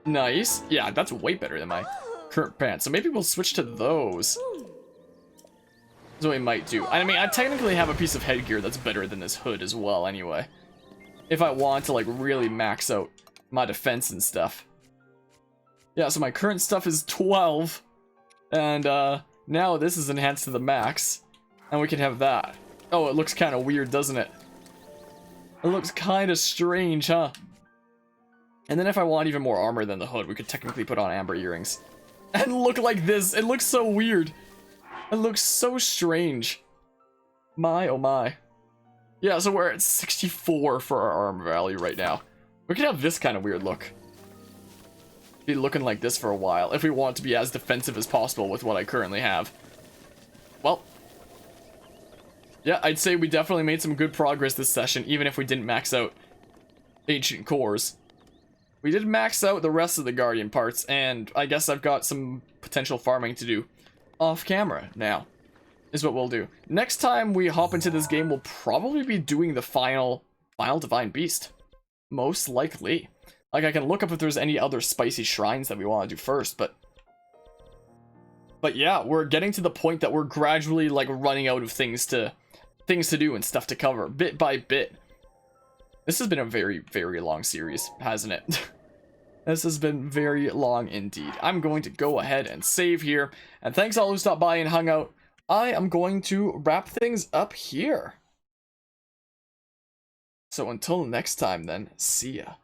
[SPEAKER 1] Nice. Yeah, that's way better than my current pants. So maybe we'll switch to those. That's what we might do. I mean, I technically have a piece of headgear that's better than this hood as well, anyway. If I want to, like, really max out my defense and stuff. Yeah, so my current stuff is 12. And, now this is enhanced to the max. And we can have that. Oh, it looks kind of weird, doesn't it? It looks kind of strange, huh? And then if I want even more armor than the hood, we could technically put on amber earrings. And look like this! It looks so weird! It looks so strange. My, oh my. Yeah, so we're at 64 for our armor value right now. We could have this kind of weird look. Be looking like this for a while, if we want to be as defensive as possible with what I currently have. Well. Yeah, I'd say we definitely made some good progress this session, even if we didn't max out ancient cores. We did max out the rest of the Guardian parts, and I guess I've got some potential farming to do off camera now, is what we'll do. Next time we hop into this game, we'll probably be doing the final Divine Beast. Most likely. Like, I can look up if there's any other spicy shrines that we want to do first, but yeah, we're getting to the point that we're gradually, like, running out of things to do and stuff to cover, bit by bit. This has been a very, very long series, hasn't it? This has been very long indeed. I'm going to go ahead and save here, and thanks all who stopped by and hung out. I am going to wrap things up here. So until next time then, see ya.